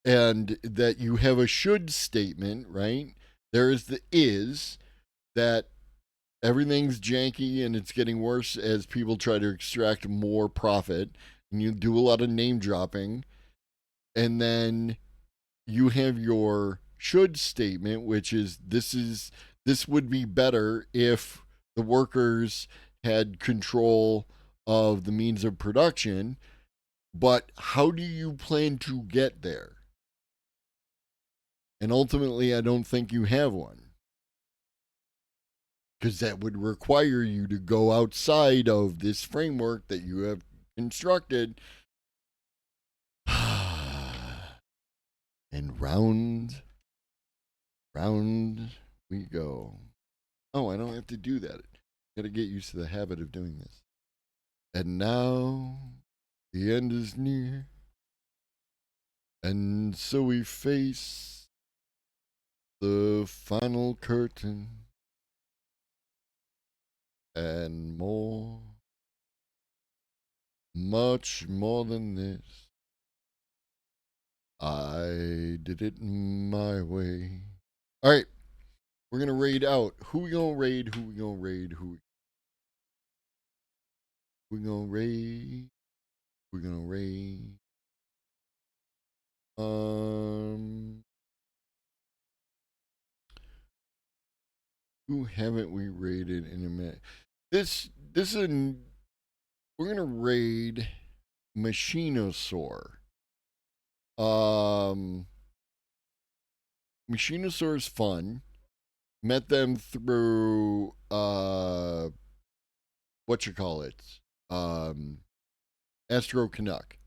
and that you have a should statement, right? There is the is that everything's janky and it's getting worse as people try to extract more profit, and you do a lot of name dropping, and then you have your should statement, which is this would be better if the workers had control of the means of production, but how do you plan to get there? And ultimately, I don't think you have one, because that would require you to go outside of this framework that you have constructed. And round we go. Oh, I don't have to do that. Got to get used to the habit of doing this. And now the end is near. And so we face the final curtain. And more, much more than this. I did it my way. All right. We're going to raid out. Who we going to raid? Who we going to raid? Who we going to raid? We're going to raid. Who haven't we raided in a minute? This is we're going to raid Machinosaur. Machinosaur is fun. Met them through what you call it? Astro Canuck.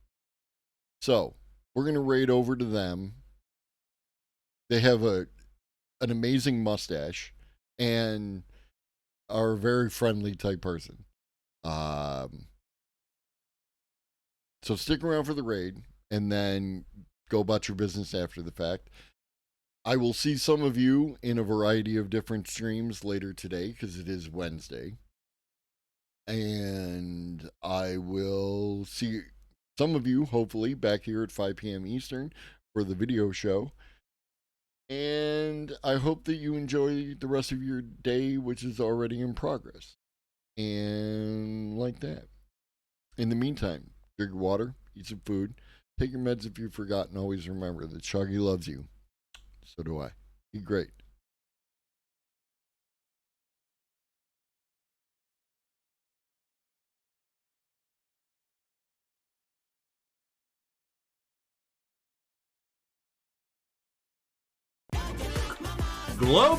So, we're going to raid over to them. They have an amazing mustache and are a very friendly type person. So stick around for the raid and then go about your business after the fact. I will see some of you in a variety of different streams later today because it is Wednesday. And I will see some of you, hopefully, back here at 5 p.m. Eastern for the video show. And I hope that you enjoy the rest of your day, which is already in progress. And like that. In the meantime, drink water, eat some food, take your meds if you forgot, and always remember that Shaggy loves you. So do I. Be great. Globe